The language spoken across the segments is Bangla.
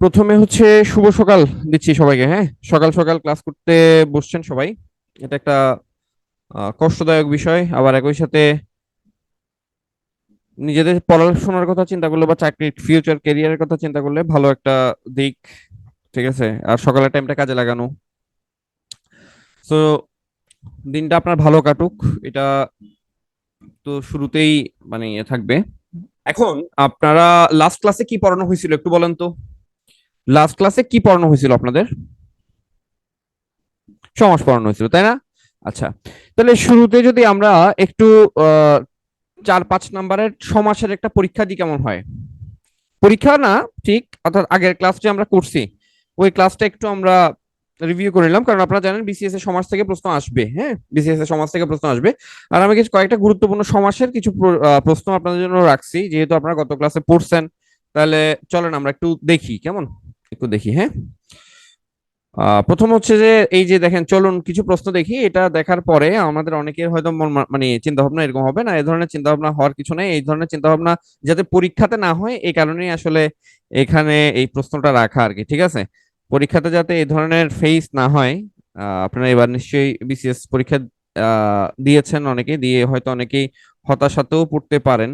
প্রথমে হচ্ছে শুভ সকাল দিচ্ছি সবাইকে। হ্যাঁ, সকাল সকাল ক্লাস করতে বসছেন সবাই। এটা একটা কষ্টদায়ক বিষয়, আবার একই সাথে নিজেদের পড়াশোনার কথা চিন্তা করলে বা চাকরির ফিউচার ক্যারিয়ারের কথা চিন্তা করলে ভালো একটা দিক। ঠিক আছে, আর সকালের টাইমটা কাজে লাগানো। তো দিনটা আপনার ভালো কাটুক, এটা তো শুরুতেই মানে থাকবে। এখন আপনারা লাস্ট ক্লাসে কি পড়ানো হয়েছিল একটু বলেন তো। লাস্ট ক্লাসে কি পড়ানো হয়েছিল আপনাদের? সমাস পড়ানো হয়েছিল, তাই না? আচ্ছা, তাহলে শুরুতে যদি আমরা একটু 4-5 নাম্বারের সমাসের একটা পরীক্ষা দিই কেমন হয়? পরীক্ষা না, ঠিক অর্থাৎ আগের ক্লাস যে আমরা করছি ওই ক্লাসটা একটু আমরা রিভিউ করে নিলাম, কারণ আপনারা জানেন বিসিএস এর সমাজ থেকে প্রশ্ন আসবে। হ্যাঁ, বিসিএস এর সমাজ থেকে প্রশ্ন আসবে। আর আমি কিছু কয়েকটা গুরুত্বপূর্ণ সমাসের কিছু প্রশ্ন আপনাদের জন্য রাখছি, যেহেতু আপনারা গত ক্লাসে পড়ছেন। তাহলে চলেন আমরা একটু দেখি কেমন, একটু দেখি। হ্যাঁ, প্রথম হচ্ছে যে এই যে দেখেন, চলুন কিছু প্রশ্ন দেখি। এটা দেখার পরে আমাদের অনেকের হয়তো মানে চিন্তা ভাবনা এরকম হবে না, এই ধরনের চিন্তা ভাবনা হওয়ার কিছু নেই। এই ধরনের চিন্তা ভাবনা যাতে পরীক্ষাতে না হয় এই কারণেই আসলে এখানে এই প্রশ্নটা রাখা আর কি। ঠিক আছে, পরীক্ষাতে যাতে এই ধরনের ফেস না হয়। আপনারা এবার নিশ্চয়ই বিসিএস পরীক্ষা দিয়েছেন, অনেকেই দিয়ে হয়তো অনেকেই হতাশাতেও পড়তে পারেন।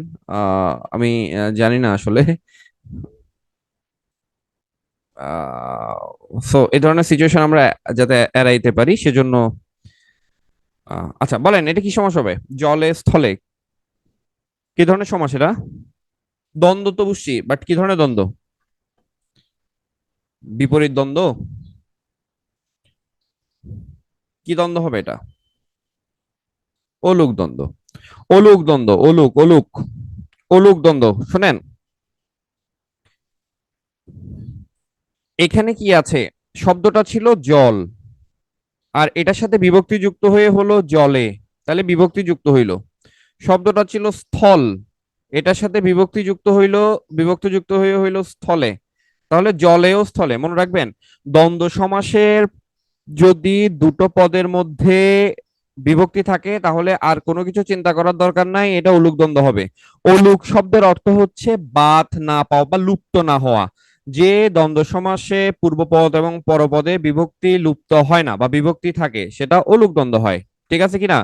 আমি জানি না আসলে। সো এই ধরনের সিচুয়েশন আমরা যাতে এড়াইতে পারি সেজন্য আচ্ছা বলেন, এটা কি সমাস হবে? জলে স্থলে কি ধরনের সমাস এটা? দ্বন্দ্ব তো বুঝছি, বাট কি ধরনের দ্বন্দ্ব? বিপরীত দ্বন্দ্ব? কি দ্বন্দ্ব হবে এটা? অলুক দ্বন্দ্ব। অলুক দ্বন্দ্ব, অলুক অলুক অলুক দ্বন্দ্ব। শুনেন, এখানে কি আছে? শব্দটা ছিল জল, আর এটার সাথে বিভক্তি যুক্ত হয়ে হলো জলে, তাহলে বিভক্তি যুক্ত হইলো। শব্দটা ছিল স্থল, এটার সাথে বিভক্তি যুক্ত হইলো, বিভক্তি যুক্ত হয়ে হইলো স্থলে, তাহলে জলেও স্থলে। মনে রাখবেন, দ্বন্দ্ব সমাসের যদি দুটো পদের মধ্যে বিভক্তি থাকে তাহলে আর কোনো কিছু চিন্তা করার দরকার নাই, এটা অলুক দ্বন্দ্ব হবে। অলুক শব্দের অর্থ হচ্ছে বাদ না পাওয়া বা লুপ্ত না হওয়া। যে দ্বন্দ্ব সমাসে পূর্বপদ এবং পরপদে বিভক্তি লুপ্ত হয় না বা বিভক্তি থাকে সেটা অলুক দ্বন্দ্ব হয়। ঠিক আছে কিনা?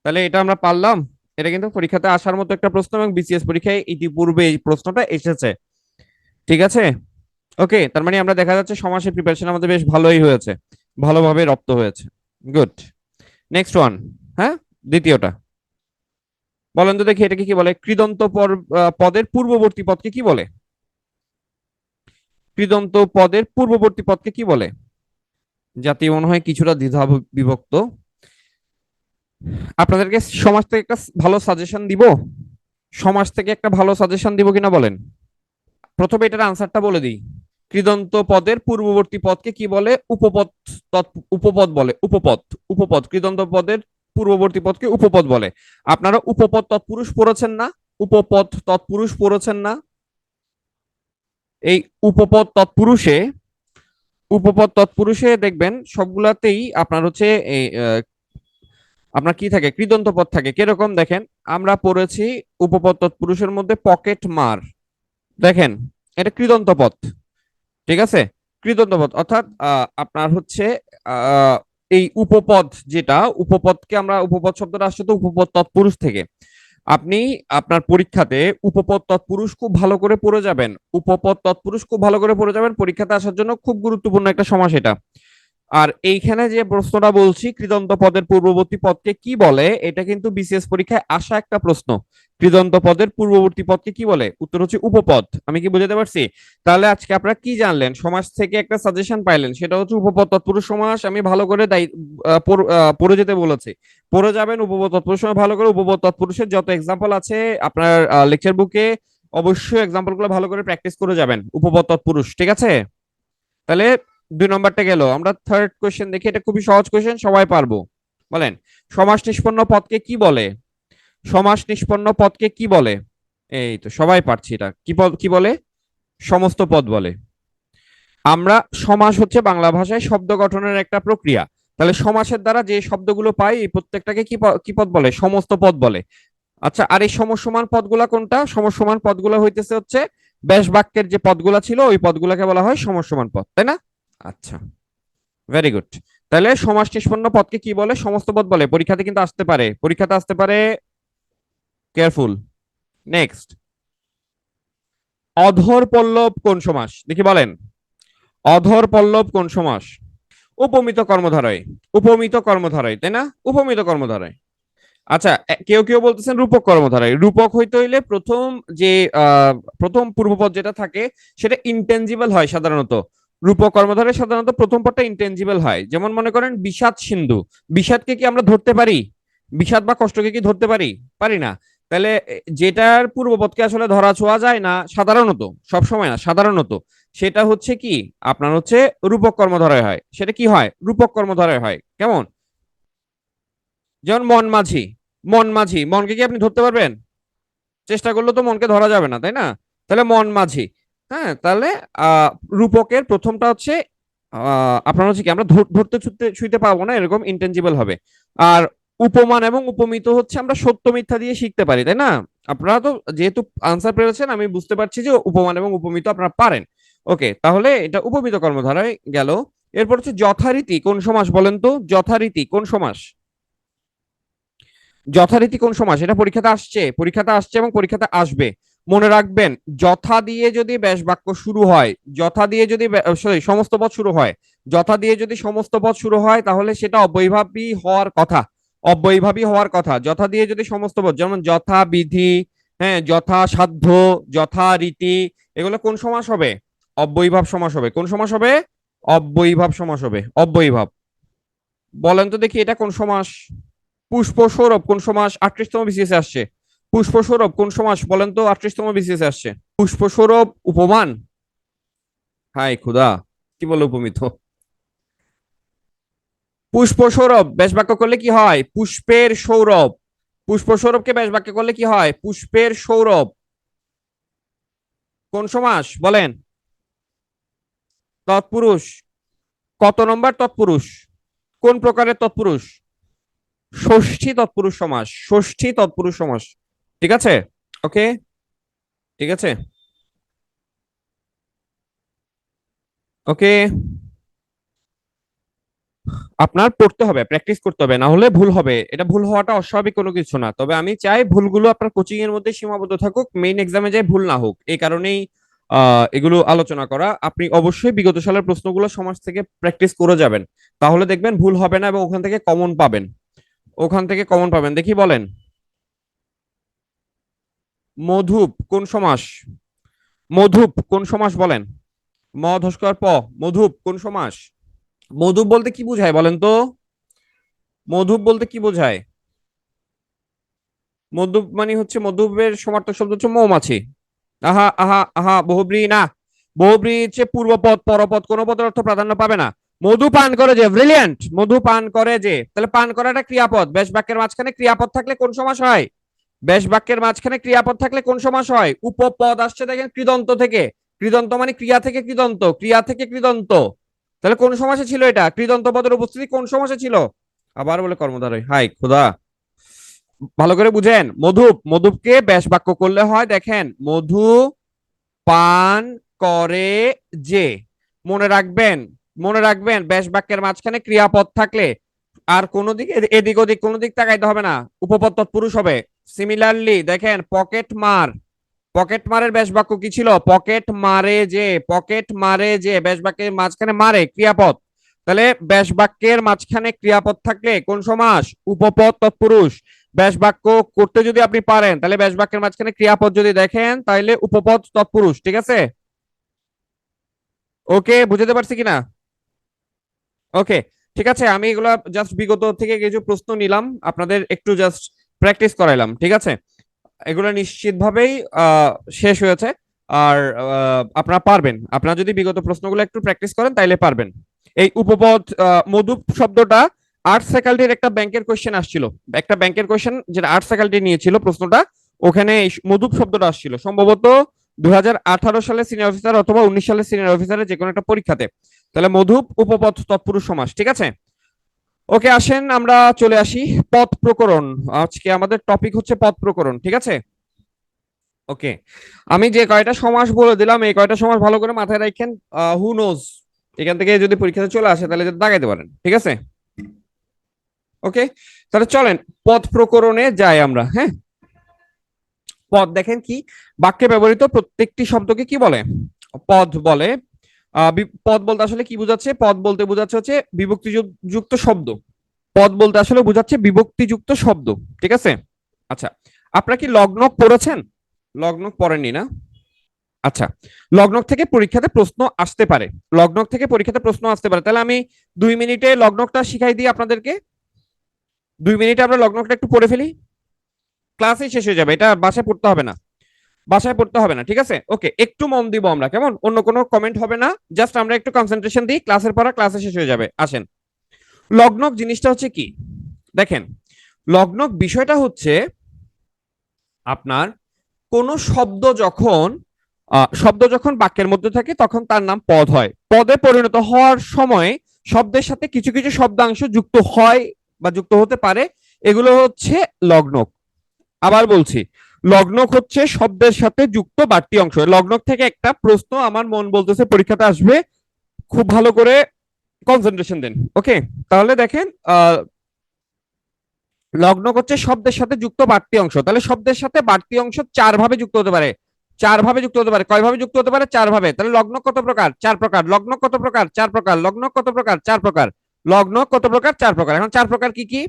তাহলে এটা আমরা পারলাম। এটা কিন্তু পরীক্ষাতে আসার মতো একটা প্রশ্ন, এবং বিসিএস পরীক্ষায় ইতিপূর্বে এই প্রশ্নটা এসেছে। ঠিক আছে, ওকে। তার মানে আমরা দেখা যাচ্ছে সমাসের প্রিপারেশন আমাদের বেশ ভালোই হয়েছে, ভালোভাবে রপ্ত হয়েছে। গুড। Next one. হ্যাঁ, দ্বিতীয়টা বলেন তো দেখি, এটাকে কি বলে? কৃদন্ত পদের পূর্ববর্তী পদকে কি বলে? কৃদন্ত পদের পূর্ববর্তী পদকে কি বলে? জাতি মনে হয় কিছুটা দ্বিধা বিভক্ত। আপনাদেরকে সমাজ থেকে একটা ভালো সাজেশন দিব, সমাজ থেকে একটা ভালো সাজেশন দিব কিনা বলেন। প্রথমে এটার আনসারটা বলে দিই। কৃদন্ত পদের পূর্ববর্তী পদকে কি বলে? উপপদ। উপপদ বলে, উপপদ। উপপদ কৃদন্ত পদের পূর্ববর্তী পদকে উপপদ বলে। আপনারা উপপদ তৎপুরুষ পড়েছেন না? উপপদ তৎপুরুষ পড়েছেন না? এই উপপদ তৎপুরুষে, উপপদ তৎপুরুষে দেখবেন সবগুলাতেই আপনার হচ্ছে এই আপনার কি থাকে? কৃদন্ত পদ থাকে। কিরকম দেখেন, আমরা পড়েছি উপপদ তৎপুরুষের মধ্যে পকেট মার। দেখেন, এটা কৃদন্ত পদ। ঠিক আছে, কৃদন্ত পদ অর্থাৎ আপনার হচ্ছে আহ, এই উপপদ, যেটা উপপদকে আমরা, উপপদ শব্দটা আসছে তো উপপদ তৎপুরুষ থেকে। আপনি আপনার পরীক্ষাতে উপপদ তৎপুরুষ খুব ভালো করে পড়ে যাবেন, উপপদ তৎপুরুষ খুব ভালো করে পড়ে যাবেন, পরীক্ষাতে আসার জন্য খুব গুরুত্বপূর্ণ একটা সমাস এটা। আর এইখানে যে প্রশ্নটা বলছি, কৃদন্ত পদের পূর্ববর্তী পদকে কি বলে, এটা কিন্তু বিসিএস পরীক্ষায় আসা একটা প্রশ্ন। কৃদন্ত পদের পূর্ববর্তী পদকে কি বলে? উত্তর হচ্ছে উপপদ। আমি কি বুঝাতে পারছি? তাহলে আজকে আপনারা কি জানলেন? সমাজ থেকে একটা সাজেশন পাইলেন, সেটা হচ্ছে উপপদ তৎপুরুষ সমাস। আমি ভালো করে পড়ে যেতে বলেছি, পড়ে যাবেন উপপদ তৎপুরুষ সমাস ভালো করে। উপপদ তৎপুরুষের যত এক্সাম্পল আছে আপনার লেকচার বুকে, অবশ্যই এক্সাম্পল গুলো ভালো করে প্র্যাকটিস করে যাবেন উপপদ তৎপুরুষ। ঠিক আছে, তাহলে 2 নম্বরটা গেল। আমরা থার্ড কোয়েশ্চেন দেখি, এটা খুবই সহজ কোয়েশ্চেন, সবাই পারবো। বলেন, সমাস নিষ্পন্ন পদকে কি বলে? সমাস নিষ্পন্ন পদকে কি বলে? এই তো সবাই পারছি, এটা কি পদ, কি বলে? সমস্ত পদ বলে। আমরা, সমাস হচ্ছে বাংলা ভাষায় শব্দ গঠনের একটা প্রক্রিয়া। তাহলে সমাসের দ্বারা যে শব্দগুলো পাই এই প্রত্যেকটাকে কি পদ বলে? সমস্ত পদ বলে। আচ্ছা, আর এই সমসমান পদগুলা কোনটা? সমসমান পদগুলো হইতেছে হচ্ছে ব্যাস বাক্যের যে পদগুলা ছিল ওই পদগুলাকে বলা হয় সমস্যমান পদ, তাই না? আচ্ছা, ভেরি গুড। তাহলে সমাস নিষ্পন্ন পদকে কি বলে? সমস্ত পদ বলে। পরীক্ষাতে কিন্তু আসতে পারে, পরীক্ষাতে আসতে পারে, কেয়ারফুল। নেক্সট, অধর পল্লব কোন সমাস? দেখি বলেন, অধর পল্লব কোন সমাস? উপমিত কর্মধারয়, উপমিত কর্মধারয়, তাই না? উপমিত কর্মধারয়। আচ্ছা, কেউ কেউ বলতেছেন রূপক কর্মধারয়। রূপক হইতে হইলে প্রথম যে প্রথম পূর্বপদ যেটা থাকে সেটা ইনটেনজিবল হয় সাধারণত। রূপক কর্মধারয় সাধারণত প্রথম পদটা ইনটেনজিবল হয়। যেমন মনে করেন বিষাদ সিন্ধু, বিষাদকে কি আমরা ধরতে পারি? বিষাদ বা কষ্টকে কি ধরতে পারি? পারি না। তাহলে যেটার পূর্বপদকে আসলে ধরা ছোঁয়া যায় না সাধারণত, সব সময় না, সাধারণত সেটা হচ্ছে কি আপনার হচ্ছে রূপক কর্মধারয় হয়। সেটা কি হয়? রূপক কর্মধারয় হয়। কেমন? যেমন মন মাঝি, মন মাঝি, মনকে কি আপনি ধরতে পারবেন? চেষ্টা করলে তো মনকে ধরা যাবে না, তাই না? তাহলে মন মাঝি। হ্যাঁ, তাহলে আহ রূপকের প্রথমটা হচ্ছে আপনার হচ্ছে কি আমরা ধরতে ছুঁতে ছুঁইতে পারবো না, এরকম ইনটেনজিবল হবে। আর উপমান এবং উপমিত হচ্ছে আমরা সত্য মিথ্যা দিয়ে শিখতে পারি, তাই না? আপনারা তো যেহেতু আনসার পেরেছেন, আমি বুঝতে পারছি যে উপমান এবং উপমিত আপনারা পারেন। ওকে, তাহলে এটা উপমিত কর্মধারায় গেল। এরপর হচ্ছে যথারীতি কোন সমাস বলেন তো? যথারীতি কোন সমাস? যথারীতি কোন সমাস? এটা পরীক্ষাতে আসছে, পরীক্ষাতে আসছে এবং পরীক্ষাতে আসবে। মনে রাখবেন, যথা দিয়ে যদি ব্যাস বাক্য শুরু হয়, যথা দিয়ে যদি সরি সমস্ত পদ শুরু হয়, যথা দিয়ে যদি সমস্ত পদ শুরু হয় তাহলে সেটা অব্যয়ভাবী হওয়ার কথা। অব্যয়ভাবী হওয়ার কথা যথা দিয়ে যদি সমস্ত পদ, যেমন যথা বিধি, হ্যাঁ, যথা সাধ্য, যথা রীতি, এগুলো কোন সমাস হবে? অব্যয়ীভাব সমাস হবে। কোন সমাস হবে? অব্যয়ীভাব সমাস হবে। অব্যয়ীভাব। বলেন তো দেখি এটা কোন সমাস? পুষ্প সৌরভ কোন সমাস? 38তম বিসিএস আসছে। পুষ্প সৌরভ কোন সমাস বলেন তো? 38তম বিসিএস আসছে। পুষ্প সৌরভ উপমান? হাই খুদা, কি বলে উপমিত? পুষ্প সৌরভ ব্যাস বাক্য করলে কি হয়? পুষ্পের সৌরভ। পুষ্প সৌরভকে ব্যাস বাক্য করলে কি হয়? পুষ্পের সৌরভ। কোন সমাস বলেন? তৎপুরুষ। কত নম্বর তৎপুরুষ? কোন প্রকারের তৎপুরুষ? ষষ্ঠী তৎপুরুষ সমাস, ষষ্ঠী তৎপুরুষ সমাস। ঠিক আছে। ওকে, ঠিক আছে। ওকে, আপনার পড়তে হবে, প্র্যাকটিস করতে হবে, না হলে ভুল হবে। এটা ভুল হওয়াটা অস্বাভাবিক কোনো কিছু না, তবে আমি চাই ভুলগুলো আপনার কোচিং এর মধ্যে সীমাবদ্ধ থাকুক, মেইন এক্সামে যায় ভুল না হোক, এই কারণেই এগুলো আলোচনা করা। আপনি অবশ্যই বিগত সালের প্রশ্নগুলো সমাজ থেকে প্র্যাকটিস করে যাবেন, তাহলে দেখবেন ভুল হবে না এবং ওখান থেকে কমন পাবেন। ওখান থেকে কমন পাবেন। দেখি বলেন, মধুপ কোন সমাস? মধুপ কোন সমাস বলেন? ম ধস্কর প, মধুপ কোন সমাস? মধুপ বলতে কি বোঝায় বলেন তো? মধুপ বলতে কি বোঝায়? মধুপ মানে হচ্ছে, মধুপের সমার্থক শব্দ হচ্ছে মৌমাছি। আহা আহা আহা, বহুব্রী না। বহুব্রী হচ্ছে পূর্বপদ, পরপদ, কোন পদের অর্থ প্রাধান্য পাবে না। মধু পান করে যে, ব্রিলিয়ান্ট, মধু পান করে যে, তাহলে পান করাটা ক্রিয়াপদ। বেশ বাক্যের মাঝখানে ক্রিয়াপদ থাকলে কোন সমাস হয়? বেশ বাক্যের মাঝখানে ক্রিয়াপদ থাকলে কোন সমাস হয়? উপপদ আসছে দেখেন কৃদন্ত থেকে। কৃদন্ত মানে ক্রিয়া থেকে কৃদন্ত, ক্রিয়া থেকে কৃদন্ত। তাহলে কোন সমাসে ছিল এটা? কৃদন্ত পদের উপস্থিতি কোন সমাসে ছিল? আবার বলে কর্মধারয়, হাই খোদা। ভালো করে বুঝেন, মধুপ, মধুপকে ব্যাস বাক্য করলে হয় দেখেন, মধু পান করে যে। মনে রাখবেন, মনে রাখবেন, ব্যাস বাক্যের মাঝখানে ক্রিয়াপদ থাকলে আর কোনো দিকে এদিক ওদিক কোনো দিক তাকাইতে হবে না, উপপদ তৎপুরুষ হবে। সিমিলারলি দেখেন, পকেট মার, পকেট মারের ব্যাস বাক্য কি ছিল? পকেট মারে যে, পকেট মারে যে, ব্যাস বাক্যের মাঝখানে মারে ক্রিয়াপদ। তাহলে ব্যাস বাক্যের মাঝখানে ক্রিয়াপদ থাকলে কোন সমাস? উপপদ তৎপুরুষ। ব্যাস বাক্য করতে যদি আপনি পারেন তাহলে ব্যাস বাক্যের মাঝখানে ক্রিয়াপদ যদি দেখেন তাহলে উপপদ তৎপুরুষ। ঠিক আছে? ওকে, বুঝতে পারছি কিনা? ওকে, ঠিক আছে। আমি এগুলা জাস্ট বিগত থেকে কিছু প্রশ্ন নিলাম, আপনাদের একটু জাস্ট প্র্যাকটিস করাইলাম। ঠিক আছে, এগুলো নিশ্চিতভাবেই শেষ হয়েছে। আর আপনারা পারবেন, আপনারা যদি বিগত প্রশ্নগুলো একটু প্র্যাকটিস করেন তাইলে পারবেন। এই উপপদ মধুপ শব্দটা আর্টস ফ্যাকাল্টির একটা ব্যাংকের কোশ্চেন আসছিল, একটা ব্যাংকের কোশ্চেন যেটা আর্টস ফ্যাকাল্টি নিয়েছিল প্রশ্নটা, ওখানে এই মধুপ শব্দটা আসছিল সম্ভবত 2018 সালে সিনিয়র অফিসার অথবা 19 সালে সিনিয়র অফিসারের যে কোনো একটা পরীক্ষাতে। তাহলে মধুপ উপপদ তৎপুরুষ সমাস। ঠিক আছে। ওকে, আসেন আমরা চলে আসি পদ প্রকরণ। আজকে আমাদের টপিক হচ্ছে পদ প্রকরণ। ঠিক আছে। ওকে, আমি যে কয়টা সমাস বলে দিলাম এই কয়টা সমাস ভালো করে মাথায় রাখেন। হু নোজ, এখান থেকে যদি পরীক্ষাতে চলে আসে তাহলে যদি দাগাইতে পারেন, ঠিক আছে? ওকে, তাহলে চলেন পদ প্রকরণে যাই আমরা। হ্যাঁ, পদ দেখেন কি, বাক্যে ব্যবহৃত প্রত্যেকটি শব্দকে কি বলে? পদ বলে। পদ বলতে আসলে কি বোঝাচ্ছে? পদ বলতে বোঝাচ্ছে হচ্ছে বিভক্তি যুক্ত শব্দ। পদ বলতে আসলে বোঝাচ্ছে বিভক্তিযুক্ত শব্দ, ঠিক আছে? আচ্ছা, আপনারা কি লগ্নক পড়েছেন? লগ্নক পড়েননি না? আচ্ছা, লগ্নক থেকে পরীক্ষাতে প্রশ্ন আসতে পারে। লগ্নক থেকে পরীক্ষাতে প্রশ্ন আসতে পারে, তাহলে আমি 2 মিনিটে লগ্নকটা শিখাই দিই আপনাদেরকে। 2 মিনিটে আমরা লগ্নকটা একটু পড়ে ফেলি, ক্লাসে শেষ হয়ে যাবে, এটা বাসায় পড়তে হবে না। বাসায় পড়তে হবে না, ঠিক আছে? ওকে, একটু মন দিব আমরা, কেমন? অন্য কোনো কমেন্ট হবে না, জাস্ট আমরা একটু কনসেন্ট্রেশন দিই, ক্লাসের পড়া ক্লাসে শেষ হয়ে যাবে। আসেন, লগ্নক জিনিসটা হচ্ছে কি দেখেন। লগ্নক বিষয়টা হচ্ছে আপনার কোন শব্দ যখন বাক্যের মধ্যে থাকে তখন তার নাম পদ হয়। পদে পরিণত হওয়ার সময় শব্দের সাথে কিছু কিছু শব্দাংশ যুক্ত হয় বা যুক্ত হতে পারে, এগুলো হচ্ছে লগ্নক। আবার বলছি, লগ্নক হচ্ছে শব্দের সাথে যুক্ত বাড়তি অংশ। লগ্নক থেকে একটা প্রশ্ন আমার মন বলতেছে পরীক্ষাতে আসবে, খুব ভালো করে কনসেন্ট্রেশন দেন। ওকে, তাহলে দেখেন, লগ্নক হচ্ছে শব্দের সাথে যুক্ত বাড়তি অংশ। তাহলে শব্দের সাথে বাড়তি অংশ 4 ভাবে যুক্ত হতে পারে। 4 ভাবে যুক্ত হতে পারে। কয়ভাবে যুক্ত হতে পারে? 4 ভাবে। তাহলে লগ্নক কত প্রকার? 4 প্রকার। লগ্নক কত প্রকার? 4 প্রকার। লগ্নক কত প্রকার? 4 প্রকার। লগ্নক কত প্রকার? 4 প্রকার। এখন 4 প্রকার কি কি?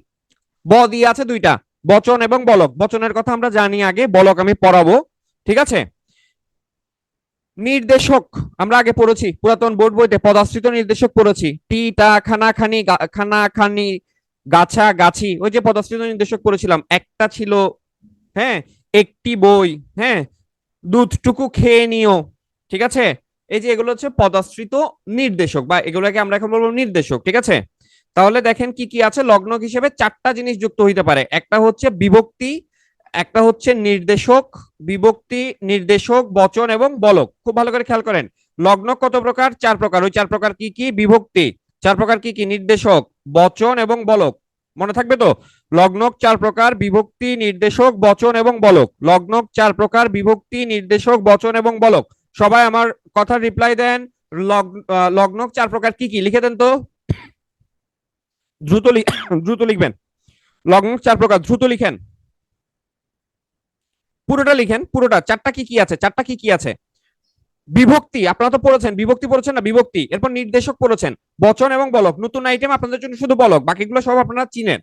ব দিয়ে আছে দুইটা, বচন এবং বলক। বচনের কথা আমরা জানি আগে, বলক আমি পড়াবো, ঠিক আছে? নির্দেশক আমরা আগে পড়েছি, পুরাতন বোর্ড বইতে পদাশ্রিত নির্দেশক পড়েছি। টি টা খানা খানি খানা খানি গাছা গাছি, ওই যে পদাশ্রিত নির্দেশক পড়েছিলাম, একটা ছিল। হ্যাঁ, একটি বই। হ্যাঁ, দুধটুকু খেয়ে নিও, ঠিক আছে? এই যে এগুলো হচ্ছে পদাশ্রিত নির্দেশক, বা এগুলোকে আমরা এখন বলবো নির্দেশক, ঠিক আছে? তাহলে দেখেন কি কি আছে লগ্নক হিসেবে। 4টা জিনিস যুক্ত হইতে পারে। একটা হচ্ছে বিভক্তি, একটা হচ্ছে নির্দেশক, বিভক্তি, নির্দেশক, বচন এবং বলক। খুব ভালো করে খেয়াল করেন, লগ্নক কত প্রকার? 4 প্রকার। ওই 4 প্রকার কি কি? বিভক্তি। 4 প্রকার কি কি? নির্দেশক, বচন এবং বলক। মনে থাকবে তো? লগ্নক 4 প্রকার, বিভক্তি, নির্দেশক, বচন এবং বলক। লগ্নক 4 প্রকার, বিভক্তি, নির্দেশক, বচন এবং বলক। সবাই আমার কথা রিপ্লাই দেন। লগ্নক 4 প্রকার কি কি লিখে দেন তো, দ্রুত দ্রুত লিখবেন। লগ্নক 4 প্রকার, দ্রুত লিখেন, পুরোটা লিখেন, পুরোটা। 4টা কি কি আছে? 4টা কি কি আছে? বিভক্তি আপনারা তো পড়েছেন, বিভক্তি পড়েছেন না? বিভক্তি। এরপর নির্দেশক পড়েছেন, বচন এবং বলক। নতুন আইটেম আপনাদের জন্য শুধু বলক, বাকিগুলো সব আপনারা চিনেন।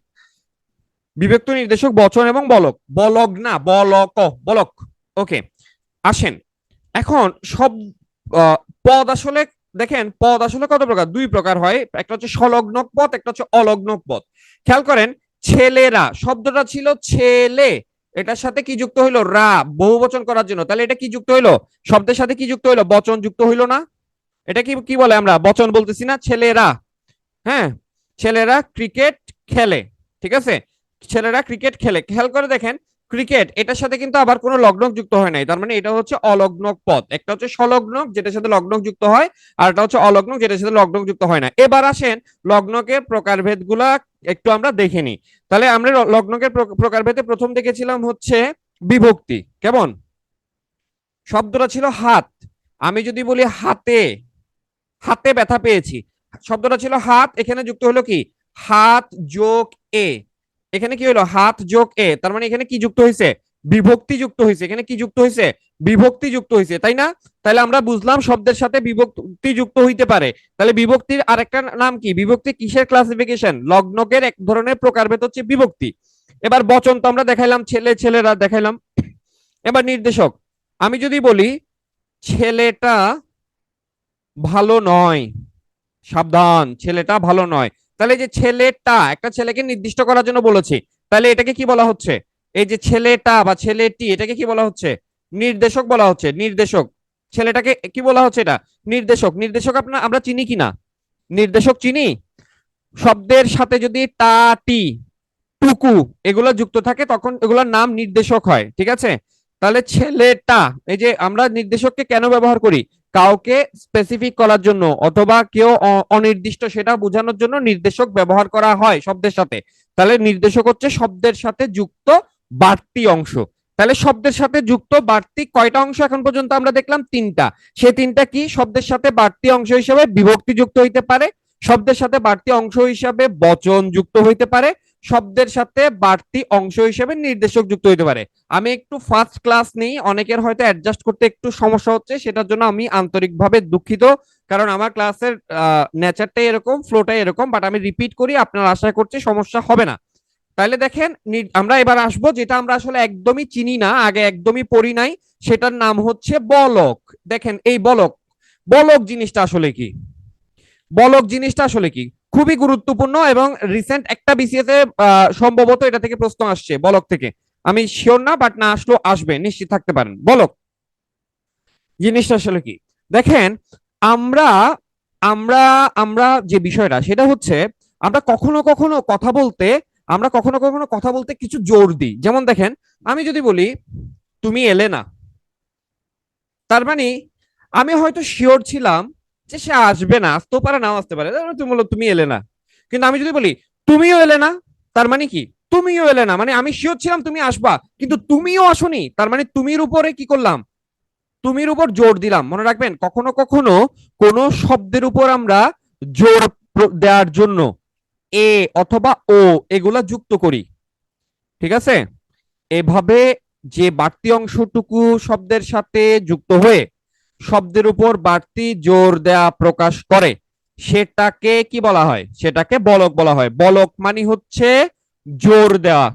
বিভক্তি, নির্দেশক, বচন এবং বলক। বলক না, বলক, বলক। ওকে, আসেন এখন সব আহ, পদ আসলে দেখেন, পদ আসলে কত প্রকার? 2 প্রকার হয়, একটা হচ্ছে সলগ্নক পদ, একটা হচ্ছে অলগ্নক পদ। খেয়াল করেন, ছেলেরা শব্দটা ছিল ছেলে, এটার সাথে কি যুক্ত হইলো? রা, বহুবচন করার জন্য। তাহলে এটা কি যুক্ত হইলো? শব্দের সাথে কি যুক্ত হইলো? বচন যুক্ত হইলো না? এটা কি কি বলে? আমরা বচন বলতেছি না? ছেলেরা, হ্যাঁ, ছেলেরা ক্রিকেট খেলে, ঠিক আছে? ছেলেরা ক্রিকেট খেলে। খেয়াল করে দেখেন, ক্রিকেট এটার সাথে কিন্তু আবার কোনো লগ্নক যুক্ত হয় নাই, তার মানে এটা হচ্ছে অলগ্নক পদ। একটা হচ্ছে সলগ্নক যেটার সাথে লগ্নক যুক্ত হয়, আর একটা হচ্ছে অলগ্নক যেটার সাথে লগ্নক যুক্ত হয় না। এবার আসেন লগ্নকের প্রকারভেদ গুলা একটু আমরা দেখে নিই। তাহলে আমরা লগ্নকের প্রকারভেদে প্রথম দেখেছিলাম হচ্ছে বিভক্তি। কেমন? শব্দটা ছিল হাত, আমি যদি বলি হাতে, হাতে ব্যথা পেয়েছি, শব্দটা ছিল হাত, এখানে যুক্ত হলো কি? হাত যোগ এ। এখানে কি হলো? হাত যোগ এ, তার মানে এখানে কি যুক্ত হয়েছে? বিভক্তি যুক্ত হয়েছে। এখানে কি যুক্ত হয়েছে? বিভক্তি যুক্ত হয়েছে, তাই না? তাহলে আমরা বুঝলাম শব্দের সাথে বিভক্তি যুক্ত হইতে পারে। তাহলে বিভক্তির আরেকটা নাম কি? বিভক্তি কিসের ক্লাসিফিকেশন? লগ্নকের এক ধরনের প্রকারভেদ হচ্ছে বিভক্তি। এবার বচন তো আমরা দেখাইলাম, ছেলে ছেলেরা দেখাইলাম। এবার নির্দেশক, আমি যদি বলি ছেলেটা ভালো নয়, সাবধান, ছেলেটা ভালো নয়, তাহলে যে ছেলেটা, একটা ছেলেকে নির্দিষ্ট করার জন্য বলেছি, তাহলে এটাকে কি বলা হচ্ছে? এই যে ছেলেটা বা ছেলেটি, এটাকে কি বলা হচ্ছে? নির্দেশক বলা হচ্ছে, নির্দেশক। ছেলেটাকে কি বলা হচ্ছে? এটা নির্দেশক। নির্দেশক আপনার আমরা চিনি কিনা? নির্দেশক চিনি। শব্দের সাথে যদি টা, টি, টুকু এগুলো যুক্ত থাকে তখন এগুলোর নাম নির্দেশক হয়, ঠিক আছে? তাহলে ছেলেটা, এই যে আমরা নির্দেশককে কেন ব্যবহার করি? কাউকে স্পেসিফিক করার জন্য, অথবা কেউ অনির্দিষ্ট সেটা বোঝানোর জন্য নির্দেশক ব্যবহার করা হয় শব্দের সাথে। তাহলে নির্দেশক হচ্ছে শব্দের সাথে যুক্ত বাড়তি অংশ। তাহলে শব্দের সাথে যুক্ত বাড়তি কয়টা অংশ এখন পর্যন্ত আমরা দেখলাম? তিনটা। সে তিনটা কি? শব্দের সাথে বাড়তি অংশ হিসেবে বিভক্তি যুক্ত হইতে পারে, শব্দের সাথে বাড়তি অংশ হিসাবে বচন যুক্ত হইতে পারে, শব্দের সাথে বাড়তি অংশ হিসেবে নির্দেশক যুক্ত হইতে পারে। আমি একটু ফার্স্ট ক্লাস নেই, অনেকের হয়তো অ্যাডজাস্ট করতে একটু সমস্যা হচ্ছে, সেটার জন্য আমি আন্তরিকভাবে দুঃখিত, কারণ আমার ক্লাসের নেচারটাই এরকম, ফ্লোটাই এরকম, বাট আমি রিপিট করি, আপনারা আশা করছি সমস্যা হবে না। তাহলে দেখেন, আমরা এবার আসবো যেটা আমরা আসলে একদমই চিনি না, আগে একদমই পড়ি নাই, সেটার নাম হচ্ছে বলক। দেখেন এই বলক, বলক জিনিসটা আসলে কি? বলক জিনিসটা আসলে কি? খুবই গুরুত্বপূর্ণ, এবং রিসেন্ট একটা বিসিএস এ সম্ভবত এটা থেকে প্রশ্ন আসছে বলক থেকে। আমি শিওর না, বাট না আসলেও আসবে, নিশ্চিত থাকতে পারেন। বলক জিনিসটা আসলে কি? দেখেন, আমরা আমরা আমরা যে বিষয়টা সেটা হচ্ছে, আমরা কখনো কখনো কথা বলতে আমরা কখনো কখনো কথা বলতে কিছু জোর দিই। যেমন দেখেন, আমি যদি বলি তুমি এলে না, তার মানে আমি হয়তো শিওর ছিলাম যে সে আসবে না, আসতেও পারে নাও আসতে পারে, তুমি বলো তুমি এলে না। কিন্তু আমি যদি বলি তুমিও এলে না, তার মানে কি? তুমিও এলে না মানে আমি শিওর ছিলাম তুমি আসবা, কিন্তু তুমিও আসোনি, তার মানে তুমির উপরে কি করলাম? তুমির উপর জোর দিলাম। মনে রাখবেন, কখনো কখনো কোন শব্দের উপর আমরা জোর দেওয়ার জন্য এ অথবা ও এগুলা যুক্ত করি, ঠিক আছে? এভাবে যে বাড়তি অংশটুকু শব্দের সাথে যুক্ত হয়ে শব্দের উপর বাড়তি জোর দেয়া প্রকাশ করে, সেটাকে কি বলা হয়? সেটাকে বলক বলা হয়। বলক মানে হচ্ছে জোর দেওয়া,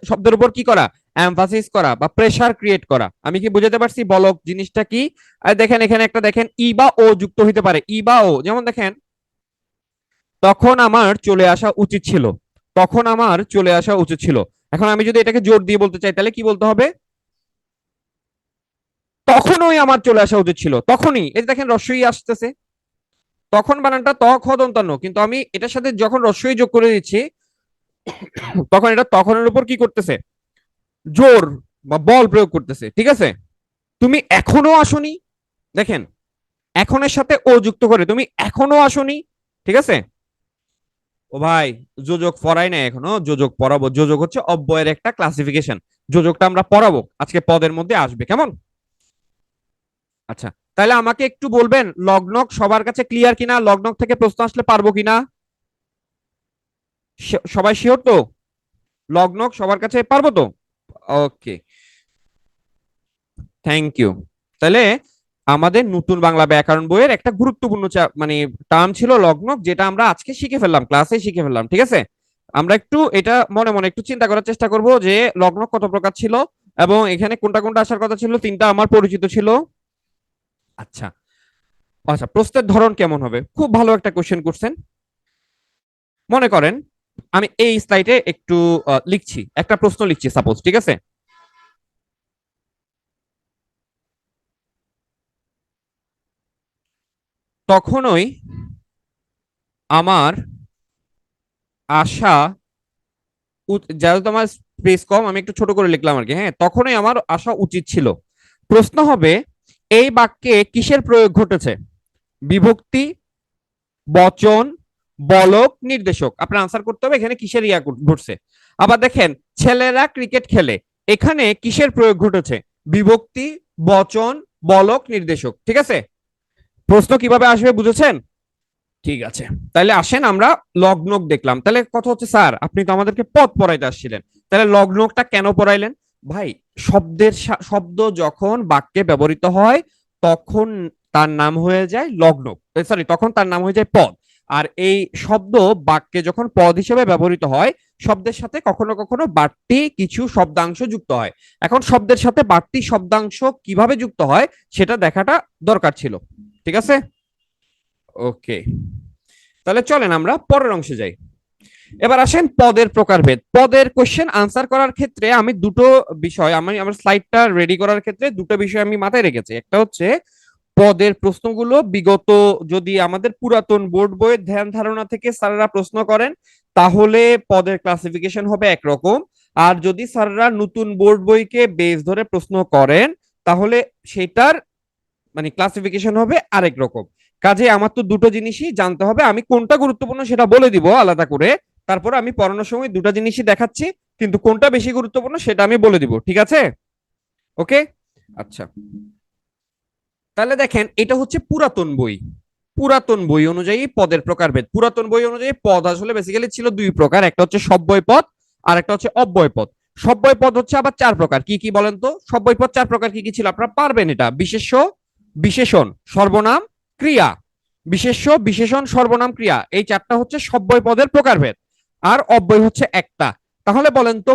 শব্দের উপর কি করা? এমফাসিস করা বা প্রেসার ক্রিয়েট করা। আমি কি বুঝাতে পারছি বলক জিনিসটা কি? আর দেখেন এখানে একটা দেখেন, ই বা ও যুক্ত হইতে পারে, ই বা ও। যেমন দেখেন, তখন আমার চলে আসা উচিত ছিল, তখন আমার চলে আসা উচিত ছিল। এখন আমি যদি এটাকে জোর দিয়ে বলতে চাই, তাহলে কি বলতে হবে? তখনই আমার চলে আসা উচিত ছিল, তখনই। এই দেখেন রস্যই আসতেছে, তখন বানানটা ত খ দন্তান্ন, কিন্তু আমি এটার সাথে যখন রস্যই যোগ করে দিচ্ছি, তখন এটা তখনের উপর কি করতেছে? জোর বা বল প্রয়োগ করতেছে, ঠিক আছে? তুমি এখনো আসনি, দেখেন এখনের সাথে ও যুক্ত করে, তুমি এখনো আসনি, ঠিক আছে? ও ভাই, যোজক পড়াই নাই এখনো, যোজক পড়াবো। যোজক হচ্ছে অব্যয়ের একটা ক্লাসিফিকেশন, যোজকটা আমরা পড়াবো আজকে, পদের মধ্যে আসবে, কেমন? আচ্ছা, তাহলে আমাকে একটু বলবেন লগ্নক সবার কাছে ক্লিয়ার কিনা, লগ্নক থেকে প্রশ্ন আসলে পারবো কিনা? সবাই শিওর তো? লগ্নক সবার কাছে পারবো তো? ওকে, থ্যাংক ইউ। তাহলে আমাদের নতুন বাংলা ব্যাকরণ বইয়ের একটা গুরুত্বপূর্ণ মানে টার্ম ছিল লগ্নক, যেটা আমরা আজকে শিখে ফেললাম, ক্লাসে শিখে ফেললাম, ঠিক আছে? আমরা একটু এটা মনে মনে একটু চিন্তা করার চেষ্টা করব যে লগ্নক কত প্রকার ছিল, এবং এখানে কোনটা কোনটা আসার কথা ছিল। তিনটা আমার পরিচিত ছিল। আচ্ছা, আচ্ছা, প্রশ্নের ধরন কেমন হবে? খুব ভালো একটা কোশ্চেন করছেন। মনে করেন আমি এই স্লাইডে একটু লিখছি, একটা প্রশ্ন লিখছি সাপোজ, ঠিক আছে? তখনই আমার আশা যেহেতু আমার স্পেস কম, আমি একটু ছোট করে লিখলাম আর কি। হ্যাঁ, তখনই আমার আসা উচিত ছিল। প্রশ্ন হবে, এই বাক্যে কিসের প্রয়োগ ঘটেছে? বিভক্তি, বচন, বলক, নির্দেশক। আপনার আনসার করতে হবে এখানে কিসের ইয়া ঘটছে। আবার দেখেন, ছেলেরা ক্রিকেট খেলে, এখানে কিসের প্রয়োগ ঘটেছে? বিভক্তি, বচন, বলক, নির্দেশক, ঠিক আছে? প্রশ্ন কিভাবে আসবে বুঝেছেন? ঠিক আছে, তাহলে আসেন আমরা লগ্নক দেখলাম। তাহলে কথা হচ্ছে, স্যার আপনি তো আমাদেরকে পদ পড়াইতে আসছিলেন, তাহলে লগ্নকটা কেন পড়াইলেন? ভাই, শব্দ যখন বাক্যে ব্যবহৃত হয়, তখন তার নাম হয়ে যায় লগ্নক, সরি, তখন তার নাম হয়ে যায় পদ। আর এই শব্দ বাক্যে যখন পদ হিসেবে ব্যবহৃত হয়, শব্দের সাথে কখনো কখনো বাড়তি কিছু শব্দাংশ যুক্ত হয়। এখন শব্দের সাথে বাড়তি শব্দাংশ কিভাবে যুক্ত হয় সেটা দেখাটা দরকার ছিল, ঠিক আছে? ওকে, তাহলে চলেন আমরা পরের অংশে যাই। এবার আসেন পদের প্রকারভেদ। পদের কোশ্চেন আনসার করার ক্ষেত্রে আমি দুটো বিষয়, আমি আমার স্লাইডটা রেডি করার ক্ষেত্রে দুটো বিষয় আমি মাথায় রেখেছি। একটা হচ্ছে, পদের প্রশ্নগুলো বিগত, যদি আমাদের পুরাতন বোর্ড বইয়ের ধ্যান ধারণা থেকে স্যাররা প্রশ্ন করেন, তাহলে পদের ক্লাসিফিকেশন হবে একরকম। আর যদি স্যাররা নতুন বোর্ড বইকে বেস ধরে প্রশ্ন করেন, তাহলে সেটার মানে ক্লাসিফিকেশন হবে আরেক রকম। কাজে আমার তো দুটো জিনিসই জানতে হবে, আমি কোনটা গুরুত্বপূর্ণ সেটা বলে দিব আলাদা করে, তারপর আমি পড়ানোর সময় দুটো জিনিসই দেখাচ্ছি, কিন্তু কোনটা বেশি গুরুত্বপূর্ণ সেটা আমি বলে দিব, ঠিক আছে? ওকে, আচ্ছা। তাহলে দেখেন এটা হচ্ছে পুরাতন বই। পুরাতন বই অনুযায়ী পদের প্রকারভেদ, পুরাতন বই অনুযায়ী পদ আসলে বেসিক্যালি ছিল দুই প্রকার, একটা হচ্ছে সব্যয় পদ আর একটা হচ্ছে অব্যয় পদ। সব্যয় পদ হচ্ছে আবার চার প্রকার, কি কি বলেন তো? সব্যয় পদ চার প্রকার কি কি ছিল আপনারা পারবেন এটা? বিশেষ্য, বিশেষণ, সর্বনাম, ক্রিয়া। বিশেষ্য, বিশেষণ, সর্বনাম, ক্রিয়া, এই চারটা হচ্ছে সব্যয় পদের প্রকারভেদ। আর অব্যয় হচ্ছে একটা। তাহলে বলেন তো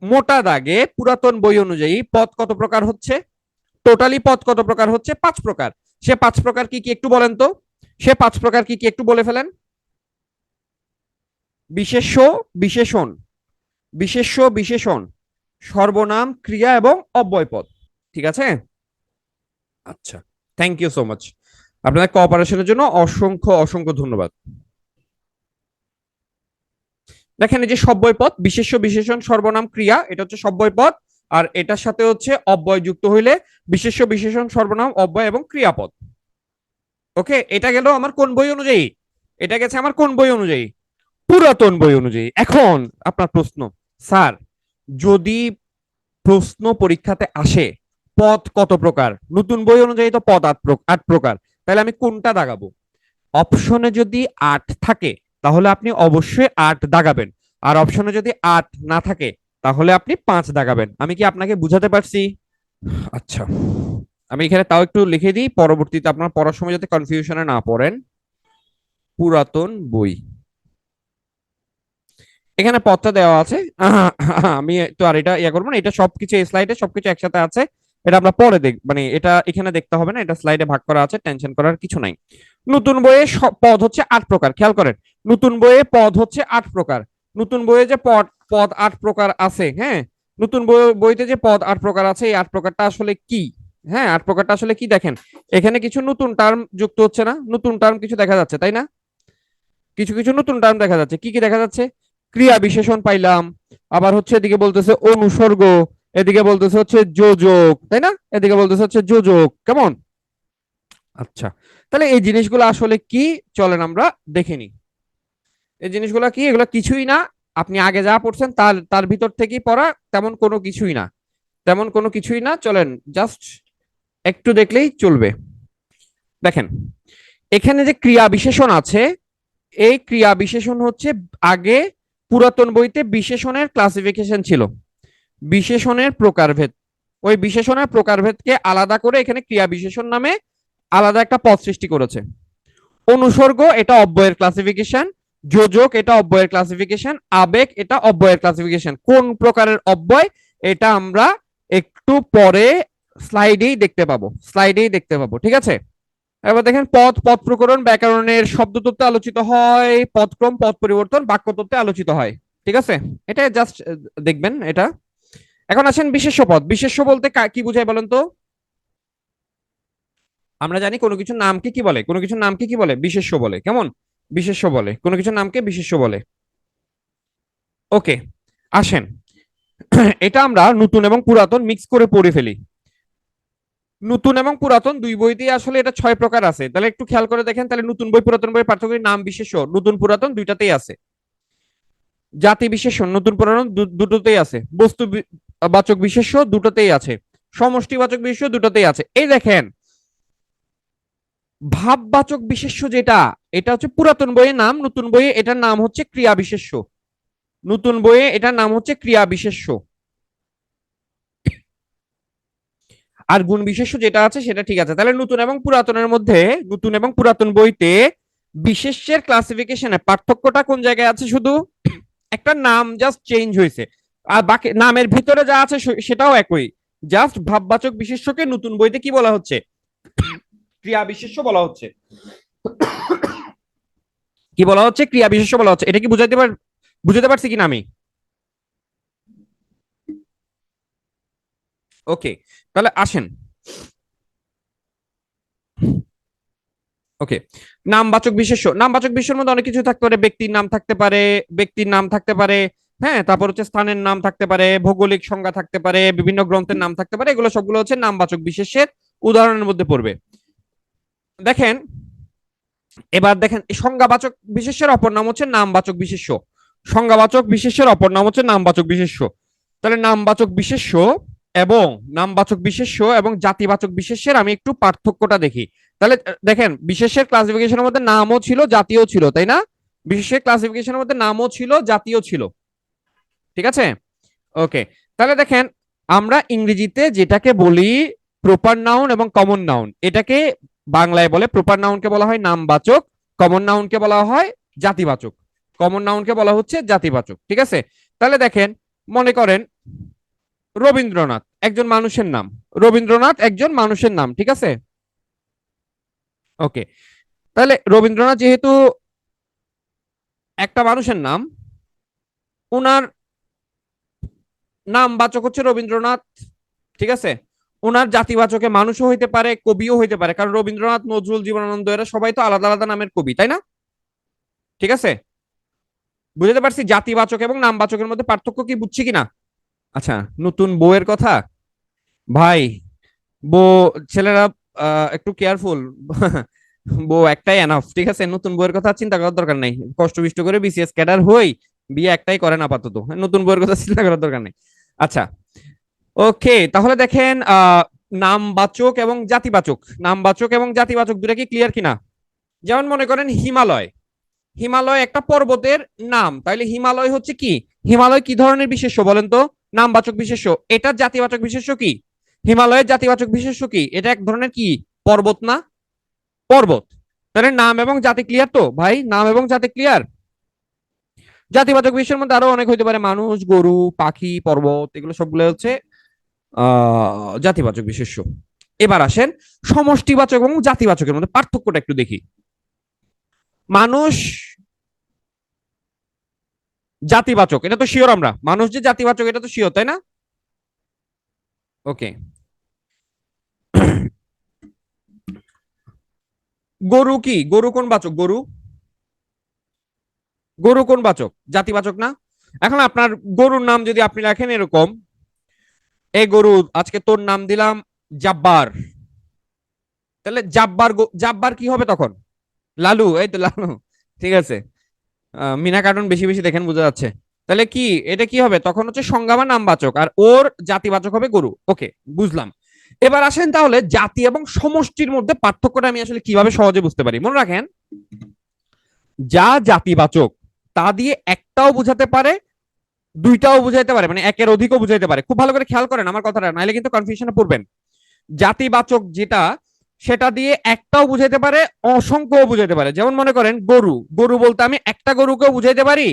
মোটা দাগে পুরাতন বই অনুযায়ী পদ কত প্রকার হচ্ছে? টোটালি পদ কত প্রকার হচ্ছে? পাঁচ প্রকার। সে পাঁচ প্রকার কি কি একটু বলেন তো? সে পাঁচ প্রকার কি কি একটু বলে ফেলেন। বিশেষ্য, বিশেষণ, বিশেষ্য, বিশেষণ, সর্বনাম, ক্রিয়া এবং অব্যয় পদ। ঠিক আছে? আচ্ছা, থ্যাংক ইউ সো মাচ। আপনাদের কোঅপারেশনের জন্য অসংখ্য অসংখ্য ধন্যবাদ। দেখেন এই যে সব্যয় পদ, বিশেষ্য, বিশেষণ, সর্বনাম, ক্রিয়া, এটা হচ্ছে সব্যয় পদ। আর এটার সাথে হচ্ছে অব্যয় যুক্ত হইলে বিশেষ্য, বিশেষণ, সর্বনাম, অব্যয় এবং ক্রিয়াপদ। ওকে, এটা গেল আমার কোন বই অনুযায়ী? এটা গেছে আমার কোন বই অনুযায়ী? পুরাতন বই অনুযায়ী। এখন আপনার প্রশ্ন, স্যার যদি প্রশ্ন পরীক্ষাতে আসে পদ কত প্রকার, নতুন বই অনুযায়ী তো পদ আট প্রকার, তাহলে আমি কোনটা দাগাবো? অপশনে যদি আট থাকে তাহলে আপনি অবশ্যই আট দাগাবেন, আর অপশনে যদি আট না থাকে তাহলে আপনি পাঁচ দাগাবেন। আমি কি আপনাকে বুঝাতে পারছি? আচ্ছা, আমি এখানে তাও একটু লিখে দিই, পরবর্তীতে আপনার পড়ার সময় যাতে কনফিউশনে না পড়েন। পুরাতন বই, এখানে পথটা দেওয়া আছে। আমি তো আর এটা ইয়া করবো না, এটা সবকিছু এই স্লাইডে সবকিছু একসাথে আছে। এটা আমরা পরে দেখ, মানে এটা এখানে দেখতে হবে না, এটা স্লাইডে ভাগ করা আছে, টেনশন করার কিছু নাই। নতুন বইয়ে পদ হচ্ছে আট প্রকার, খেয়াল করেন। নতুন বইয়ে পদ হচ্ছে আট প্রকার। নতুন বইয়ে যে পদ পদ আট প্রকার আছে, হ্যাঁ, নতুন বইতে যে পদ আট প্রকার আছে, এই আট প্রকারটা আসলে কি? হ্যাঁ, আট প্রকারটা আসলে কি দেখেন, এখানে কিছু নতুন টার্ম যুক্ত হচ্ছে না? নতুন টার্ম কিছু দেখা যাচ্ছে তাই না? কিছু কিছু নতুন টার্ম দেখা যাচ্ছে, কি কি দেখা যাচ্ছে? ক্রিয়া বিশেষণ পাইলাম, আবার হচ্ছে এদিকে বলতেছে অনুসর্গ, এদিকে বলতেছে হচ্ছে যোজক, তাই না? এদিকে বলতেছে হচ্ছে যোজক, কেমন? আচ্ছা, তাহলে এই জিনিসগুলো আসলে কি, চলেন আমরা দেখে নিই। এই জিনিসগুলো কি? এগুলো কিছুই না, আপনি আগে যা পড়ছেন তার তার ভিতর থেকেই পড়া, তেমন কোনো কিছুই না, তেমন কোনো কিছুই না। চলেন জাস্ট একটু দেখলেই চলবে। দেখেন এখানে যে ক্রিয়া বিশেষণ আছে, এই ক্রিয়া বিশেষণ হচ্ছে আগে পুরাতন বইতে বিশেষণের ক্লাসিফিকেশন ছিল, বিশেষণের প্রকারভেদ। ওই বিশেষণের প্রকারভেদকে আলাদা করে এখানে ক্রিয়া বিশেষণ নামে আলাদা একটা পদ সৃষ্টি করেছে। অনুসর্গ এটা অব্যয়ের ক্লাসিফিকেশন, যোজক এটা অব্যয়ের ক্লাসিফিকেশন, আবেগ এটা অব্যয়ের ক্লাসিফিকেশন। কোন প্রকারের অব্যয় এটা আমরা একটু পরে স্লাইডেই দেখতে পাবো, স্লাইডেই দেখতে পাবো, ঠিক আছে? এবার দেখেন পদ, পদ প্রকরণ, ব্যাকরণের শব্দ তত্ত্বে আলোচিত হয়, পদক্রম, পদ পরিবর্তন বাক্য তত্ত্বে আলোচিত হয়। ঠিক আছে, এটা জাস্ট দেখবেন এটা। এখন আসেন বিশেষ্য পদ। বিশেষ্য বলতে কি বুঝায় বলেন তো? আমরা জানি কোনো কিছুর নামকে কি বলে, কোনো কিছুর নামকে কি বলে? বিশেষ্য বলে, কেমন? বিশেষ্য বলে, কোনো কিছুর নামকে বিশেষ্য বলে। ওকে, আসেন এটা আমরা নতুন এবং পুরাতন মিক্স করে পড়ে ফেলি। নতুন এবং পুরাতন দুই বইতেই আসলে এটা ছয় প্রকার আছে, তাহলে একটু খেয়াল করে দেখেন, তাহলে নতুন বই পুরাতন বই পার্থক্য, নাম বিশেষ্য নতুন পুরাতন দুইটাতেই আছে, জাতি বিশেষণ নতুন পুরাতন দুটোতেই আছে, বস্তু বাচক বিশেষ্য দুটোতেই আছে, সমষ্টিবাচক বিশেষ্য দুটোতেই আছে। এই দেখেন ভাববাচক বিশেষ্য যেটা, এটা হচ্ছে পুরাতন বইয়ের নাম, নতুন বইয়ে এটার নাম হচ্ছে ক্রিয়া বিশেষ্য। নতুন বইয়ে এটার নাম হচ্ছে ক্রিয়া বিশেষ্য। আর গুণ বিশেষ্য যেটা আছে সেটা ঠিক আছে। তাহলে নতুন এবং পুরাতনের মধ্যে, নতুন এবং পুরাতন বইতে বিশেষ্যের ক্লাসিফিকেশনে পার্থক্যটা কোন জায়গায় আছে? শুধু একটা নাম জাস্ট চেঞ্জ হয়েছে, আর বাকি নামের ভিতরে যা আছে সেটাও একই। জাস্ট ভাববাচক বিশেষ্যকে নতুন বইতে কি বলা হচ্ছে? ক্রিয়া বিশেষ্য বলা হচ্ছে। কি বলা হচ্ছে? ক্রিয়া বিশেষ্য বলা হচ্ছে। এটা কি বুঝাতে পারছি কিনা আমি? ওকে, তাহলে আসেন। ওকে, নামবাচক বিশেষ্য, নামবাচক বিশেষ্যের মধ্যে অনেক কিছু থাকতে পারে, ব্যক্তির নাম থাকতে পারে, ব্যক্তির নাম থাকতে পারে, হ্যাঁ, তারপর হচ্ছে স্থানের নাম থাকতে পারে, ভৌগোলিক সংজ্ঞা থাকতে পারে, বিভিন্ন গ্রন্থের নাম থাকতে পারে, এগুলো সবগুলো হচ্ছে নামবাচক বিশেষ্যের উদাহরণের মধ্যে পড়বে। দেখেন এবার দেখেন সংজ্ঞাবাচক বিশেষ্যের অপর নাম হচ্ছে নামবাচক বিশেষ্য। সংজ্ঞাবাচক বিশেষ্যের অপর নাম হচ্ছে নামবাচক বিশেষ্য। তাহলে নামবাচক বিশেষ্য এবং নামবাচক বিশেষ্য এবং জাতিবাচক বিশেষ্যের আমি একটু পার্থক্যটা দেখি। তাহলে দেখেন, বিশেষ্যের ক্লাসিফিকেশনের মধ্যে নামও ছিল, জাতীয় ছিল, তাই না? বিশেষ্যের ক্লাসিফিকেশনের মধ্যে নামও ছিল, জাতীয় ছিল। ঠিক আছে, ওকে। তাহলে দেখেন, আমরা ইংরেজিতে যেটাকে বলি প্রপার নাউন এবং কমন নাউন, এটাকে বাংলায় বলে, প্রপার নাউনকে বলা হয় নামবাচক, কমন নাউনকে বলা হয় জাতিবাচক। কমন নাউনকে বলা হচ্ছে জাতিবাচক, ঠিক আছে? তাহলে দেখেন, মনে করেন রবীন্দ্রনাথ একজন মানুষের নাম, রবীন্দ্রনাথ একজন মানুষের নাম, ঠিক আছে? ওকে, তাহলে রবীন্দ্রনাথ যেহেতু একটা মানুষের নাম, উনার নামবাচক হচ্ছে রবীন্দ্রনাথ, ঠিক আছে? ওনার জাতিবাচকে মানুষও হইতে পারে, কবিও হইতে পারে, কারণ রবীন্দ্রনাথ, নজরুল, জীবনানন্দ এরা সবাই তো আলাদা আলাদা নামের কবি, তাই না? ঠিক আছে, বুঝতে পারছি জাতিবাচক এবং নামবাচকের মধ্যে পার্থক্য কি, বুঝছি কিনা? আচ্ছা, নতুন বউয়ের কথা, ভাই, বউ, ছেলেরা একটু কেয়ারফুল। বউ একটাই এনাফ, ঠিক আছে? নতুন বউয়ের কথা চিন্তা করার দরকার নেই, কষ্ট বিষ্ট করে বিসিএস ক্যাডার হই, বিয়ে একটাই করেন আপাতত, নতুন বউয়ের কথা চিন্তা করার দরকার নেই। আচ্ছা, ওকে, তাহলে দেখেন নামবাচক এবং জাতিবাচক, নামবাচক এবং জাতিবাচক দুটা কি ক্লিয়ার কিনা? যেমন মনে করেন হিমালয়, হিমালয় একটা পর্বতের নাম, তাইলে হিমালয় হচ্ছে কি, হিমালয় কি ধরনের বিশেষ্য বলেন তো? নামবাচক বিশেষ্য। এটার জাতিবাচক বিশেষ্য কি? হিমালয়ের জাতিবাচক বিশেষ্য কি? এটা এক ধরনের কি, পর্বত না? পর্বত। তাহলে নাম এবং জাতি ক্লিয়ার তো ভাই, নাম এবং জাতি ক্লিয়ার। জাতিবাচক বিশেষের মধ্যে আরো অনেক হইতে পারে, মানুষ, গরু, পাখি, পর্বত, এগুলো সবগুলো হচ্ছে জাতিবাচক বিশেষ্য। এবার আসেন সমষ্টিবাচক এবং জাতিবাচকের মধ্যে পার্থক্যটা একটু দেখি। মানুষ জাতিবাচক, এটা তো শিওর, আমরা মানুষ যে জাতিবাচক এটা তো শিওর, তাই না? ওকে, গরু কি, গরু কোন বাচক, গরু, গরু কোন বাচক, জাতিবাচক না? এখন আপনার গরুর নাম যদি আপনি রাখেন এরকম, এই গরু, আজকে তোর নাম দিলাম জাব্বার, তাহলে জাব্বার, জাব্বার কি হবে তখন? লালু, এই তো লালু, ঠিক আছে? মিনা কার্টুন বেশি বেশি দেখেন, বোঝা যাচ্ছে। তাহলে কি, এটা কি হবে তখন, হচ্ছে সংজ্ঞা বা নামবাচক, আর ওর জাতিবাচক হবে গরু। ওকে, বুঝলাম। এবার আসেন তাহলে জাতি এবং সমষ্টির মধ্যে পার্থক্যটা আমি আসলে কিভাবে সহজে বুঝতে পারি। মনে রাখেন, যা জাতিবাচক তা দিয়ে একটাও বুঝাতে পারে, দুইটাও বুঝাইতে পারে, মানে একের অধিকও বুঝাইতে পারে। খুব ভালো করে খেয়াল করেন আমার কথাটা, নাইলে কিন্তু কনফিউশনে পড়বেন। জাতিবাচক যেটা, সেটা দিয়ে একটাও বুঝাইতে পারে, অসংখ্য বুঝাইতে পারে। যেমন মনে করেন গরু, গরু বলতে আমি একটা গরুকেও বুঝাইতে পারি,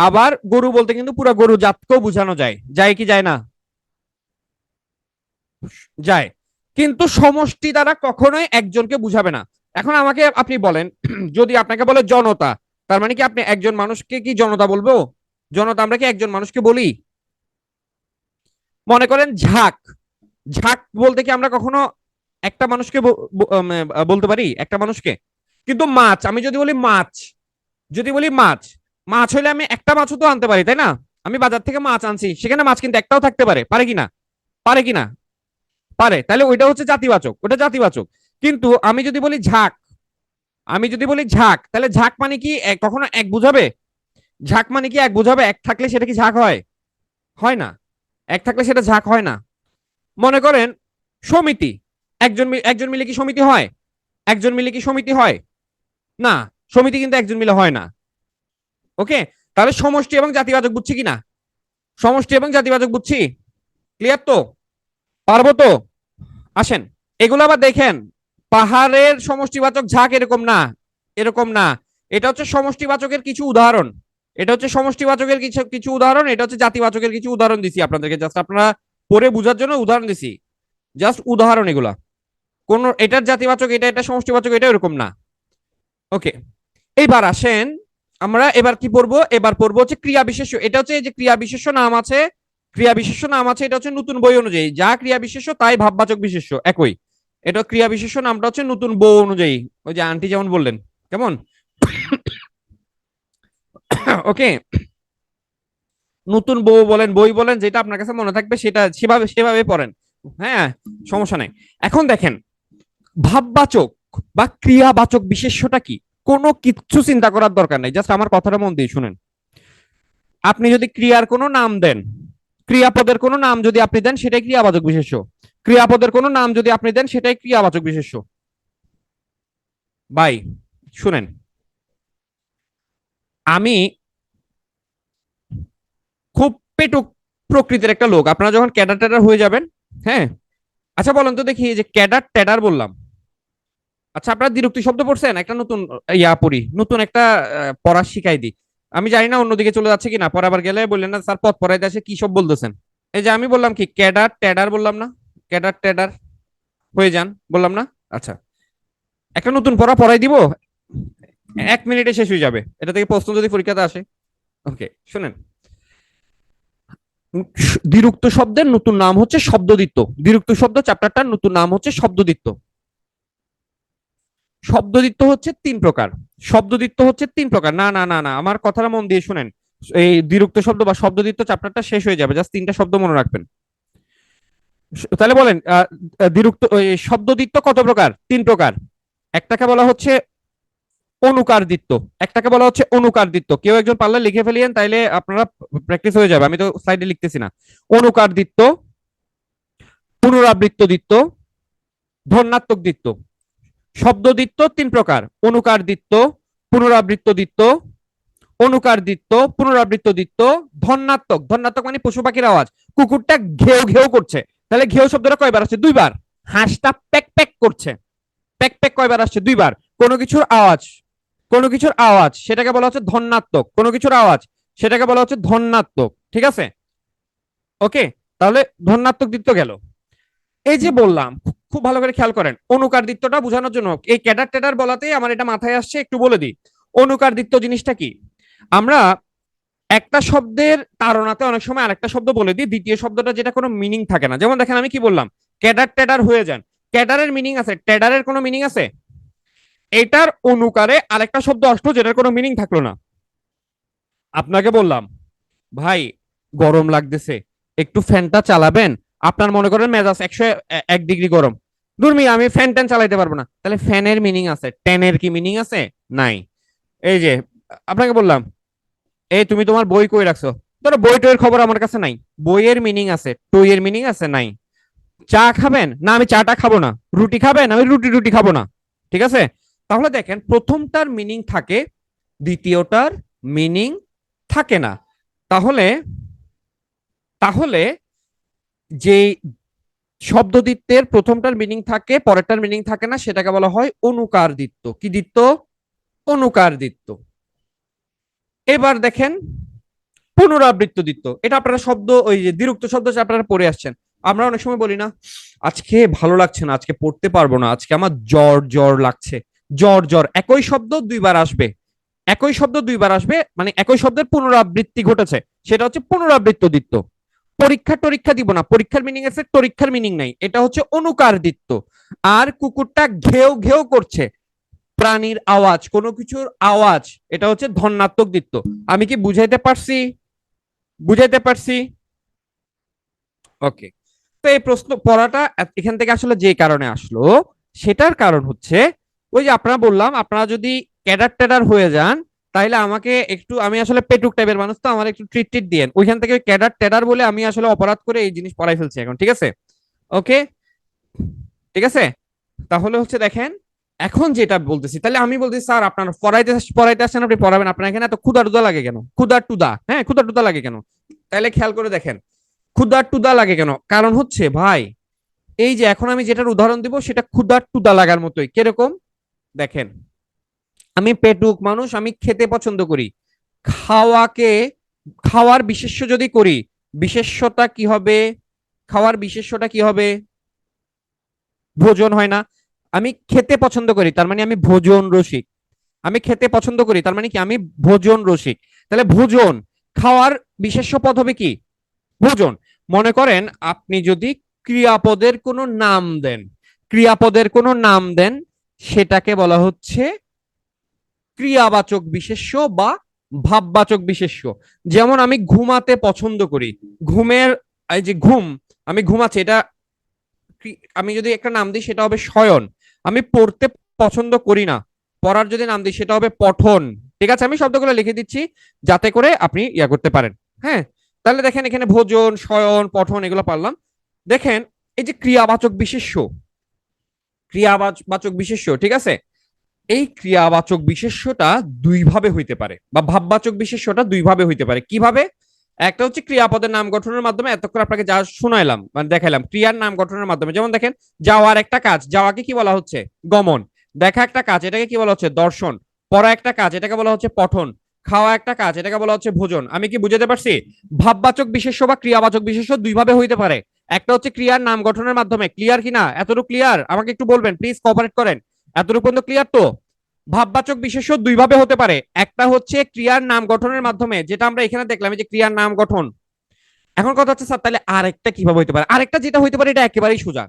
আবার গরু বলতে কিন্তু পুরো গরু জাতকেও বোঝানো যায়, যায় কি যায় না? যায়। কিন্তু সমষ্টি দ্বারা কখনোই একজনকে বুঝাবে না। এখন আমাকে আপনি বলেন, যদি আপনাকে বলে জনতা, তার মানে কি আপনি একজন মানুষকে কি জনতা বলবো? জনতা আমরা কি একজন মানুষকে বলি? মনে করেন ঝাঁক, ঝাঁক বলতে কি আমরা কখনো একটা মানুষকে বলতে পারি, একটা মানুষকে? কিন্তু মাছ, আমি যদি বলি মাছ, যদি বলি মাছ, মাছ হলে আমি একটা মাছও তো আনতে পারি, তাই না? আমি বাজার থেকে মাছ আনছি, সেখানে মাছ কিন্তু একটাও থাকতে পারে, পারে কিনা? পারে কিনা? পারে। তাহলে ওইটা হচ্ছে জাতিবাচক, ওটা জাতিবাচক। কিন্তু আমি যদি বলি ঝাঁক, আমি যদি বলি ঝাঁক, তাহলে ঝাঁক মানে কি কখনো এক বুঝাবে? ঝাঁক মানে কি এক বুঝাবে? এক থাকলে সেটা কি ঝাঁক হয়? হয় না। এক থাকলে সেটা ঝাঁক হয় না। মনে করেন সমিতি, একজন একজন মিলে কি সমিতি হয়? একজন মিলে কি সমিতি হয়? না, সমিতি কিন্তু একজন মিলে হয় না। ওকে, তাহলে সমষ্টি এবং জাতিবাচক বুঝছি কিনা? সমষ্টি এবং জাতিবাচক বুঝছি, ক্লিয়ার তো? পারবো তো? আসেন, এগুলো আবার দেখেন, পাহাড়ের সমষ্টিবাচক ঝাঁক এরকম না, এরকম না। এটা হচ্ছে সমষ্টিবাচকের কিছু উদাহরণ, এটা হচ্ছে সমষ্টিবাচকের কিছু কিছু উদাহরণ, এটা হচ্ছে জাতিবাচকের কিছু উদাহরণ দিছি আপনাদেরকে, জাস্ট আপনারা পড়ে বুঝার জন্য উদাহরণ দিছি, জাস্ট উদাহরণ এগুলা। কোন এটার জাতিবাচক এটা, এটা সমষ্টিবাচক এটা, এরকম না। ওকে, এইবার আসেন, আমরা এবার কি পড়বো, এবার পড়বো হচ্ছে ক্রিয়া বিশেষ্য। এটা হচ্ছে যে ক্রিয়া বিশেষ্য নাম আছে, ক্রিয়া বিশেষ্য নাম আছে, এটা হচ্ছে নতুন বই অনুযায়ী, যা ক্রিয়া বিশেষ্য তাই ভাববাচক বিশেষ্য একই। এটা ক্রিয়া বিশেষ্য নামটা হচ্ছে নতুন বই অনুযায়ী, ওই যে আন্টি যেমন বললেন, কেমন? ওকে, নতুন বউ বলেন, বই বলেন, যেটা আপনার কাছে মনে থাকবে সেটা সেভাবে সেভাবে পড়েন। হ্যাঁ, সমস্যা নাই। এখন দেখেন, ভাববাচক বা ক্রিয়াবাচক বিশেষ্যটা কি, কোনো কিচ্ছু চিন্তা করার দরকার নেই, জাস্ট আমার কথাটা মন দিয়ে শুনেন। আপনি যদি ক্রিয়ার কোনো নাম দেন, ক্রিয়াপদের কোনো নাম যদি আপনি দেন সেটাই ক্রিয়াবাচক বিশেষ্য। ক্রিয়াপদের কোনো নাম যদি আপনি দেন সেটাই ক্রিয়াবাচক বিশেষ্য। ভাই শুনেন, আমি খুব পেটুক প্রকৃতির একটা লোক, আপনারা যখন ক্যাডার ট্যাডার হয়ে যাবেন, হ্যাঁ, আচ্ছা বলেন তো দেখি, যে ক্যাডার ট্যাডার বললাম, আচ্ছা আপনারা দ্বিরুক্তি শব্দ পড়ছেন? একটা নতুন পড়ি, নতুন একটা পড়া শিখাই দিই। আমি জানি না অন্যদিকে চলে যাচ্ছে কিনা, পরে আবার গেলে বললেন না স্যার পথ পড়াইতে আসে কি সব বলতেছেন। এই যে আমি বললাম কি ক্যাডার ট্যাডার বললাম না, ক্যাডার ট্যাডার হয়ে যান বললাম না। আচ্ছা, একটা নতুন পড়া পড়াই দিব, 1 মিনিটে শেষ হয়ে যাবে, এটা থেকে প্রশ্ন যদি পরীক্ষাতে আসে। ওকে শুনেন, দ্বিরুক্ত শব্দের নতুন নাম হচ্ছে শব্দদ্বিত্ব। দ্বিরুক্ত শব্দ চ্যাপ্টারটার নতুন নাম হচ্ছে শব্দদ্বিত্ব। শব্দদ্বিত্ব হচ্ছে 3 প্রকার। শব্দদ্বিত্ব হচ্ছে 3 প্রকার। না না না না, আমার কথাটা মন দিয়ে শুনেন। এই দ্বিরুক্ত শব্দ বা শব্দদ্বিত্ব চ্যাপ্টারটা শেষ হয়ে যাবে, জাস্ট 3টা শব্দ মনে রাখবেন। তাহলে বলেন, দ্বিরুক্ত শব্দদ্বিত্ব কত প্রকার? 3 প্রকার। একটাকে বলা হচ্ছে অনুকার দ্বিত্ব, একটাকে বলা হচ্ছে অনুকার দ্বিত্ব। কেউ একজন পারলে লিখে ফেলিয়েন, তাইলে আপনারা প্র্যাকটিস হয়ে যাবে, আমি তো স্লাইডে লিখতেছি না। অনুকার দ্বিত্ব, পুনরাবৃত্ত দ্বিত্ব, ধন্যাত্মক দ্বিত্ব। শব্দ দ্বিত্ব 3 প্রকার: অনুকার দ্বিত্ব, পুনরাবৃত্ত দ্বিত্ব, অনুকার দ্বিত্ব, পুনরাবৃত্ত দ্বিত্ব, ধন্যাত্মক। ধন্যাত্মক মানে পশু পাখির আওয়াজ। কুকুরটা ঘেউ ঘেউ করছে, তাহলে ঘেউ শব্দটা কয়বার আসছে? 2বার। হাঁসটা প্যাক প্যাক করছে, প্যাক প্যাক কয়বার আসছে? 2বার। কোনো কিছুর আওয়াজ, কোনো কিছুর আওয়াজ সেটাকে বলা হচ্ছে ধন্যাত্মক। কোনো কিছুর আওয়াজ সেটাকে বলা হচ্ছে ধন্যাত্মক। ঠিক আছে? ওকে, তাহলে ধন্যাত্মক দ্বিত্ব গেল। এই যে বললাম, খুব ভালো করে খেয়াল করেন, অনুকার দ্বিত্বটা বোঝানোর জন্য এই ক্যাডার ট্যাডার বলাতেই আমার এটা মাথায় আসছে, একটু বলে দিই। অনুকার দ্বিত্ব জিনিসটা কি? আমরা একটা শব্দের তাড়নাতে অনেক সময় আরেকটা শব্দ বলে দিই, দ্বিতীয় শব্দটা যেটা কোনো মিনিং থাকে না। যেমন দেখেন আমি কি বললাম, ক্যাডার ট্যাডার হয়ে যান। ক্যাডারের মিনিং আছে, ট্যাডারের কোনো মিনিং আছে? এটার অনুকারে আরেকটা শব্দ আসলো যেটার কোনো মিনিং থাকলো না। আপনাকে বললাম ভাই গরম লাগতেছে, একটু ফ্যানটা চালাবেন, আপনার মনে করেন মেজাজ 101 ডিগ্রি গরম, দুর্মি আমি ফ্যান ট্যান চালাইতে পারবো না, তাহলে ফ্যানের মিনিং আছে, ট্যানের কি মিনিং আছে? নাই। এই যে আপনাকে বললাম, এই তুমি তোমার বই কই রাখছো, ধরো বই টইয়ের খবর আমার কাছে নাই, বইয়ের মিনিং আছে, টইয়ের মিনিং আছে? নাই। চা খাবেন না, আমি চাটা খাবো না। রুটি খাবেন, আমি রুটি রুটি খাবো না। ঠিক আছে? তাহলে দেখেন, প্রথমটার মিনিং থাকে, দ্বিতীয়টার মিনিং থাকে না। তাহলে তাহলে যে শব্দদ্বিত্বের প্রথমটার মিনিং থাকে, পরেরটার মিনিং থাকে না, সেটাকে বলা হয় অনুকার দ্বিত্ব। কি দ্বিত্ব? অনুকার দ্বিত্ব। এবার দেখেন পুনরাবৃত্ত দ্বিত্ব। এটা আপনারা শব্দ, ওই যে দ্বিরুক্ত শব্দ আপনারা পড়ে আসছেন। আমরা অনেক সময় বলি না, আজকে ভালো লাগছে না, আজকে পড়তে পারবো না, আজকে আমার জ্বর জ্বর লাগছে। জ্বর জ্বর একই শব্দ 2বার আসবে, একই শব্দ 2বার আসবে, মানে একই শব্দের পুনরাবৃত্তি ঘটেছে, সেটা হচ্ছে পুনরাবৃত্ত দ্বিত্ব। পরীক্ষা টরীক্ষা দিব না, পরীক্ষার মিনিং আছে, টরীক্ষার মিনিং নাই, এটা হচ্ছে অনুকার দ্বিত্ব। আর কুকুরটা ঘেউ ঘেউ করছে, প্রাণীর আওয়াজ, কোনো কিছুর আওয়াজ, এটা হচ্ছে ধন্যাত্মক দ্বিত্ব। আমি কি বুঝাইতে পারছি? বুঝাইতে পারছি? ওকে। তো এই প্রশ্ন পড়াটা এখান থেকে আসলে যে কারণে আসলো, সেটার কারণ হচ্ছে ওই যে আপনারা বললাম, আপনারা যদি ক্যাডার ট্যাডার হয়ে যান, তাইলে আমাকে একটু, আমি আসলে পেটুক টাইপের মানুষ, তো আমার একটু ট্রিট টিট দিয়েন। ওইখান থেকে ক্যাডার ট্যাডার বলে আমি আসলে অপরাধ করে এই জিনিস পড়াই ফেলছি এখন। ঠিক আছে? ওকে, ঠিক আছে। তাহলে হচ্ছে দেখেন, এখন যেটা বলতেছি, তাহলে আমি বলতেছি স্যার আপনার পড়াইতে পড়াইতে আসছেন, আপনি পড়াবেন, আপনার এখানে এত ক্ষুদা টুদা লাগে কেন? ক্ষুদা টুদা, হ্যাঁ ক্ষুদা টুদা লাগে কেন? তাহলে খেয়াল করে দেখেন, ক্ষুদা টুদা লাগে কেন? কারণ হচ্ছে ভাই, এই যে এখন আমি যেটার উদাহরণ দিব সেটা ক্ষুদা টুদা লাগার মতোই। কিরকম? দেখেন, আমি পেটুক মানুষ, আমি খেতে পছন্দ করি। খাওয়াকে, খাওয়ার বিশেষ্য যদি করি, বিশেষ্যটা কি হবে? খাওয়ার বিশেষ্যটা কি হবে? ভোজন হয় না? আমি খেতে পছন্দ করি, তার মানে আমি ভোজন রসিক। আমি খেতে পছন্দ করি, তার মানে কি আমি ভোজন রসিক। তাহলে ভোজন, খাওয়ার বিশেষ্য পদ হবে কি? ভোজন। মনে করেন আপনি যদি ক্রিয়াপদের কোনো নাম দেন, ক্রিয়াপদের কোনো নাম দেন, সেটাকে বলা হচ্ছে ক্রিয়াবাচক বিশেষ্য বা ভাববাচক বিশেষ্য। যেমন আমি ঘুমাতে পছন্দ করি, ঘুমের, এই যে ঘুম, আমি ঘুমাচ্ছি, এটা আমি যদি একটা নাম দিই সেটা হবে শয়ন। আমি পড়তে পছন্দ করি না, পড়ার যদি নাম দিই সেটা হবে পঠন। ঠিক আছে, আমি শব্দগুলো লিখে দিচ্ছি যাতে করে আপনি ইয়া করতে পারেন। হ্যাঁ, তাহলে দেখেন এখানে ভোজন, শয়ন, পঠন এগুলো পারলাম। দেখেন এই যে ক্রিয়াবাচক বিশেষ্য, ক্রিয়াবাচক বিশেষ্য, ঠিক আছে, এই ক্রিয়াবাচক বিশেষ্যটা দুই ভাবে হইতে পারে, বা ভাববাচক বিশেষ্যটা দুই ভাবে হইতে পারে। কিভাবে? একটা হচ্ছে ক্রিয়াপদের নাম গঠনের মাধ্যমে, এতক্ষণ আপনাকে যা শুনাইলাম মানে দেখাইলাম, ক্রিয়ার নাম গঠনের মাধ্যমে। যেমন দেখেন যাওয়ার একটা কাজ, যাওয়াকে কি বলা হচ্ছে? গমন। দেখা একটা কাজ, এটাকে কি বলা হচ্ছে? দর্শন। পড়া একটা কাজ, এটাকে বলা হচ্ছে পঠন। খাওয়া একটা কাজ, এটাকে বলা হচ্ছে ভোজন। আমি কি বুঝাতে পারছি? ভাববাচক বিশেষ্য বা ক্রিয়াবাচক বিশেষ্য দুই ভাবে হইতে পারে। একটা হচ্ছে ক্রিয়ার নাম গঠনের মাধ্যমে। ক্লিয়ার কিনা? এতটুকু ক্লিয়ার? আমাকে একটু বলবেন প্লিজ, কোঅপারেট করেন। এতটুকু পর্যন্ত ক্লিয়ার তো? ভাববাচক বিশেষ্য দুই ভাবে হতে পারে। একটা হচ্ছে ক্রিয়ার নাম গঠনের মাধ্যমে, যেটা আমরা এখানে দেখলাম, যে ক্রিয়ার নাম গঠন। এখন কথা হচ্ছে স্যার তাহলে আরেকটা কিভাবে হইতে পারে? আরেকটা যেটা হইতে পারে এটা একেবারেই সোজা।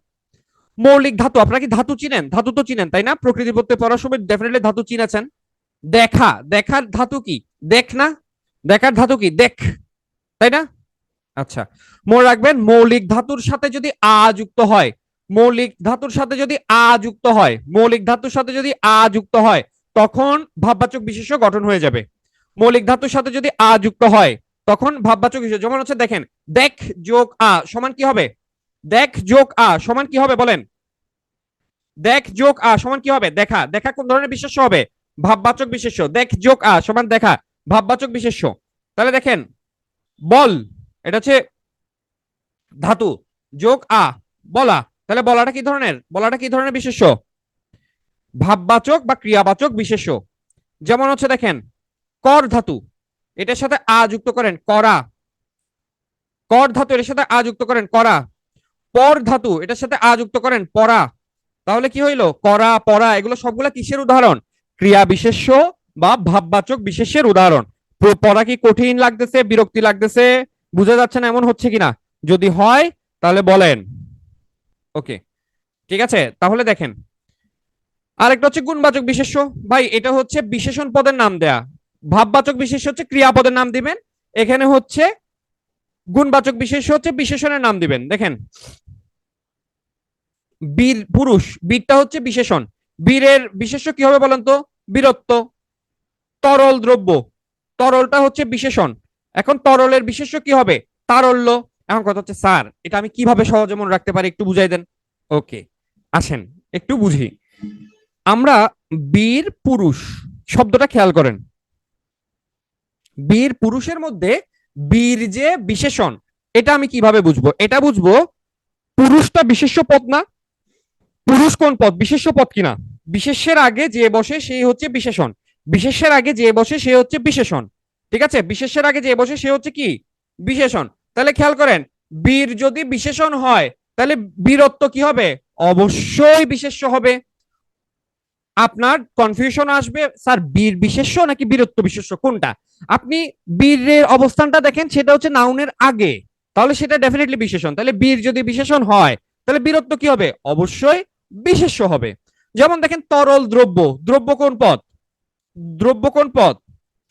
মৌলিক ধাতু, আপনারা কি ধাতু চিনেন? ধাতু তো চিনেন তাই না? প্রকৃতি পড়তে পড়ার সময় ডেফিনেটলি ধাতু চিনেছেন। দেখা, দেখার ধাতু কি? দেখ না? দেখার ধাতু কি? দেখ, তাই না? আচ্ছা, মনে রাখবেন মৌলিক ধাতুর সাথে যদি আ যুক্ত হয়, মৌলিক ধাতুর সাথে যদি আ যুক্ত হয়, মৌলিক ধাতুর সাথে যদি আ যুক্ত হয়, তখন ভাববাচক বিশেষ্য গঠন হয়ে যাবে। মৌলিক ধাতুর সাথে যদি আ যুক্ত হয়, তখন ভাববাচক বিশেষ্য। যেমন হচ্ছে দেখেন, দেখ যোগ আ সমান কি হবে? দেখ যোগ আ সমান কি হবে বলেন? দেখ যোগ আ সমান কি হবে? দেখা। দেখা কোন ধরনের বিশেষ্য হবে? ভাববাচক বিশেষ্য। দেখ যোগ আ সমান দেখা, ভাববাচক বিশেষ্য। তাহলে দেখেন বল, এটা হচ্ছে ধাতু, যোগ আ বলা। তাহলে বলাটা কি ধরনের? বলাটা কি ধরনের বিশেষ্য? ভাববাচক বা ক্রিয়াবাচক বিশেষ্য। যেমন হচ্ছে দেখেন কর ধাতু, এটার সাথে আ যুক্ত করেন করা। কর ধাতু, এর সাথে আ যুক্ত করেন করা। পর ধাতু, এটার সাথে আ যুক্ত করেন পড়া। তাহলে কি হইলো? করা, পড়া, এগুলো সবগুলা কিসের উদাহরণ? ক্রিয়া বিশেষ্য বা ভাববাচক বিশেষ্যের উদাহরণ। পড়া কি কঠিন লাগতেছে, বিরক্তি লাগতেছে, বুঝা যাচ্ছে না, এমন হচ্ছে কিনা? যদি হয় তাহলে বলেন। ওকে, ঠিক আছে। তাহলে দেখেন আরেকটা হচ্ছে গুণবাচক বিশেষ্য। ভাই এটা হচ্ছে বিশেষণ পদের নাম দেয়া। ভাববাচক বিশেষ্য হচ্ছে ক্রিয়াপদের নাম দিবেন, এখানে হচ্ছে গুণবাচক বিশেষ্য হচ্ছে বিশেষণের নাম দিবেন। দেখেন বীর পুরুষ, বীরটা হচ্ছে বিশেষণ। বীরের বিশেষ্য কি হবে বলেন তো? বীরত্ব। তরল দ্রব্য, তরলটা হচ্ছে বিশেষণ। এখন তরলের বিশেষ্য কি হবে? তারল্য। এখন কথা হচ্ছে স্যার এটা আমি কিভাবে সহজে মনে রাখতে পারি, একটু বুঝাই দেন। ওকে, আসেন একটু বুঝি। আমরা বীর পুরুষ শব্দটা খেয়াল করেন। বীর পুরুষের মধ্যে বীর যে বিশেষণ, এটা আমি কিভাবে বুঝবো? এটা বুঝবো পুরুষটা বিশেষ্য পদ না? পুরুষ কোন পদ? বিশেষ্য পদ কিনা? বিশেষ্যের আগে যে বসে সেই হচ্ছে বিশেষণ। বিশেষ্যের আগে যে বসে সে হচ্ছে বিশেষণ। ঠিক আছে, বিশেষ্যের আগে যে বসে সে হচ্ছে কি? বিশেষণ। তাহলে খেয়াল করেন, বীর যদি বিশেষণ হয় তাহলে বীরত্ব কি হবে? অবশ্যই বিশেষ্য হবে। আপনার কনফিউশন আসবে স্যার বীর বিশেষ্য নাকি বীরত্ব বিশেষ্য কোনটা? আপনি বীরের অবস্থানটা দেখেন, সেটা হচ্ছে নাউনের আগে, তাহলে সেটা ডেফিনেটলি বিশেষণ। তাহলে বীর যদি বিশেষণ হয় তাহলে বীরত্ব কি হবে? অবশ্যই বিশেষ্য হবে। যেমন দেখেন তরল দ্রব্য, দ্রব্য কোন পদ? দ্রব্য কোন পদ?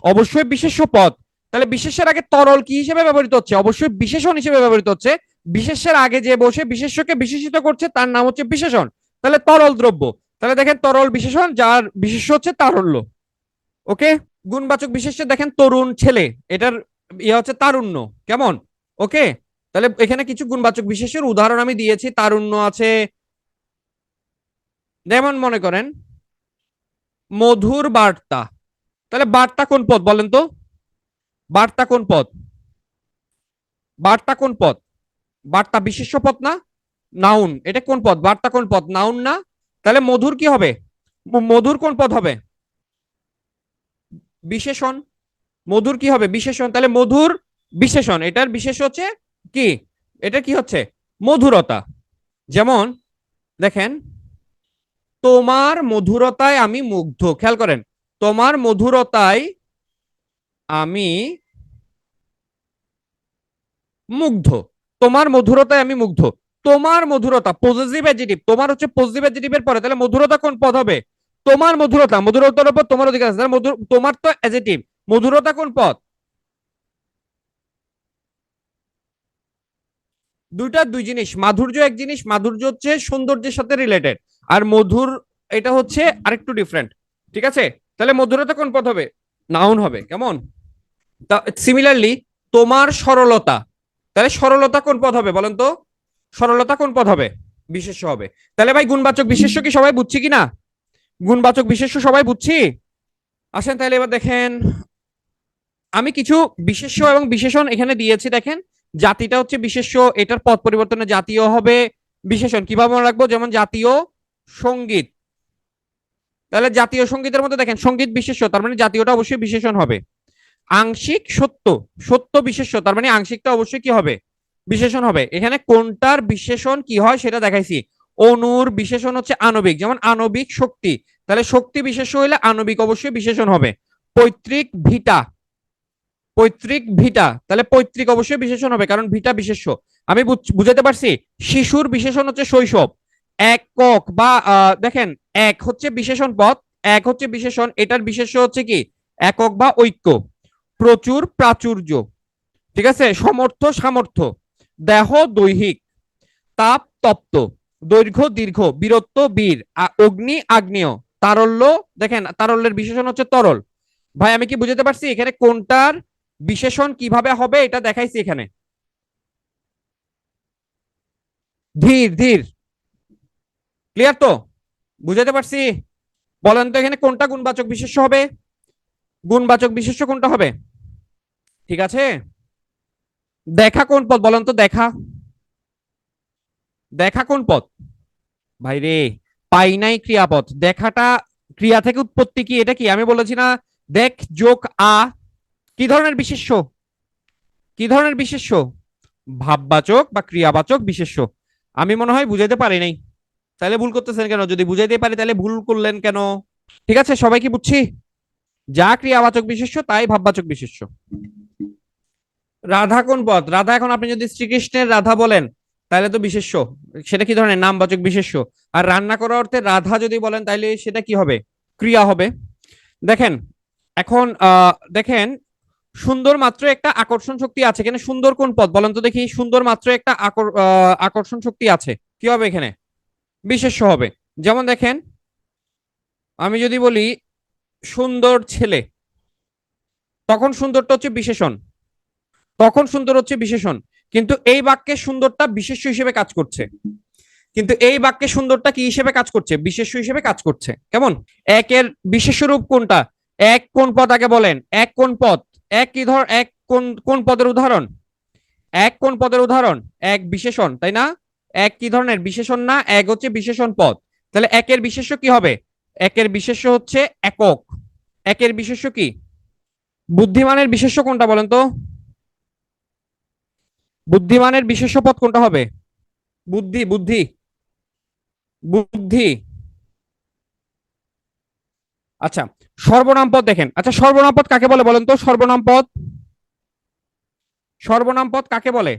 অবশ্যই বিশেষ্য পদ। তাহলে বিশেষ্যের আগে তরল কি হিসেবে ব্যবহৃত হচ্ছে? অবশ্যই বিশেষণ হিসেবে ব্যবহৃত হচ্ছে। বিশেষ্যের আগে যে বসে বিশেষ্যকে বিশেষিত করছে তার নাম হচ্ছে বিশেষণ। তাহলে তরল দ্রব্য। তাহলে দেখেন তরল বিশেষণ, যার বিশেষ্য হচ্ছে তারল্য। ওকে, গুণবাচক বিশেষ্য দেখেন তরুণ ছেলে, এটার ইয়ে হচ্ছে তারুণ্য। কেমন? ওকে, তাহলে এখানে কিছু গুণবাচক বিশেষ্যের উদাহরণ আমি দিয়েছি, তারুণ্য আছে। যেমন মনে করেন মধুর বার্তা, তাহলে বার্তা কোন পদ বলেন তো? বার্তা কোন পদ? বার্তা কোন পদ? বার্তা বিশেষ্য পদ না? নাউন। এটা কোন পদ? বার্তা কোন পদ? নাউন না? তাহলে মধুর কি হবে? মধুর কোন পদ হবে? বিশেষণ। মধুর কি হবে? বিশেষণ। তাহলে মধুর বিশেষণ, এটার বিশেষ হচ্ছে কি? এটা কি হচ্ছে? মধুরতা। যেমন দেখেন তোমার মধুরতায় আমি মুগ্ধ। খেয়াল করেন, তোমার মধুরতায় আমি মুগ্ধ। তোমার মধুরতায় আমি মুগ্ধ। তোমার মধুরতা পজিটিভ অ্যাডজেক্টিভ, তোমার হচ্ছে পজিটিভ অ্যাডজেক্টিভের পরে, তাহলে মধুরতা কোন পদ হবে? তোমার মধুরতা, মধুরতার উপর তোমার অধিকার আছে, তাহলে তোমার তো অ্যাডজেক্টিভ, মধুরতা কোন পদ? দুইটা দুই জিনিস। মাধুর্য এক জিনিস, মাধুর্য হচ্ছে সৌন্দর্যের সাথে রিলেটেড, আর মধুর এটা হচ্ছে আরেকটু ডিফারেন্ট। ঠিক আছে, তাহলে মধুরতা কোন পদ হবে? নাউন হবে। কেমন? সিমিলারলি তোমার সরলতা, তাহলে সরলতা কোন পদ হবে বলেন তো? সরলতা কোন পদ হবে? বিশেষ্য হবে। তাহলে ভাই গুণবাচক বিশেষ্য কি সবাই বুঝছি কিনা? গুণবাচক বিশেষ্য সবাই বুঝছি? আসেন তাহলে এবার দেখেন, আমি কিছু বিশেষ্য এবং বিশেষণ এখানে দিয়েছি। দেখেন জাতিটা হচ্ছে বিশেষ্য, এটার পদ পরিবর্তনে জাতীয় হবে বিশেষণ। কিভাবে মনে রাখবো? যেমন জাতীয় সঙ্গীত, তাহলে জাতীয় সঙ্গীতের মধ্যে দেখেন সঙ্গীত বিশেষ্য, তার মানে জাতীয়টা অবশ্যই বিশেষণ হবে। আংশিক সত্য, সত্য বিশেষ্য, তার মানে আংশিকটা অবশ্যই কি হবে? বিশেষণ হবে। এখানে কোনটার বিশেষণ কি হয় সেটা দেখাইছি। অনুর বিশেষণ হচ্ছে আণবিক, যেমন আণবিক শক্তি, তাহলে শক্তি বিশেষ্য হইলে আণবিক অবশ্যই বিশেষণ হবে। পৈতৃক ভিটা, পৈতৃক ভিটা, তাহলে পৈতৃক অবশ্যই বিশেষণ হবে কারণ ভিটা বিশেষ্য। আমি বুঝাতে পারছি? শিশুর বিশেষণ হচ্ছে শৈশব। একক বা দেখেন এক হচ্ছে বিশেষণ পদ, এক হচ্ছে বিশেষণ, এটার বিশেষ্য হচ্ছে কি? একক বা ঐক্য। প্রচুর প্রাচুর্য, ঠিক আছে। সমর্থ সামর্থ্য, দেহ দৈহিক, তাপ তপ্ত, দৈর্ঘ্য দীর্ঘ, বীরত্ব বীর, অগ্নি আগ্নেয়, তারল্য, দেখেন তারল্যের বিশেষণ হচ্ছে তরল। ভাই আমি কি বুঝাতে পারছি? এখানে কোনটার বিশেষণ কিভাবে হবে এটা দেখাইছি এখানে। ধীর, ধীর, ক্লিয়ার তো? বুঝাতে পারছি? বলেন তো এখানে কোনটা গুণবাচক বিশেষ্য হবে? গুণবাচক বিশেষ্য কোনটা হবে? ঠিক আছে, দেখা কোন পদ বলেন তো? দেখা, দেখা কোন পদ? ভাই রে, পাই নাই ক্রিয়াপদ। দেখাটা ক্রিয়া থেকে উৎপত্তি কি? এটা কি আমি বলেছি না? দেখ যোগ আ, কি ধরনের বিশেষ্য? কি ধরনের বিশেষ্য? ভাববাচক বা ক্রিয়াবাচক বিশেষ্য। আমি মনে হয় বুঝাইতে পারি নাই। তাহলে ভুল করতেছেন কেন? যদি বুঝাইতে পারি তাহলে ভুল করলেন কেন? ঠিক আছে, সবাই কি বুঝছি? যা ক্রিয়াবাচক বিশেষ্য তাই ভাববাচক বিশেষ্য। রাধা কোন পদ? রাধা, এখন আপনি যদি শ্রীকৃষ্ণের রাধা বলেন তাহলে তো বিশেষ্য। সেটা কি ধরনের? নামবাচক বিশেষ্য। আর রান্না করার অর্থে রাধা যদি বলেন তাহলে সেটা কি হবে? ক্রিয়া হবে। দেখেন এখন দেখেন, সুন্দর মাত্র একটা আকর্ষণ শক্তি আছে। এখানে সুন্দর কোন পদ বলেন তো দেখি? সুন্দর মাত্র একটা আকর্ষণ শক্তি আছে, কি হবে এখানে? বিশেষ্য হবে। যেমন দেখেন, আমি যদি বলি সুন্দর ছেলে, তখন সুন্দরটা হচ্ছে বিশেষণ, তখন সুন্দর হচ্ছে বিশেষণ। কিন্তু এই বাক্যে সুন্দরটা বিশেষ্য হিসেবে কাজ করছে। কিন্তু এই বাক্যে সুন্দরটা কি হিসেবে কাজ করছে? বিশেষ্য হিসেবে কাজ করছে। কেমন? একের বিশেষ্য রূপ কোনটা? এক কোন পদ আগে বলেন? এক কোন পদ? এক কি ধর, এক কোন কোন পদের উদাহরণ? এক কোন পদের উদাহরণ? এক বিশেষণ, তাই না? এক কি ধরনের বিশেষণ না? এক হচ্ছে বিশেষণ পদ। তাহলে একের বিশেষ্য কি হবে? একের বিশেষ্য হচ্ছে একক। একের বিশেষ্য কি? বুদ্ধিমানের বিশেষ্য কোনটা বলেন তো? বুদ্ধিমানের বিশেষ্য পদ কোনটা হবে? বুদ্ধি, বুদ্ধি, বুদ্ধি। আচ্ছা, সর্বনাম পদ দেখেন। আচ্ছা, সর্বনাম পদ কাকে বলে বলেন তো? সর্বনাম পদ, সর্বনাম পদ কাকে বলে?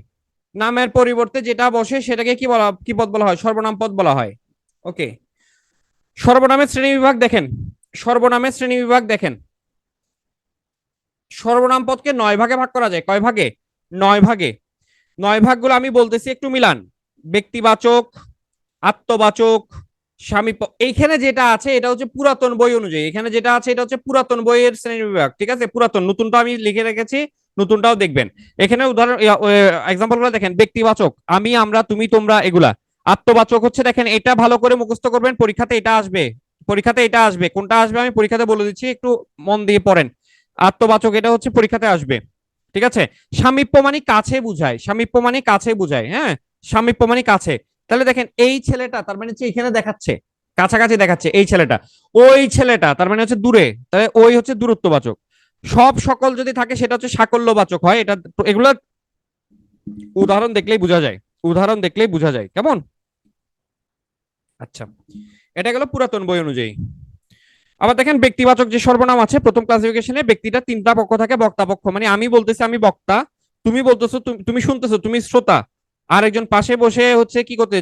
নামের পরিবর্তে যেটা বসে সেটাকে কি বলা, কি পদ বলা হয়? সর্বনাম পদ বলা হয়। ওকে, সর্বনামের শ্রেণী বিভাগ দেখেন। সর্বনামের শ্রেণী বিভাগ দেখেন। সর্বনাম পদকে 9 ভাগে ভাগ করা যায়। কয় ভাগে? 9 ভাগে। 9 ভাগগুলো আমি বলতেছি, একটু মিলান। ব্যক্তিবাচক, আত্মবাচক, স্বামী। এইখানে যেটা আছে এটা হচ্ছে পুরাতন বই অনুযায়ী, এখানে যেটা আছে এটা হচ্ছে পুরাতন বইয়ের শ্রেণী বিভাগ, ঠিক আছে? পুরাতন, নতুনটা আমি লিখে রেখেছি, নতুনটাও দেখবেন। এখানে উদাহরণ এক্সাম্পল গুলো দেখেন। ব্যক্তিবাচক আমি, আমরা, তুমি, তোমরা, এগুলা। আত্মবাচক হচ্ছে দেখেন, এটা ভালো করে মুখস্থ করবেন, পরীক্ষাতে এটা আসবে। পরীক্ষাতে এটা আসবে। কোনটা আসবে আমি পরীক্ষাতে বলে দিচ্ছি, একটু মন দিয়ে পড়েন। আত্মবাচক এটা হচ্ছে পরীক্ষাতে আসবে, ঠিক আছে? সামীপ্য মানে কাছে বুঝায়, সামীপ্য মানে কাছে বুঝায়, হ্যাঁ। সামীপ্য মানে কাছে। তাহলে দেখেন এই ছেলেটা, তার মানে হচ্ছে এখানে দেখাচ্ছে কাছাকাছি দেখাচ্ছে। এই ছেলেটা, ওই ছেলেটা তার মানে হচ্ছে দূরে, তাহলে ওই হচ্ছে দূরত্ববাচক। সব সকল যদি থাকে সেটা হচ্ছে সাকল্যবাচক হয়। এটা, এগুলো উদাহরণ দেখলেই বোঝা যায়, উদাহরণ দেখলেই বোঝা যায়। কেমন? আচ্ছা, এটা গেল পুরাতন বই অনুযায়ী। আবার দেখেন ব্যক্তিবাচক যে সর্বনাম আছে, প্রথম ক্লাসিফিকেশনে ব্যক্তিটা তিনটা পক্ষ থাকে। বক্তা পক্ষ মানে আমি বলতেছি আমি বক্তা, তুমি বলতেছো তুমি শুনতেছো তুমি শ্রোতা, আর একজন পাশে বসে হচ্ছে কি করতে,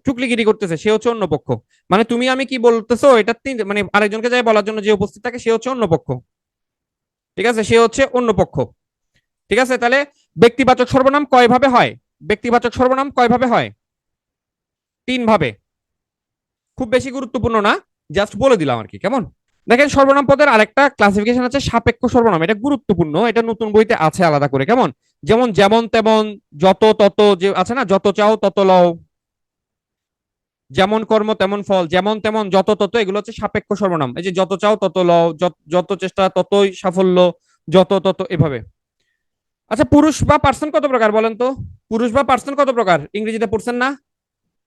চুকলিগিরি করতেছে, সে হচ্ছে অন্য পক্ষ। মানে তুমি আমি কি বলতেছো এটা তিন, মানে আরেকজনকে যাই বলার জন্য যে উপস্থিত থাকে সে হচ্ছে অন্য পক্ষ, ঠিক আছে? সে হচ্ছে অন্য পক্ষ, ঠিক আছে? তাহলে ব্যক্তিবাচক সর্বনাম কয় ভাবে হয়? ব্যক্তিবাচক সর্বনাম কয় ভাবে হয়? 3 ভাবে। খুব বেশি গুরুত্বপূর্ণ না, জাস্ট বলে দিলাম আর কি। কেমন? দেখেন সর্বনাম পদের আরেকটা ক্লাসিফিকেশন আছে সাপেক্ষ সর্বনাম, এটা গুরুত্বপূর্ণ, এটা নতুন বইতে আছে আলাদা করে। কেমন? যেমন যেমন তেমন, যত তত, যে আছে না, যত চাও তত লও, যেমন কর্ম তেমন ফল, যেমন তেমন, যত তত, এগুলো হচ্ছে সাপেক্ষ সর্বনাম। এই যে যত চাও তত লও, যত চেষ্টা ততই সাফল্য, যত তত, এভাবে। আচ্ছা, পুরুষ বা পার্সন কত প্রকার বলেন তো? পুরুষ বা পার্সন কত প্রকার ইংরেজিতে পড়ছেন না?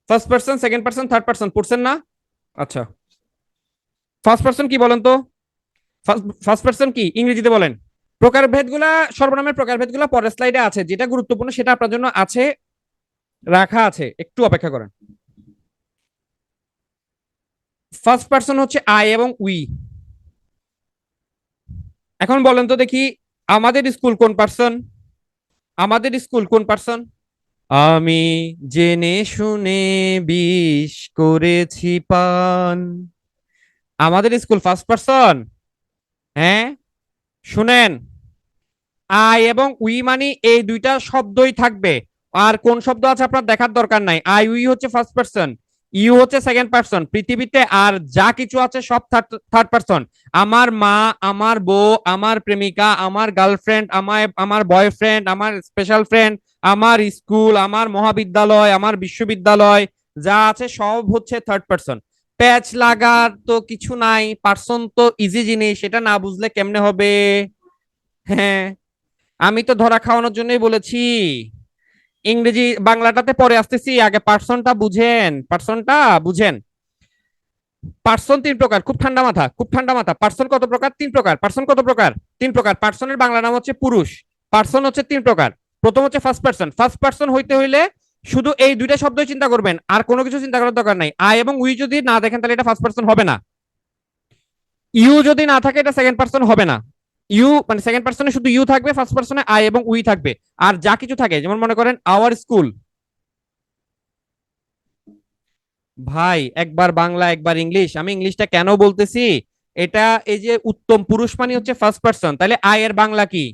First person, second person, third person পড়ছেন না? আচ্ছা, ফার্স্ট পার্সন কি বলেন তো? ফার্স্ট পার্সন কি ইংরেজিতে বলেন? প্রকারভেদগুলা, সর্বনামের প্রকারভেদগুলা পরের স্লাইডে আছে, যেটা গুরুত্বপূর্ণ সেটা আপনার জন্য আছে, রাখা আছে, একটু অপেক্ষা করেন। ফার্স্ট পার্সন হচ্ছে আই এবং উই। এখন বলেন তো দেখি, আমাদের স্কুল কোন পার্সন? আমাদের স্কুল কোন পার্সন? আমি জেনে শুনে বিষ করেছি পান। আমাদের স্কুল ফার্স্ট পার্সন। হ্যাঁ, শুনেন, আই এবং উই মানে এই দুইটা শব্দই থাকবে। আর কোন শব্দ আছে আপনার দেখার দরকার নাই, আই উই হচ্ছে ফার্স্ট পার্সন, ইউ হচ্ছে সেকেন্ড পার্সন। পৃথিবীতে আর যা কিছু আছে সব থার্ড পার্সন। আমার মা, আমার বউ, আমার প্রেমিকা, আমার গার্লফ্রেন্ড, আমার বয়ফ্রেন্ড, আমার স্পেশাল ফ্রেন্ড, আমার স্কুল, আমার মহাবিদ্যালয়, আমার বিশ্ববিদ্যালয়, যা আছে সব হচ্ছে থার্ড পার্সন। প্যাচ লাগার তো কিছু নাই, পার্সন তো ইজি জিনিস, এটা না বুঝলে কেমনে হবে? হ্যাঁ, আমি তো ধরা খাওয়ানোর জন্যই বলেছি। ইংরেজি বাংলাটাতে পরে আসতেছি, আগে পার্সনটা বুঝেন, পার্সনটা বুঝেন। পার্সন তিন প্রকার, খুব ঠান্ডা মাথা, খুব ঠান্ডা মাথা। পার্সন কত প্রকার? তিন প্রকার। পার্সন কত প্রকার? তিন প্রকার। পার্সনের বাংলা নাম হচ্ছে পুরুষ। পার্সন হচ্ছে তিন প্রকার। প্রথম হচ্ছে ফার্স্ট পার্সন। ফার্স্ট পার্সন হইতে হইলে শুধু এই দুইটা শব্দই চিন্তা করবেন, আর কোনো কিছু চিন্তা করার দরকার নাই। আই এবং উই যদি না দেখেন তাহলে এটা ফার্স্ট পার্সন হবে না। ইউ যদি না থাকে এটা সেকেন্ড পার্সন হবে না। ইউ মানে সেকেন্ড পার্সনে শুধু ইউ থাকবে, ফার্স্ট পার্সনে আই এবং উই থাকবে। আর যা কিছু থাকে, যেমন মনে করেন আওয়ার স্কুল। ভাই, একবার বাংলা একবার ইংলিশ, আমি ইংলিশটা কেন বলতেছি? এটা এই যে উত্তম পুরুষ মানে হচ্ছে ফার্স্ট পার্সন, তাহলে আই এর বাংলা কি?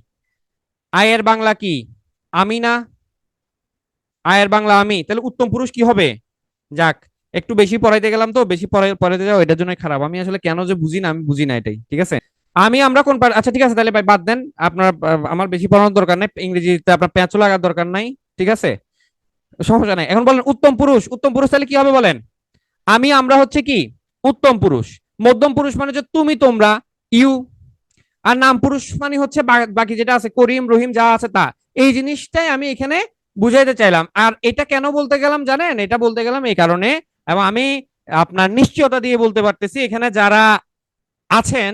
আই এর বাংলা কি? আমি না? আই এর বাংলা আমি, তাহলে উত্তম পুরুষ কি হবে? যাক, একটু বেশি পড়াইতে গেলাম তো, বেশি পড়াইতে যাও এটার জন্য খারাপ। আমি আসলে কেন যে বুঝি না, আমি বুঝি না এটাই, ঠিক আছে। আমি আমরা কোন আচ্ছা ঠিক আছে, তাহলে ভাই বাদ দেন। আপনার আমার বেশি পড়ানোর দরকার নাই, ইংরেজিতে আপনার পেঁচও লাগার দরকার নাই, ঠিক আছে, সমস্যা নাই। এখন বলেন উত্তম পুরুষ, উত্তম পুরুষ তাহলে কি হবে বলেন? আমি আমরা হচ্ছে কি? উত্তম পুরুষ। মধ্যম পুরুষ মানে হচ্ছে তুমি তোমরা, ইউ। আর নাম পুরুষ মানে হচ্ছে বাকি যেটা আছে, করিম রহিম যা আছে তা। এই জিনিসটাই আমি এখানে বুঝাইতে চাইলাম। আর এটা কেন বলতে গেলাম জানেন? এটা বলতে গেলাম এই কারণে, এবং আমি আপনার নিশ্চয়তা দিয়ে বলতে পারতেছি, এখানে যারা আছেন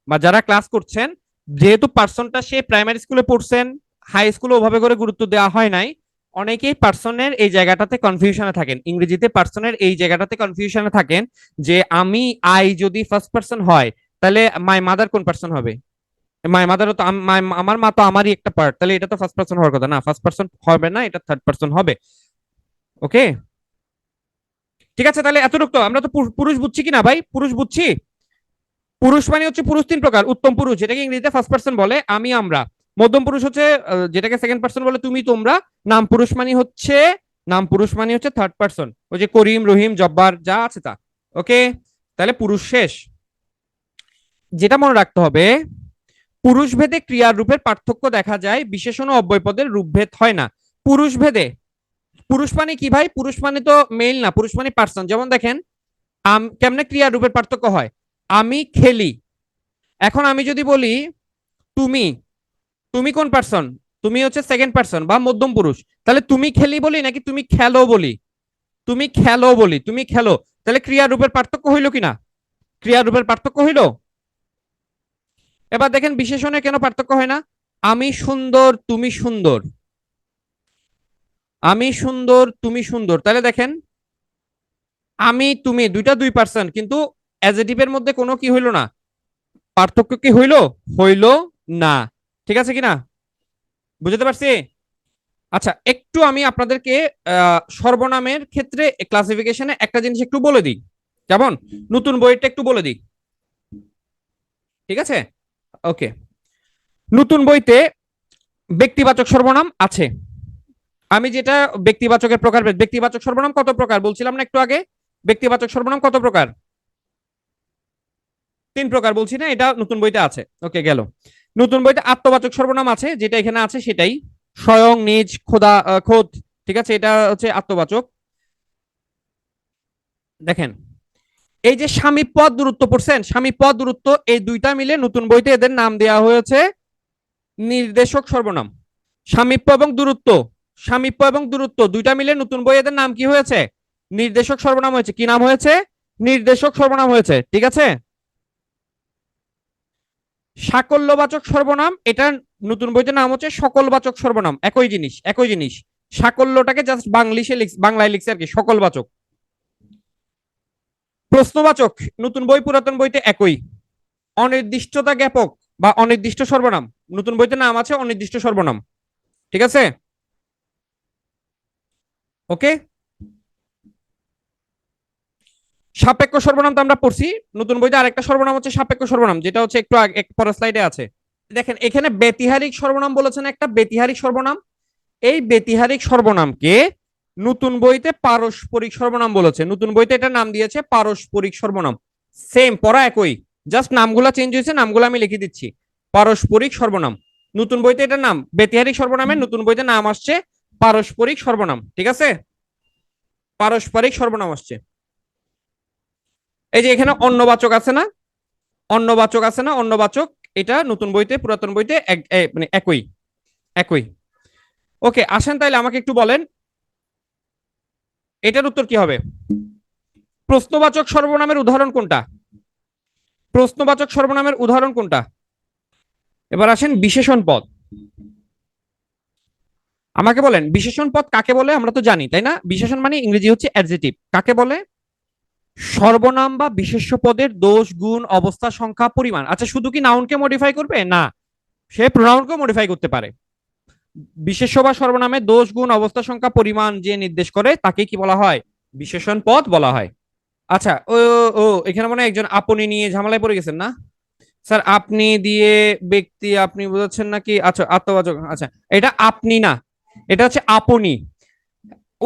বা যারা ক্লাস করছেন, যেহেতু পার্সনটা সে প্রাইমারি স্কুলে পড়ছেন, হাই স্কুলে ওভাবে করে গুরুত্ব দেওয়া হয় নাই, অনেকেই পার্সনের এই জায়গাটাতে কনফিউশনে থাকেন, ইংরেজিতে পার্সনের এই জায়গাটাতে কনফিউশনে থাকেন, যে আমি আই যদি ফার্স্ট পার্সন হয় তাহলে মাই মাদার কোন পার্সন হবে? মাই মাদারও তো আমার মা তো আমারই একটা পার্ট, তাহলে এটা তো ফার্স্ট পার্সন হওয়ার কথা না, ফার্স্ট পার্সন হবে না, এটা থার্ড পার্সন হবে। ওকে, ঠিক আছে, তাহলে এতটুকু তো আমরা তো পুরুষ বুঝছি কি না ভাই? পুরুষ বুঝছি। পুরুষ মানে হচ্ছে পুরুষ তিন প্রকার, উত্তম পুরুষ যেটাকে ইংরেজিতে ফার্স্ট পার্সন বলে, আমি আমরা। মধ্যম পুরুষ হচ্ছে যেটাকে সেকেন্ড পার্সন বলে, তুমি তোমরা। নাম পুরুষ মানে হচ্ছে, নাম পুরুষ মানে হচ্ছে থার্ড পার্সন, ওই যে করিম রহিম জব্বার যা আছে তা। ওকে, তাহলে পুরুষ শেষ। যেটা মনে রাখতে হবে, পুরুষ ভেদে ক্রিয়ার রূপের পার্থক্য দেখা যায়, বিশেষণ ও অব্যয়পদের রূপভেদ হয় না। পুরুষ ভেদে, পুরুষ মানে কি ভাই? পুরুষ মানে তো মেল না, পুরুষ মানে পার্সন। যেমন দেখেন, কেমনে ক্রিয়ার রূপের পার্থক্য হয়? আমি খেলি, এখন আমি যদি বলি তুমি, তুমি কোন পার্সন? তুমি হচ্ছে সেকেন্ড পার্সন বা মধ্যম পুরুষ। তাহলে তুমি খেলি বলি নাকি তুমি খেলো বলি? তুমি খেলো বলি, তুমি খেলো। তাহলে ক্রিয়া রূপের পার্থক্য হইলো কিনা? ক্রিয়া রূপের পার্থক্য হইলো। এবার দেখেন বিশেষণে কেন পার্থক্য হয় না? আমি সুন্দর, তুমি সুন্দর। আমি সুন্দর, তুমি সুন্দর, তাহলে দেখেন আমি তুমি দুইটা দুই পার্সন, কিন্তু অ্যাজেটিভের মধ্যে কোনো কি হইলো না, পার্থক্য কি হইলো? হইলো না। ঠিক আছে কিনা? বুঝতে পারছি? আচ্ছা, একটু আমি আপনাদেরকে সর্বনামের ক্ষেত্রে ক্লাসিফিকেশনে একটা জিনিস একটু বলে দিই, কেমন? নতুন বইটা একটু বলে দিই, ঠিক আছে? ওকে, নতুন বইতে ব্যক্তিবাচক সর্বনাম আছে। আমি যেটা ব্যক্তিবাচকের প্রকারভেদ, ব্যক্তিবাচক সর্বনাম কত প্রকার বলছিলাম না একটু আগে? ব্যক্তিবাচক সর্বনাম কত প্রকার? তিন প্রকার বলছি না, এটা নতুন বইতে আছে। ওকে, গেল। নতুন বইতে আত্মবাচক সর্বনাম আছে, যেটা এখানে আছে সেটাই, স্বয়ং, নিজ, খোদা, খোদ। ঠিক আছে, এটা হচ্ছে আত্মবাচক। দেখেন, এই যে সামীপ্য দূরত্ব পড়ছেন, সামীপ্য দূরত্ব, এই দুইটা মিলে নতুন বইতে এদের নাম দেওয়া হয়েছে নির্দেশক সর্বনাম। সামীপ্য এবং দূরত্ব, সামীপ্য এবং দূরত্ব দুইটা মিলে নতুন বই এদের নাম কি হয়েছে? নির্দেশক সর্বনাম হয়েছে। কি নাম হয়েছে? নির্দেশক সর্বনাম হয়েছে। ঠিক আছে। সাকল্যবাচক সর্বনাম, এটা নতুন বইতে নাম হচ্ছে সকলবাচক সর্বনাম। একই জিনিস, একই জিনিস। সাকল্যটাকে জাস্ট বাংলায় লিখছে আর কি, সকলবাচক। প্রশ্নবাচক, নতুন বই পুরাতন বইতে একই। অনির্দিষ্টতা জ্ঞাপক বা অনির্দিষ্ট সর্বনাম, নতুন বইতে নাম আছে অনির্দিষ্ট সর্বনাম। ঠিক আছে, ওকে। সাপেক্ষ সর্বনাম তো আমরা পড়ছি, নতুন বইতে আরেকটা সর্বনাম হচ্ছে সাপেক্ষ সর্বনাম, যেটা হচ্ছে একটু পরের স্লাইডে আছে। দেখেন এখানে ব্যতিহারিক সর্বনাম বলেছেন, একটা ব্যতিহারিক সর্বনাম। এই ব্যতিহারিক সর্বনামকে নতুন বইতে পারস্পরিক সর্বনাম বলেছে, নতুন বইতে এটা নাম দিয়েছে পারস্পরিক সর্বনাম। সেম, পড়া একই, জাস্ট নামগুলা চেঞ্জ হয়েছে, নামগুলো আমি লিখে দিচ্ছি। পারস্পরিক সর্বনাম, নতুন বইতে এটার নাম ব্যতিহারিক সর্বনামের, নতুন বইতে নাম আসছে পারস্পরিক সর্বনাম। ঠিক আছে, পারস্পরিক সর্বনাম আসছে। এই যে এখানে অন্যবাচক আছে না, অন্যবাচক আছে না, অন্যবাচক, এটা নতুন বইতে পুরাতন বইতে মানে একই, একই। ওকে, আসেন তাইলে আমাকে একটু বলেন এটার উত্তর কি হবে। প্রশ্নবাচক সর্বনামের উদাহরণ কোনটা? প্রশ্নবাচক সর্বনামের উদাহরণ কোনটা? এবার আসেন বিশেষণ পদ। আমাকে বলেন বিশেষণ পদ কাকে বলে? আমরা তো জানি তাই না, বিশেষণ মানে ইংরেজি হচ্ছে অ্যাডজেক্টিভ। কাকে বলে? সর্বনাম বা বিশেষ্য পদের দোষ, গুণ, অবস্থা, সংখ্যা, পরিমাণ। আচ্ছা, শুধু কি নাউনকে মডিফাই করবে? না, সে প্রোনাউনকেও মডিফাই করতে পারে। বিশেষ্য বা সর্বনামে দোষ, গুণ, অবস্থা, সংখ্যা, পরিমাণ যে নির্দেশ করে তাকে কি বলা হয়? বিশেষণ পদ বলা হয়। আচ্ছা, ও ও এখানে মনে হয় একজন আপনি নিয়ে ঝামেলায় পড়ে গেছেন না? স্যার, আপনি দিয়ে ব্যক্তি আপনি বোঝাচ্ছেন নাকি? আচ্ছা, আত্মবাচক। আচ্ছা, এটা আপনি না, এটা হচ্ছে আপনি।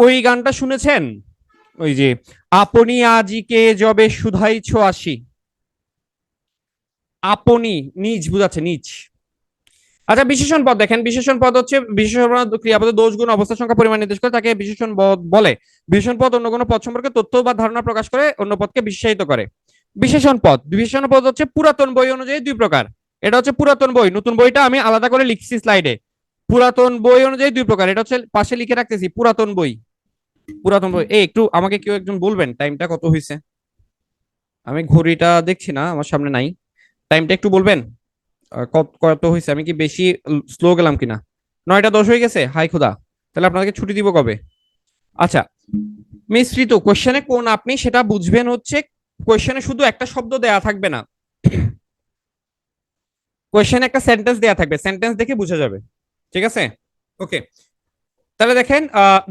ওই গানটা শুনেছেন? ওই যে আপনি আজিকে যবে শুধাইছ আসি, আপনি নিজ বুঝাচ্ছে, নিজ। আচ্ছা, বিশেষণ পদ দেখেন, বিশেষণ পদ হচ্ছে বিশেষণ ক্রিয়াপদের দোষ, গুণ, অবস্থা, সংখ্যা, পরিমাণ নির্দেশ করে তাকে বিশেষণ পদ বলে। বিশেষণ পদ অন্য কোনো পদ সম্পর্কে তথ্য বা ধারণা প্রকাশ করে, অন্য পদকে বিশেষায়িত করে। বিশেষণ পদ, বিশেষণ পদ হচ্ছে পুরাতন বই অনুযায়ী দুই প্রকার। এটা হচ্ছে পুরাতন বই, নতুন বইটা আমি আলাদা করে লিখছি স্লাইডে। পুরাতন বই অনুযায়ী দুই প্রকার, এটা হচ্ছে পাশে লিখে রাখতেছি, পুরাতন বই। পুরাতন বই, এই একটু আমাকে কেউ একজন বলবেন টাইমটা কত হয়েছে? আমি ঘড়িটা দেখছি না, আমার সামনে নাই। টাইমটা একটু বলবেন কত কত হয়েছে, আমি কি বেশি স্লো গেলাম কিনা? 9টা 10 হয়ে গেছে, হাই খোদা। তাহলে আপনাদেরকে ছুটি দিব কবে? আচ্ছা, মিস ঋতু, কোশ্চেনে কোন আপনি সেটা বুঝবেন হচ্ছে, কোশ্চেনে শুধু একটা শব্দ দেয়া থাকবে না, কোশ্চেনে একটা সেন্টেন্স দেয়া থাকবে, সেন্টেন্স দেখে বোঝা যাবে। ঠিক আছে, ওকে। তাহলে দেখেন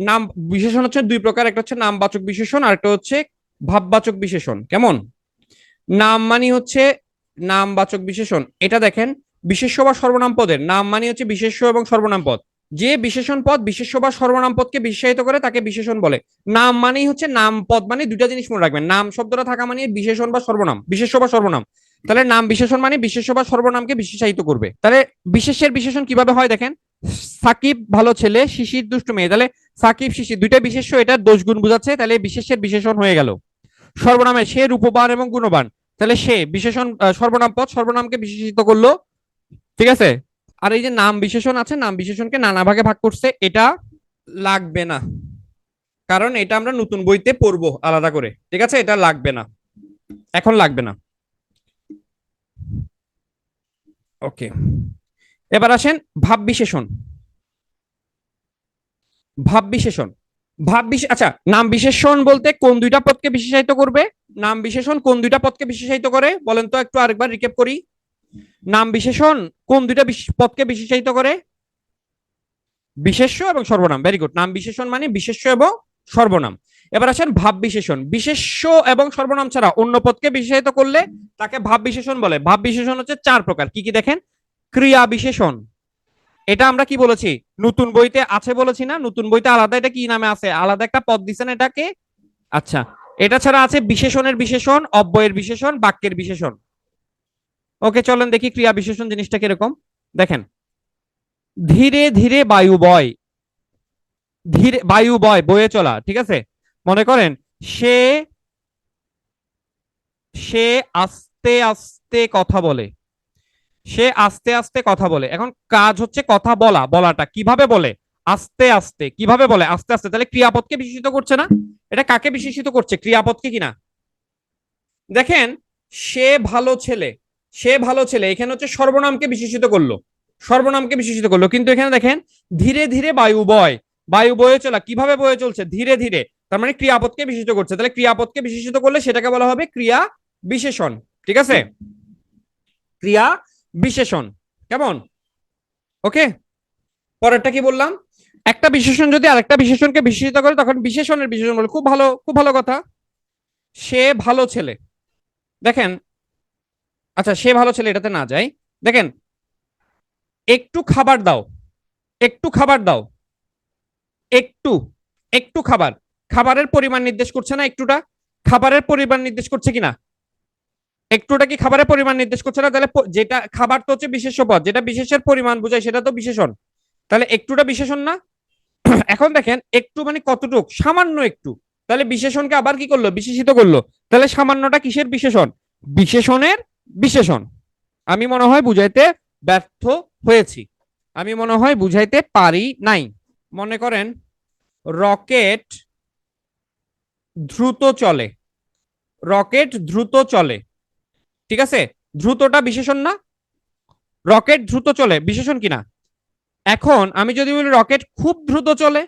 নাম বিশেষণ হচ্ছে দুই প্রকার, একটা হচ্ছে নামবাচক বিশেষণ আর একটা হচ্ছে ভাববাচক বিশেষণ। কেমন? নাম মানে হচ্ছে নামবাচক বিশেষণ, এটা দেখেন বিশেষ্য বা সর্বনাম পদের নাম মানে হচ্ছে বিশেষ্য এবং সর্বনাম পদ। যে বিশেষণ পদ বিশেষ্য বা সর্বনাম পদকে বিশেষায়িত করে তাকে বিশেষণ বলে। নাম মানেই হচ্ছে নাম, পদ মানে দুইটা জিনিস মনে রাখবেন, নাম শব্দটা থাকা মানে বিশেষণ বা সর্বনাম, বিশেষ্য বা সর্বনাম। তাহলে নাম বিশেষণ মানে বিশেষ্য বা সর্বনামকে বিশেষায়িত করবে। তাহলে বিশেষ্যের বিশেষণ কিভাবে হয় দেখেন, সাকিব ভালো ছেলে, শিশির দুষ্টু মেয়ে। তাহলে সাকিব শিশির দুইটা বিশেষ্য, এটা দোষ গুণ বোঝাচ্ছে, তাহলে বিশেষ্যের বিশেষণ হয়ে গেল। সর্বনামে সে রূপবান এবং গুণবান, তাহলে সে বিশেষণ, সর্বনাম পদ সর্বনামকে বিশেষিত করলো। ঠিক আছে। আর এই যে নাম বিশেষণ আছে, নাম বিশেষণকে নানা ভাগে ভাগ করছে, এটা লাগবে না, কারণ এটা আমরা নতুন বইতে পড়বো আলাদা করে। ঠিক আছে, এটা লাগবে না, এখন লাগবে না। ওকে, এবার আসেন ভাব বিশেষণ। ভাব বিশেষণ, আচ্ছা, নাম বিশেষণ বলতে কোন দুইটা পদকে বিশেষায়িত করবে? নাম বিশেষণ কোন দুইটা পদকে বিশেষায়িত করে বলেন তো, একটু আরেকবার রিক্যাপ করি। নাম বিশেষণ কোন দুইটা পদকে বিশেষায়িত করে? বিশেষ্য এবং সর্বনাম। ভেরি গুড, নাম বিশেষণ মানে বিশেষ্য এবং সর্বনাম। এবার আসেন ভাব বিশেষণ, বিশেষ্য এবং সর্বনাম ছাড়া অন্য পদকে বিশেষায়িত করলে তাকে ভাব বিশেষণ বলে। ভাব বিশেষণ হচ্ছে চার প্রকার, কি কি দেখেন। ক্রিয়া বিশেষণ, এটা আমরা কি বলেছি, নতুন বইতে আছে বলেছি না, নতুন বইতে আলাদা, এটা কি নামে আছে, আলাদা একটা পদ দিচ্ছেন এটাকে। আচ্ছা, এটা ছাড়া আছে বিশেষণের বিশেষণ, অব্যয়ের বিশেষণ, বাক্যের বিশেষণ। ওকে, চলেন দেখি ক্রিয়া বিশেষণ জিনিসটা কিরকম। দেখেন, ধীরে ধীরে বায়ু বয়, ধীরে বায়ু বয়, বয়ে চলা, ঠিক আছে। মনে করেন সে সে আস্তে আস্তে কথা বলে, সে আস্তে আস্তে কথা বলে। এখন কাজ হচ্ছে কথা বলা, বলাটা কিভাবে বলে, আস্তে আস্তে, কিভাবে বলে, আস্তে আস্তে। তাহলে ক্রিয়াপদকে বিশেষিত করছে না? এটা কাকে বিশেষিত করছে, ক্রিয়াপদকে কিনা? দেখেন, সে ভালো ছেলে, সে ভালো ছেলে, এখানে হচ্ছে সর্বনামকে বিশেষিত করলো, সর্বনামকে বিশেষিত করলো। কিন্তু এখানে দেখেন ধীরে ধীরে বায়ু বয়, বায়ু বয়ে চলা, কিভাবে বয়ে চলছে, ধীরে ধীরে, তার মানে ক্রিয়াপদকে বিশেষিত করছে। তাহলে ক্রিয়াপদকে বিশেষিত করলে সেটাকে বলা হবে ক্রিয়া বিশেষণ, ঠিক আছে, ক্রিয়া বিশেষণ। কেমন? ওকে, পরেরটা কি বললাম, একটা বিশেষণ যদি আরেকটা বিশেষণকে বিশেষিত করে তখন বিশেষণের বিশেষণ বলে। খুব ভালো, খুব ভালো কথা। সে ভালো ছেলে, দেখেন, আচ্ছা সে ভালো ছেলে এটাতে না যাই। দেখেন, একটু খাবার দাও, একটু খাবার দাও, একটু, একটু খাবার, খাবারের পরিমাণ নির্দেশ করছে না একটুটা? খাবারের পরিমাণ নির্দেশ করছে কিনা? একটুটা কি খাবারের পরিমাণ নির্দেশ করছে না? তাহলে যেটা খাবার তো হচ্ছে বিশেষ্য পদ, যেটা বিশেষের পরিমাণ বোঝায় সেটা তো বিশেষণ। তাহলে একটুটা বিশেষণ না? এখন দেখেন একটু মানে কতটুক, সামান্য একটু। তাহলে বিশেষণকে আবার কি করলো, বিশেষিত করলো। তাহলে সামান্যটা কিসের বিশেষণ, বিশেষণের বিশেষণ। আমি মনে হয় বুঝাইতে ব্যর্থ হয়েছি, আমি মনে হয় বুঝাইতে পারি নাই। মনে করেন রকেট দ্রুত চলে, রকেট দ্রুত চলে, ঠিক আছে, দ্রুতটা বিশেষণ না? রকেট দ্রুত চলে বিশেষণ কিনা? এখন আমি যদি বলি রকেট খুব দ্রুত চলে,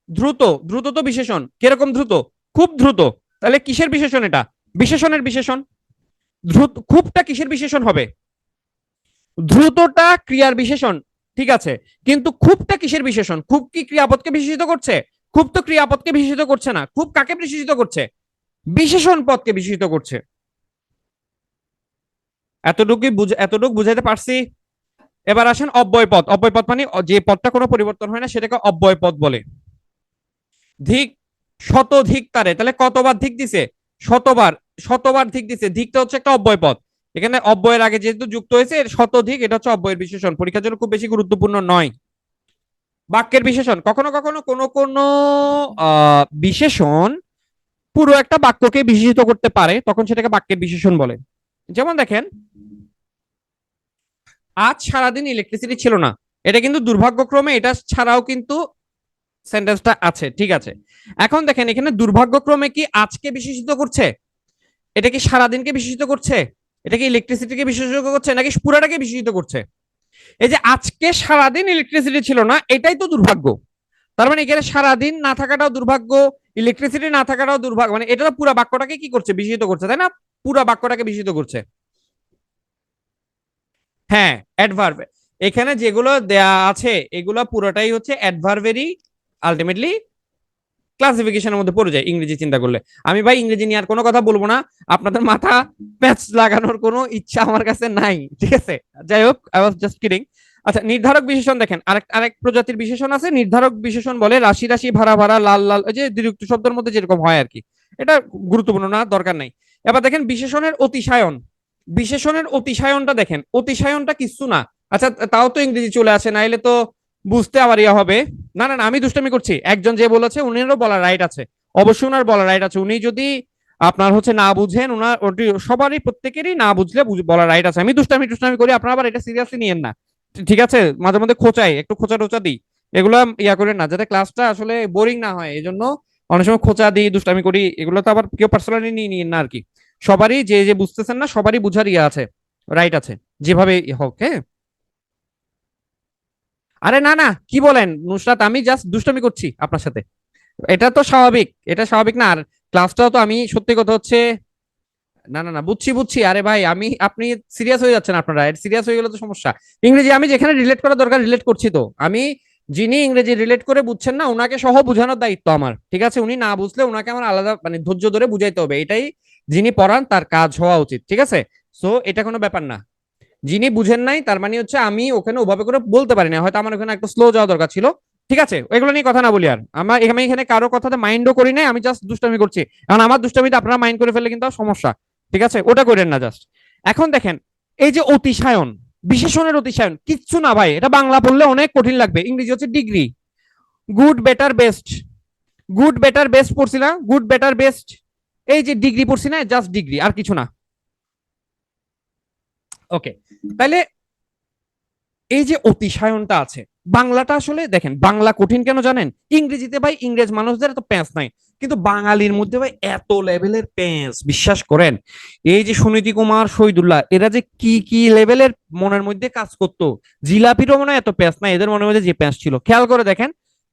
দ্রুত, দ্রুত তো বিশেষণ, কিরকম দ্রুত, খুব দ্রুত। তাহলে কিসের বিশেষণ এটা, বিশেষণের বিশেষণ। দ্রুত, খুবটা কিসের বিশেষণ হবে, দ্রুতটা ক্রিয়ার বিশেষণ, ঠিক আছে, কিন্তু খুবটা কিসের বিশেষণ, খুব কি ক্রিয়াপদকে বিশেষিত করছে? খুব তো ক্রিয়াপদকে বিশেষিত করছে না, খুব কাকে বিশেষিত করছে, বিশেষণ পদকে বিশেষিত করছে। এতটুকু এতটুকু বুঝাইতে পারছি? এবার আসেন অব্যয় পদ। অব্যয় পদ মানে যে পদটা কোনো পরিবর্তন হয় না সেটাকে অব্যয় পদ বলে। ধিক, শতধিক তারে, তাহলে কতবার ধিক দিছে, শতবার, শতবার ধিক দিছে, ধিকটা হচ্ছে একটা অব্যয় পদ। এখানে অব্যয়ের আগে যেহেতু যুক্ত হয়েছে শতধিক, এটা হচ্ছে অব্যয়ের বিশেষণ, পরীক্ষার জন্য খুব বেশি গুরুত্বপূর্ণ নয়। বাক্যের বিশেষণ, কখনো কখনো কোনো কোনো বিশেষণ পুরো একটা বাক্যকে বিশেষিত করতে পারে, তখন সেটাকে বাক্যের বিশেষণ বলে। যেমন দেখেন, আজ সারাদিন ইলেকট্রিসিটি ছিল না, এটা কিন্তু দুর্ভাগ্যক্রমে এটা ছাড়াও কিন্তু সেন্টেন্সটা আছে, ঠিক আছে। এখন দেখেন এখানে দুর্ভাগ্যক্রমে কি আজকে বিশেষিত করছে, এটা কি সারাদিনকে বিশেষিত করছে, এটা কি ইলেকট্রিসিটিকে বিশেষিত করছে, নাকি পুরাটাকে বিশেষিত করছে? এই যে আজকে সারাদিন ইলেকট্রিসিটি ছিল না, এটাই তো দুর্ভাগ্য। তার মানে এখানে সারাদিন না থাকাটাও দুর্ভাগ্য, ইলেকট্রিসিটি না থাকাটাও দুর্ভাগ্য, মানে এটা তো পুরো বাক্যটাকে কি করছে, বিশেষিত করছে, তাই না? পুরো বাক্যটাকে বিশেষিত করছে। হ্যাঁ, অ্যাডভার্ব, এখানে যেগুলো দেয়া আছে এগুলো পুরোটাই হচ্ছে অ্যাডভার্বেরই আলটিমেটলি ক্লাসিফিকেশনের মধ্যে পড়ে যায় ইংরেজি চিন্তা করলে। আমি ভাই ইংরেজি নিয়ে আর কোনো কথা বলবো না, আপনাদের মাথা প্যাচ লাগানোর কোনো ইচ্ছা আমার কাছে নাই, ঠিক আছে। যাই হোক, আই ওয়াজ জাস্ট কিডিং। আচ্ছা, নির্ধারক বিশেষণ দেখেন, আরেক আরেক প্রজাতির বিশেষণ আছে, নির্ধারক বিশেষণ বলে রাশি রাশি, ভাড়া ভাড়া, লাল লাল, এই যে দ্বিরুক্ত শব্দের মধ্যে যেরকম হয় আর কি। এটা গুরুত্বপূর্ণ না, দরকার নাই। এবার দেখেন বিশেষণের অতিশায়ন, বিশেষণের অতিশায়নটা দেখেন, অতিশায়নটা কিছু না। আচ্ছা তাও তো ইংরেজি চলে আসে, নাইলে তো বুঝতে আবার ইয়া হবে। না না না, আমি দুষ্টামি করছি, একজন যে বলেছে উনারও বলার রাইট আছে, অবশ্যই উনার বলার রাইট আছে। উনি যদি আপনার হচ্ছে না বুঝেন, উনার ওটি সবারই প্রত্যেকেরই না বুঝলে বলার রাইট আছে। আমি দুষ্টামি টুষ্টামি করি, আপনারা আবার এটা সিরিয়াসলি নিয়েন না, ঠিক আছে। মাঝে মধ্যে খোঁচাই, একটু খোঁচা টোচা দিই, এগুলো ইয়া করেন না, যাতে ক্লাসটা আসলে বোরিং না হয়, এই জন্য অনেক সময় খোঁচা দিই, দুষ্টামি করি, এগুলো তো আবার কেউ পার্সোনালি নিয়ে নিন না আর কি। সবারই যে যে বুঝতেছেন না সবারই বুঝার ইয়ে আছে, রাইট আছে, যেভাবে হোক, হ্যাঁ। আরে না না, কি বলেন নুসরাত, আমি জাস্ট দুষ্টামি করছি আপনার সাথে, এটা তো স্বাভাবিক, এটা স্বাভাবিক না। আর ক্লাসটাও তো আমি সত্যি কথা হচ্ছে, না না না, বুঝছি বুঝছি, আরে ভাই আমি আপনি সিরিয়াস হয়ে যাচ্ছেন, আপনারা সিরিয়াস হয়ে গেলে তো সমস্যা। ইংরেজি আমি যেখানে রিলেট করা দরকার রিলেট করছি তো আমি, যিনি ইংরেজি রিলেট করে বুঝছেন না ওনাকে সহ বুঝানোর দায়িত্ব আমার, ঠিক আছে। উনি না বুঝলে ওনাকে আমার আলাদা মানে ধৈর্য ধরে বুঝাইতে হবে, এটাই যিনি পড়ান তার কাজ হওয়া উচিত, ঠিক আছে। সো এটা কোনো ব্যাপার না, যিনি বুঝেন নাই তার মানে হচ্ছে আমি ওখানে ওভাবে করে বলতে পারি না, হয়তো আমার ওখানে একটু স্লো যাওয়া দরকার ছিল, ঠিক আছে। এগুলো নিয়ে কথা না বলি আর, আমি এখানে কারো কথাতে মাইন্ডও করি নাই, আমি জাস্ট দুষ্টামি করছি। এখন আমার দুষ্টামিতে আপনারা মাইন্ড করে ফেললে কিন্তু সমস্যা, ঠিক আছে, ওটা করেন না জাস্ট। এখন দেখেন এই যে অতিশায়ন, বিশেষণের অতিশায়ন কিচ্ছু না ভাই, এটা বাংলা পড়লে অনেক কঠিন লাগবে। ইংরেজি হচ্ছে degree. Good better best, good better best পড়ছি না, গুড বেটার বেস্ট, এই যে ডিগ্রি পড়ছি না, জাস্ট ডিগ্রি, আর কিছু না। ওকে, তাইলে এই যে অতিশায়নটা আছে, বাংলাটা আসলে দেখেন বাংলা কঠিন কেন জানেন? ইংরেজিতে ভাই ইংরেজ মানুষদের এত প্যাঁচ নাই, কিন্তু বাঙালির মধ্যে ভাই এত লেভেলের প্যাঁচ, বিশ্বাস করেন। এই যে সুনীতি কুমার, শহীদুল্লাহ, এরা যে কি কি লেভেলের মনের মধ্যে কাজ করতো। জিলাপিরও মনে হয় এত প্যাঁচ নাই, এদের মনের মধ্যে যে প্যাঁচ ছিল। খেয়াল করে দেখেন,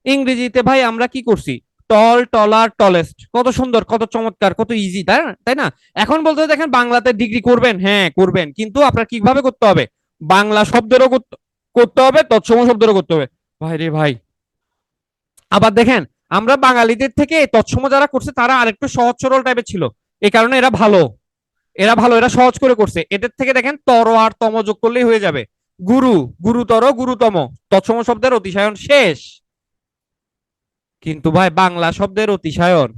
ইংরেজিতে ভাই আমরা কি করছি, টল, টলার, টলেস্ট, কত সুন্দর, কত চমৎকার, কত ইজি, তাই না, তাই না? এখন বলতে দেখেন বাংলাতে ডিগ্রি করবেন, হ্যাঁ করবেন, কিন্তু আপনার কিভাবে করতে হবে, বাংলা শব্দেরও করতে হবে, তৎসম শব্দেরও করতে হবে। ভাই রে ভাই, আবার দেখেন আমরা বাঙালিদের থেকে তৎসম যারা করছে তারা আরেকটু সহজ সরল টাইপের ছিল, এই কারণে এরা ভালো, এরা ভালো, এরা সহজ করে করছে। এদের থেকে দেখেন তর আর তম যোগ করলেই হয়ে যাবে, গুরু, গুরুতর, গুরুতম, তৎসম শব্দের অতিশায়ন শেষ। কিন্তু ভাই বাংলা শব্দের অতিশায়ন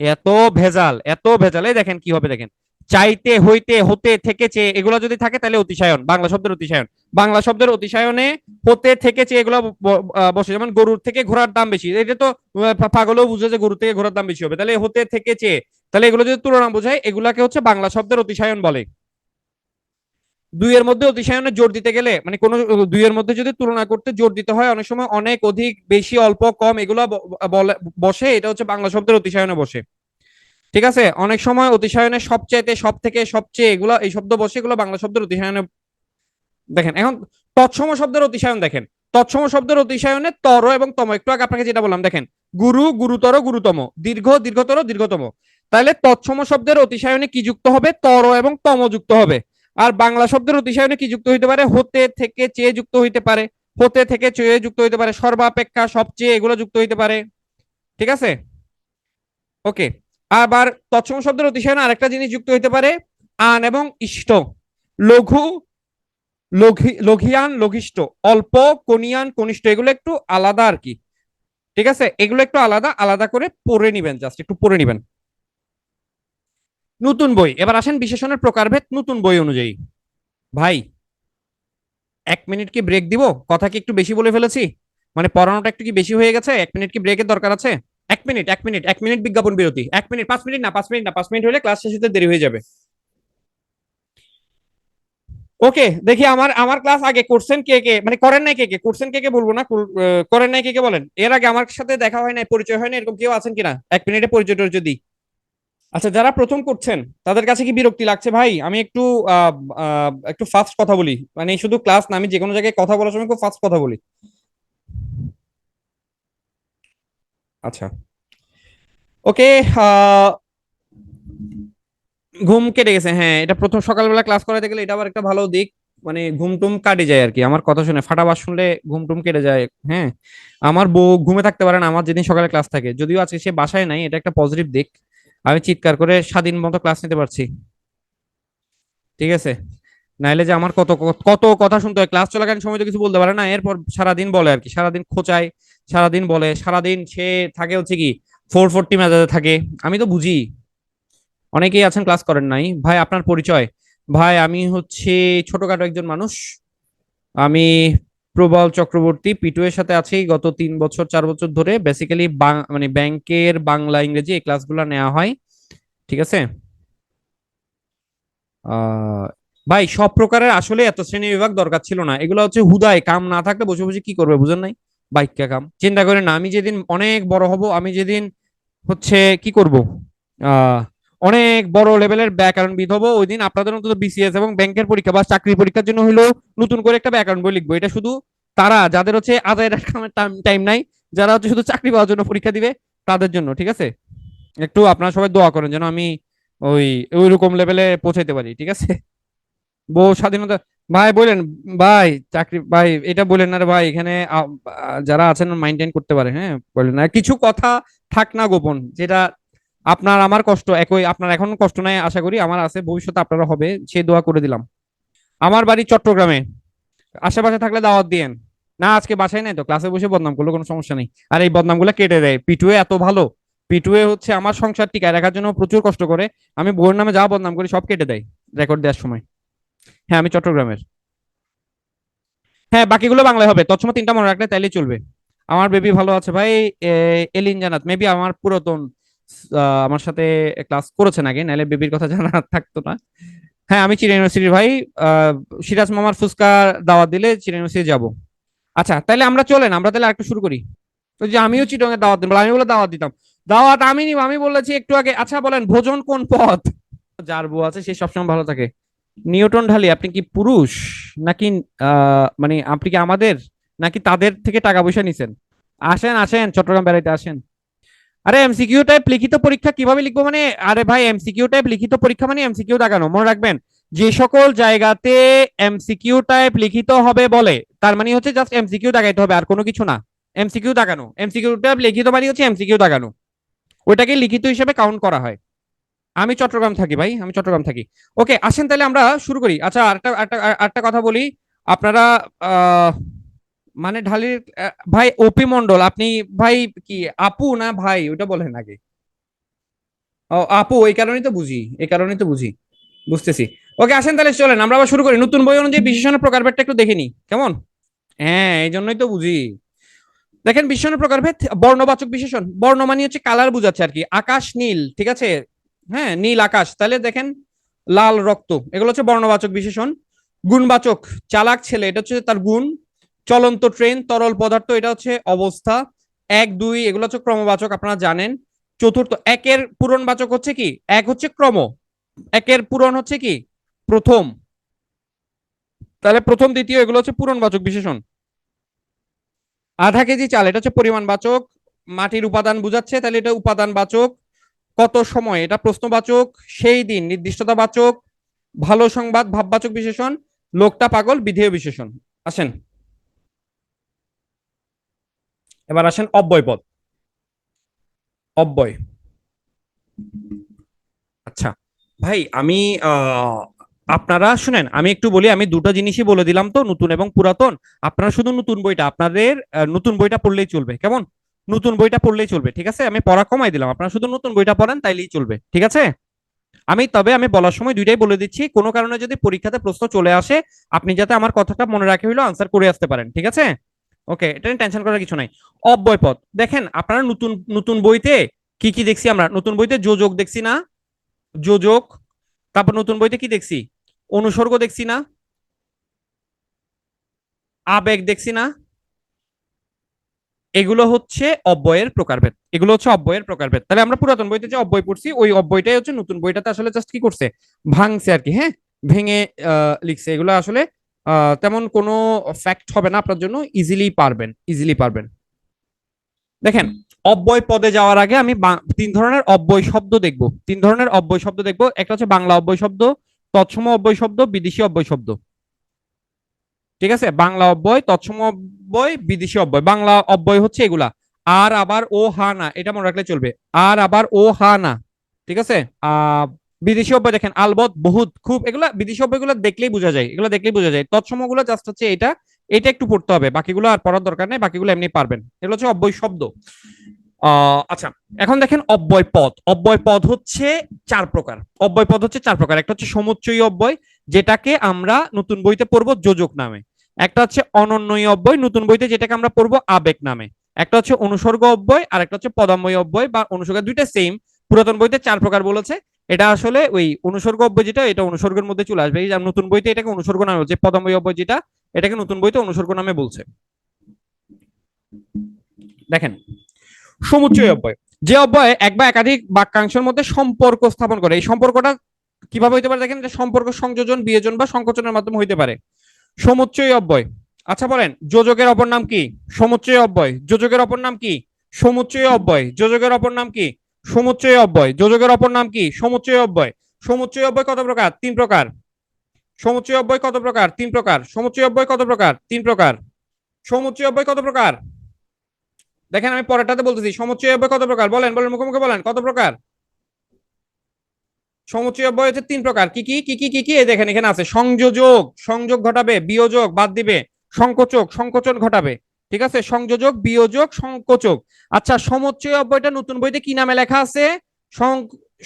এত ভেজাল, এত ভেজাল। এই দেখেন কি হবে, দেখেন চাইতে, হইতে, হতে, থেকেছে, এগুলো যদি থাকে তাহলে অতিশায়ন, বাংলা শব্দের অতিশায়ন। বাংলা শব্দের অতিশায়নে হতে, থেকেছে এগুলো বসে, যেমন গরুর থেকে ঘোড়ার দাম বেশি, এটা তো পাগলও বুঝে যে গরুর থেকে ঘোড়ার দাম বেশি হবে, তাহলে হতে, থেকেছে, তাহলে এগুলো যদি তুলনা বোঝায়, এগুলাকে হচ্ছে বাংলা শব্দের অতিশায়ন বলে। দুইয়ের মধ্যে অতিশায়নে জোর দিতে গেলে, মানে কোন দুইয়ের মধ্যে যদি তুলনা করতে জোর দিতে হয়, অনেক সময় অনেক, অধিক, বেশি, অল্প, কম, এগুলো বসে, এটা হচ্ছে বাংলা শব্দের অতিশায়নে বসে। ঠিক আছে, অনেক সময় অতিশায়নে সবচাইতে, সব থেকে, সবচেয়ে, এগুলো এই শব্দ বসে, এগুলো বাংলা শব্দের অতিশায়নে। দেখেন এখন তৎসম শব্দের অতিশায়ন দেখেন, তৎসম শব্দের অতিশায়নে তর এবং তম, একটু আগে আপনাকে যেটা বললাম দেখেন, গুরু, গুরুতর, গুরুতম, দীর্ঘ, দীর্ঘতর, দীর্ঘতম। তাহলে তৎসম শব্দের অতিশায়নে কি যুক্ত হবে, তর এবং তম যুক্ত হবে। আর বাংলা শব্দের অতিশায়নে কি যুক্ত হইতে পারে, হতে, থেকে, চেয়ে যুক্ত হইতে পারে, হতে, থেকে, চেয়ে যুক্ত হইতে পারে, সর্বাপেক্ষা, সবচেয়ে, এগুলো যুক্ত হইতে পারে। ঠিক আছে, ওকে। আবার তৎসম শব্দের অতিশায়নে আরেকটা জিনিস যুক্ত হইতে পারে, আন এবং ইষ্ট, লঘু, লঘিয়ান, লঘিষ্ঠ, অল্প, কনিয়ান, কনিষ্ঠ, এগুলো একটু আলাদা আর কি। ঠিক আছে, এগুলো একটু আলাদা, আলাদা করে পড়ে নিবেন, জাস্ট একটু পড়ে নিবেন। নতুন বই, এবার আসেন বিশেষণের প্রকারভেদ নতুন বই অনুযায়ী। ভাই 1 মিনিট কি ব্রেক দিব? কথা কি একটু বেশি বলে ফেলেছি? মানে পড়ানোটা একটু কি বেশি হয়ে গেছে? 1 মিনিট কি ব্রেকের দরকার আছে? 1 মিনিট, 1 মিনিট, 1 মিনিট বিজ্ঞাপন বিরতি, 1 মিনিট, 5 মিনিট না, 5 মিনিট না, 5 মিনিট হলে ক্লাস শেষ হতে দেরি হয়ে যাবে। ওকে, দেখি আমার আমার ক্লাস আগে করছেন কে কে, মানে করেন নাই কে কে, করছেন কে কে বলবো না, করেন নাই কে কে বলেন, এর আগে আমার সাথে দেখা হয় নাই, পরিচয় হয় না, এরকম কেউ আছেন কিনা? 1 মিনিটে পরিচয় যদি। আচ্ছা, যারা প্রথম করছেন তাদের কাছে কি বিরক্তি লাগছে ভাই? আমি একটু একটু ফাস্ট কথা বলি, মানে শুধু ক্লাস না, আমি যে কোনো জায়গায় কথা বলার সময় খুব ফাস্ট কথা বলি। আচ্ছা, ওকে। ঘুম কেটে গেছে, হ্যাঁ, এটা প্রথম সকালবেলা ক্লাস করাতে গেলে এটা আবার একটা ভালো দিক, মানে ঘুম টুম কাটে যায় আর কি, আমার কথা শুনে ফাটা বাস শুনলে ঘুম টুম কেটে যায়। হ্যাঁ, আমার বউ ঘুমে থাকতে পারে না আমার যেদিন সকালে ক্লাস থাকে, যদিও আজকে সে বাসায় নাই, এটা একটা পজিটিভ দিক, আমি চিৎকার করে স্বাধীন মতো ক্লাস নিতে পারছি। ঠিক আছে, নাইলে যে আমার কত কত কথা শুনতে হয়, ক্লাস চলাকালীন সময় তো কিছু বলতে পারে না, এরপর সারাদিন বলে আর কি, সারাদিন খোঁচায়, সারাদিন বলে, সারাদিন সে থাকে হচ্ছে কি 440 মেজাজে থাকে। আমি তো বুঝি। অনেকেই আছেন ক্লাস করেন নাই। ভাই আপনার পরিচয়? ভাই আমি হচ্ছে ছোটখাটো একজন মানুষ, আমি প্রবল চক্রবর্তী, পিটু এর সাথে আছি গত 3 বছর 4 বছর ধরে, বেসিক্যালি মানে ব্যাংকের বাংলা ইংরেজি এই ক্লাসগুলো নেওয়া হয়। ঠিক আছে। আহ ভাই সব প্রকারের আসলে এত শ্রেণী বিভাগ দরকার ছিল না, এগুলো হচ্ছে হুদায় কাম না থাকলে বসে বসে কি করবে, বুঝেন নাই? বাইকা কাম চিন্তা করেন না, আমি যেদিন অনেক বড় হব, আমি যেদিন হচ্ছে কি করব, আহ অনেক বড় লেভেলের ব্যাকরণবিদ হবো, ওই দিন আপনাদের অন্তত বিসিএস এবং ব্যাংকের পরীক্ষা বা চাকরি পরীক্ষার জন্য হলেও নতুন করে একটা ব্যাকরণ বই লিখবো। এটা শুধু তারা যাদের হচ্ছে আদায়ের টাইম নাই, যারা হচ্ছে শুধু চাকরি পাওয়ার জন্য পরীক্ষা দিবে, তাদের জন্য। ঠিক আছে, একটু আপনারা সবাই দোয়া করেন যেন আমি ওই ওই রকম লেভেলে পৌঁছাইতে পারি। ঠিক আছে, বউ স্বাধীনতা, ভাই বলেন, ভাই চাকরি, ভাই এটা বলেন না রে ভাই, এখানে যারা আছেন মাইন্টেন করতে পারে, হ্যাঁ বলেন না, কিছু কথা থাক না গোপন, যেটা আপনার আমার কষ্ট একই, আপনার এখন কষ্ট নাই আশা করি, আমার আছে, ভবিষ্যতে আপনারা হবে, সেই দোয়া করে দিলাম। আমার বাড়ি চট্টগ্রামে, আশেপাশে থাকলে দাওয়াত দিয়েন। না আজকে বাসায় নাই তো, ক্লাসে বসে বদনাম করলে কোনো সমস্যা নেই, আর এই বদনাম গুলো কেটে দেয়, পিটুয়ে এত ভালো, পিটুয়ে হচ্ছে আমার সংসার টিকায় রাখার জন্য প্রচুর কষ্ট করে, আমি বউয়ের নামে যা বদনাম করি সব কেটে দেয় রেকর্ড দেওয়ার সময়। হ্যাঁ আমি চট্টগ্রামের। হ্যাঁ বাকিগুলো বাংলায় হবে, তৎসময় তিনটা মনে রাখলে তাইলেই চলবে। আমার বেবি ভালো আছে ভাই। এলিন জান্নাত মেবি আমার পুরাতন, আমার সাথে ক্লাস করেছেন আগে, নাহলে বেবির কথা জানা থাকতো না। হ্যাঁ আমি চিড়িয়া ইউনিভার্সিটির ভাই। সিরাজ মামার ফুচকা দাওয়াত দিলে চিড়িয়া ইউনিভার্সিটি যাবো। আচ্ছা তাহলে আমরা চলেন, আমরা তাহলে আরেকটু শুরু করি। ওই যে আমিও চিটং এর দাওয়াত দিব, আমি বলে দাওয়াত দিতাম। দাওয়াত আমি নিব, আমি বলেছি একটু আগে। আচ্ছা বলেন ভোজন কোন পথ? যার বউ আছে সে সবসময় ভালো থাকে। নিউটন ঢালি আপনি কি পুরুষ নাকি? মানে আপনি কি আমাদের নাকি তাদের থেকে টাকা পয়সা নিছেন? আসেন আসেন চট্টগ্রাম বেড়াইতে আসেন। আরে এমসিকিউ টাইপ লিখিত পরীক্ষা কিভাবে লিখবো মানে? আরে ভাই এমসিকিউ টাইপ লিখিত পরীক্ষা মানে এমসিকিউ দাগানো, মনে রাখবেন। যে সকল জায়গাতে এমসিকিউ টাইপ লিখিত হবে বলে, তার মানে হচ্ছে জাস্ট এমসিকিউ দাগাইতে হবে, আর কোনো কিছু না। এমসিকিউ দাগানো, এমসিকিউ টাইপ লিখিত মানে হচ্ছে এমসিকিউ দাগানো, ওইটাকে লিখিত হিসেবে কাউন্ট করা হয়। আমি চট্টগ্রাম থাকি ভাই, আমি চট্টগ্রাম থাকি। ওকে আসেন তাহলে আমরা শুরু করি। আচ্ছা আরেকটা আরেকটা আরেকটা কথা বলি। আপনারা আহ মানে ঢালির ভাই ওপি মন্ডল আপনি, ভাই কি আপু না ভাই ওটা বলেন আগে। ও আপু, এই কারণেই তো বুঝি, এই কারণেই তো বুঝি। বুঝতেছি। ওকে আসেন তাহলে চলেন আমরা আবার শুরু করি। নতুন বই অনুযায়ী বিশেষণের প্রকারভেদটা একটু দেখে নি কেমন। হ্যাঁ এই জন্যই তো বুঝি। দেখেন বিশেষণের প্রকারভেদ, বর্ণবাচক বিশেষণ, বর্ণ মানে হচ্ছে কালার বোঝাচ্ছে আর কি। আকাশ নীল, ঠিক আছে, হ্যাঁ নীল আকাশ, তাহলে দেখেন লাল রক্ত, এগুলো হচ্ছে বর্ণবাচক বিশেষণ। গুণবাচক, চালাক ছেলে, এটা হচ্ছে তার গুণ। চলন্ত ট্রেন, তরল পদার্থ, এটা হচ্ছে অবস্থা। এক দুই এগুলো হচ্ছে ক্রমবাচক, আপনারা জানেন। চতুর্থ, একের পূরণবাচক হচ্ছে কি? এক হচ্ছে ক্রম, একের পূরণ হচ্ছে কি? প্রথম। তাহলে প্রথম দ্বিতীয় এগুলো হচ্ছে পূরণবাচক বিশেষণ। আধা কেজি চাল, এটা হচ্ছে পরিমাণবাচক। মাটির উপাদান বুঝাচ্ছে, তাহলে এটা উপাদানবাচক। কত সময়, এটা প্রশ্নবাচক। সেই দিন, নির্দিষ্টতাবাচক। ভালো সংবাদ, ভাববাচক বিশেষণ। লোকটা পাগল, বিধেয় বিশেষণ। আসেন এবার আসেন অব্যয় পদ। অব্যয়। আচ্ছা ভাই আমি আহ আপনারা শুনেন, আমি একটু বলি, আমি দুটো জিনিসই বলে দিলাম তো, নতুন এবং পুরাতন। আপনারা শুধু নতুন বইটা, আপনাদের নতুন বইটা পড়লেই চলবে কেমন? নতুন বইটা পড়লেই চলবে, ঠিক আছে? আমি পড়া কমাই দিলাম, আপনারা শুধু নতুন বইটা পড়েন তাইলেই চলবে, ঠিক আছে? তবে আমি বলার সময় দুইটাই বলে দিচ্ছি, কোনো কারণে যদি পরীক্ষাতে প্রশ্ন চলে আসে, আপনি যাতে আমার কথাটা মনে রাখে হইলো আনসার করে আসতে পারেন, ঠিক আছে? ওকে, এটা নিয়ে টেনশন করার কিছু নাই। অব্যয় পদ দেখেন আপনারা নতুন নতুন বইতে কি কি দেখছি আমরা? নতুন বইতে যোজক দেখছি না? যোজক। তারপর নতুন বইতে কি দেখছি? অনুসর্গ দেখছি না? আবেগ দেখছি না? এগুলো হচ্ছে অব্যয়ের প্রকারভেদ, এগুলো হচ্ছে অব্যয়ের প্রকারভেদ। তাহলে আমরা পুরাতন বইতে যে অব্যয় পড়ছি, ওই অব্যয়টাই হচ্ছে নতুন বইটাতে আসলে জাস্ট কি করছে? ভাঙছে আর কি, হ্যাঁ, ভেঙে লিখছে। এগুলো আসলে তেমন কোনো ফ্যাক্ট হবে না আপনার জন্য, ইজিলি পারবেন, ইজিলি পারবেন। দেখেন অব্যয় পদে যাওয়ার আগে আমি তিন ধরনের অব্যয় শব্দ দেখব, তিন ধরনের অব্যয় শব্দ দেখব। একটা হচ্ছে বাংলা অব্যয় শব্দ, তৎসম অব্যয় শব্দ, বিদেশি অব্যয় শব্দ। ঠিক আছে, বাংলা অব্যয়, তৎসম অব্যয়, বিদেশি অব্যয়। বাংলা অব্যয় হচ্ছে এগুলা: আর, আবার, ও, হা, না, এটা মনে রাখলে চলবে। আর, আবার, ও, হা, না, ঠিক আছে। আহ বিদেশি অব্যয় দেখেন আলবত, বহুত, খুব, এগুলা বিদেশি অব্যয়গুলো দেখলেই বোঝা যায়, এগুলো দেখলেই বোঝা যায়। তৎসম গুলো জাস্ট হচ্ছে এটা, এটা একটু পড়তে হবে, বাকিগুলো আর পড়ার দরকার নেই, বাকিগুলো এমনি পারবেন। এগুলো হচ্ছে অব্যয় শব্দ। আচ্ছা, এখন দেখেন অব্যয় পদ। অব্যয় পদ হচ্ছে চার প্রকার। অব্যয় পদ হচ্ছে চার প্রকার। একটা হচ্ছে সমুচ্চয়ী অব্যয়, যেটাকে আমরা নতুন বইতে পড়বো যোজক নামে। একটা হচ্ছে অনন্যই অব্যয়, নতুন বইতে যেটাকে আমরা পড়বো আবেগ নামে। একটা হচ্ছে অনুসর্গ অব্যয়, আর একটা হচ্ছে পদাম্বয় অব্যয় বা অনুসর্গ, দুইটা সেম। পুরাতন বইতে চার প্রকার বলেছে। এটা আসলে ওই অনুসর্গ অব্যয় যেটা, এটা অনুসর্গের মধ্যে চলে আসবে। এই নতুন বইতে এটাকে অনুসর্গ নামে বলছে। পদাম্বয় অব্যয় যেটা, এটাকে নতুন বইতে অনুসর্গ নামে বলছে। দেখেন সমুচ্চয় অব্যয়, যে অব্যয় এক বা একাধিক বাক্যাংশের মধ্যে সম্পর্ক স্থাপন করে। এই সম্পর্কটা কিভাবে হইতে পারে? দেখেন, এটা সম্পর্ক সংযোজন, বিয়োজন বা সংকোচনের মাধ্যমে হইতে পারে। সমুচ্চয় অব্যয়। আচ্ছা বলেন যোজকের অপর নাম কি? সমুচ্চয় অব্যয়। যোজকের অপর নাম কি? সমুচ্চয় অব্যয়। যোজকের অপর নাম কি? সমুচ্চয় অব্যয়। যোজকের অপর নাম কি? সমুচ্চয় অব্যয়। সমুচ্চয় অব্যয় কত প্রকার? তিন প্রকার। সমুচ্চয় অব্যয় কত প্রকার? তিন প্রকার। সমুচ্চয় অব্যয় কত প্রকার? তিন প্রকার। সমুচ্চয় অব্যয় কত প্রকার? দেখেন আমি পরেরটাতে বলতেছি, সমুচ্চয় অব্যয় কত প্রকার? বলেন বলেন, মুখে মুখে বলেন, কত প্রকার? সমুচ্চয় অব্যয় হচ্ছে তিন প্রকার। কি কি কি কি কি কি? এই দেখেন এখানে আছে: সংযোজক, সংযোগ ঘটাবে, বিয়োজক বাদ দিবে, সংকোচক, সংকোচন ঘটাবে। ঠিক আছে, সংযোজক, বিয়োজক, সংকোচক। আচ্ছা, সমুচ্চয় অব্যয়টা নতুন বইতে কি নামে লেখা আছে?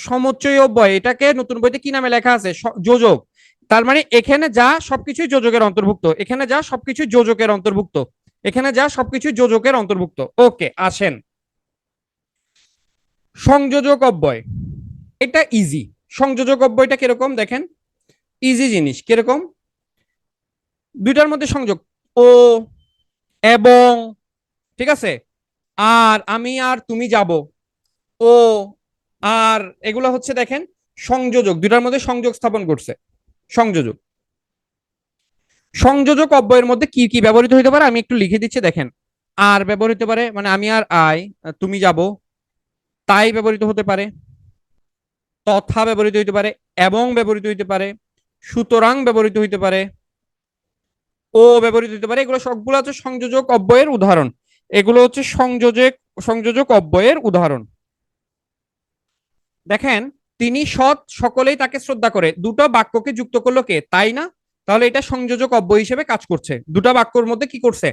সমুচ্চয় অব্যয়, এটাকে নতুন বইতে কি নামে লেখা আছে? যোজক। তার মানে এখানে যা সবকিছুই যোজকের অন্তর্ভুক্ত, এখানে যা সবকিছুই যোজকের অন্তর্ভুক্ত, এখানে যা সবকিছুই যোজকের অন্তর্ভুক্ত। ওকে, আসেন সংযোজক অব্যয়। এটা ইজি। সংযোজক অব্যয়টা কিরকম দেখেন, ইজি জিনিস। কিরকম? দুইটার মধ্যে সংযোগ, ও এবং, ঠিক আছে, আর আমি আর তুমি যাব, ও আর, এগুলো হচ্ছে দেখেন সংযোজক, দুইটার মধ্যে সংযোগ স্থাপন করছে, সংযোজক। সংযোজক অব্যয়ের মধ্যে কি কি ব্যবহৃত হইতে পারে আমি একটু লিখে দিচ্ছি দেখেন। আর ব্যবহৃত পারে, মানে আমি আর আই, তুমি যাব, তাই ব্যবহৃত হতে পারে, তথা ব্যবহৃত হইতে পারে, এবং ব্যবহৃত হইতে পারে, সুতরাং ব্যবহৃত হইতে পারে, ও ব্যবহৃত হইতে পারে। এগুলো সবগুলো হচ্ছে সংযোজক অব্যয়ের উদাহরণ। এগুলো হচ্ছে সংযোজক অব্যয়ের উদাহরণ। দেখেন, তিনি সৎ, সকলেই তাকে শ্রদ্ধা করে, দুটো বাক্যকে যুক্ত করলো কে, তাই না? তাহলে এটা সংযোজক অব্যয় হিসেবে কাজ করছে। দুটো বাক্যের মধ্যে কি করছে,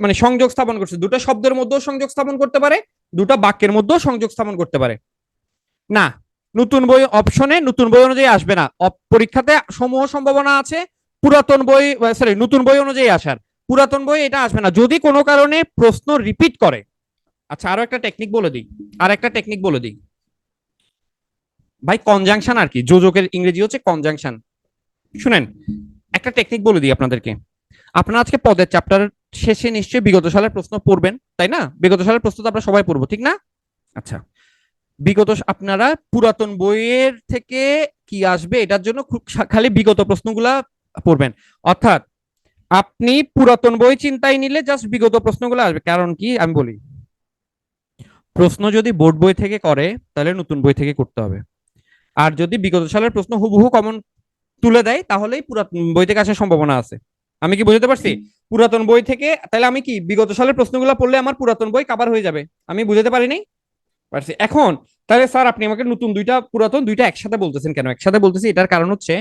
মানে সংযোগ স্থাপন করছে। দুটো শব্দের মধ্যেও সংযোগ স্থাপন করতে পারে, দুটো বাক্যের মধ্যেও সংযোগ স্থাপন করতে পারে। না, নতুন বই অপশনে নতুন বই অনুযায়ী আসবে না। পরীক্ষাতে সমূহ সম্ভাবনা আছে পুরাতন বই, সরি, নতুন বই অনুযায়ী আসার। পুরাতন বই এটা আসবে না যদি কোনো কারণে প্রশ্ন রিপিট করে। আচ্ছা, আরো একটা টেকনিক বলে দিই, আর একটা টেকনিক বলে দিই ভাই, কনজাংশন আর কি, যোজকের ইংরেজি হচ্ছে কনজাংশন। শুনেন, একটা টেকনিক বলে দিই আপনাদেরকে। আপনারা আজকে পদের চ্যাপ্টার শেষে নিশ্চয়ই বিগত সালের প্রশ্ন পড়বেন, তাই না? বিগত সালের প্রশ্ন তো আমরা সবাই পড়বো, ঠিক না? আচ্ছা, বিগত আপনারা পুরাতন বইয়ের থেকে কি আসবে এটার জন্য খুব খালি বিগত প্রশ্নগুলা পড়বেন। অর্থাৎ আপনি পুরাতন বই চিন্তায় নিলে জাস্ট বিগত প্রশ্নগুলো আসবে। কারণ কি আমি বলি, প্রশ্ন যদি বোর্ড বই থেকে করে তাহলে নতুন বই থেকে করতে হবে। আর যদি বিগত সালের প্রশ্ন হুবহু কমন তুলে দেয় তাহলেই পুরাতন বই থেকে আসার সম্ভাবনা আছে। আমি কি বুঝতে পারছি? পুরাতন বই থেকে তাহলে আমি কি বিগত সালের প্রশ্নগুলো পড়লে আমার পুরাতন বই কভার হয়ে যাবে। আমি বুঝতে পারিনি? পারছি এখন। তাহলে স্যার আপনি আমাকে নতুন দুইটা পুরাতন দুইটা একসাথে বলতেছেন কেন? একসাথে বলতেছি এটার কারণ হচ্ছে,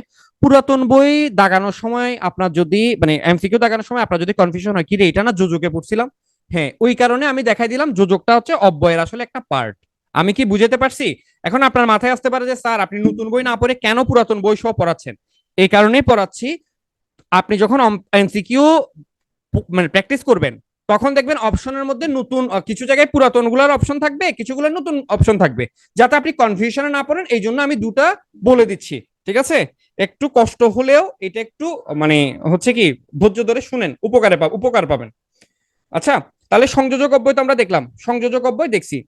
পুরাতন বই দাগানোর সময় আপনার যদি, মানে এমসিকিউ দাগানোর সময় আপনার যদি কনফিউশন হয়, কি রে এটা না যোজকে পড়ছিলাম, হ্যাঁ ওই কারণে আমি দেখাই দিলাম যোজকটা হচ্ছে অব্যয়ের আসলে একটা পার্ট। আমি কি বুঝতে পারছি? এখন আপনার মাথায় আসতে পারে যে স্যার আপনি নতুন বই না পড়ে কেন পুরাতন বই সহ পড়াচ্ছেন। এই কারণেই পড়াচ্ছি, আপনি যখন এমসিকিউ মানে প্র্যাকটিস করবেন তখন দেখবেন অপশনের মধ্যে নতুন কিছু জায়গায় পুরাতন গুলার অপশন থাকবে, কিছুগুলো নতুন অপশন থাকবে, যাতে আপনি কনফিউশনে না পড়েন। এই জন্য আমি দুটা বলে দিচ্ছি, ঠিক আছে? একটু কষ্ট হলেও এটা একটু মানে হচ্ছে কি, ধৈর্য ধরে শুনেন, উপকার পাবেন। আচ্ছা, তাহলে সংযোজক অব্যয় তো আমরা দেখলাম, সংযোজক অব্যয় দেখছি।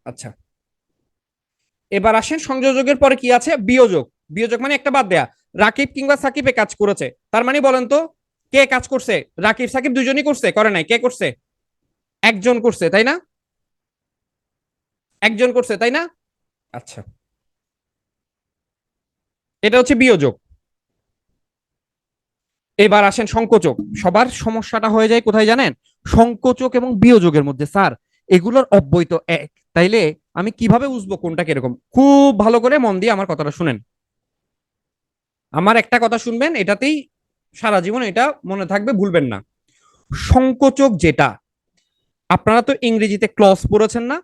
আচ্ছা, এবার আসেন সংযোজকের পরে কি আছে, বিয়োজক। বিয়োজক মানে একটা বাদ দেয়া। রাকিব কিংবা সাকিবে কাজ করেছে, তার মানে বলেন তো কে কাজ করছে? রাকিব সাকিব দুজনই করছে, করে নাই? কে করছে? একজন করছে, তাই না? একজন করছে, তাই না? আচ্ছা, এটা হচ্ছে বিয়োজক। এবার আসেন সংকোচক। সবার সমস্যাটা হয়ে যায় কোথায় জানেন? সংকোচক এবং বিয়োজকের মধ্যে। স্যার এগুলোর অব্যয় তো এক, তাইলে আমি কিভাবে বুঝবো কোনটা কিরকম? খুব ভালো করে মন দিয়ে আমার কথাটা শুনেন। আমার একটা কথা শুনবেন, এটাতেই সারা জীবন এটা মনে থাকবে, ভুলবেন না। সংকোচক যেটা, আপনারা তো ইংরেজিতে ক্লজ পড়েছেন না?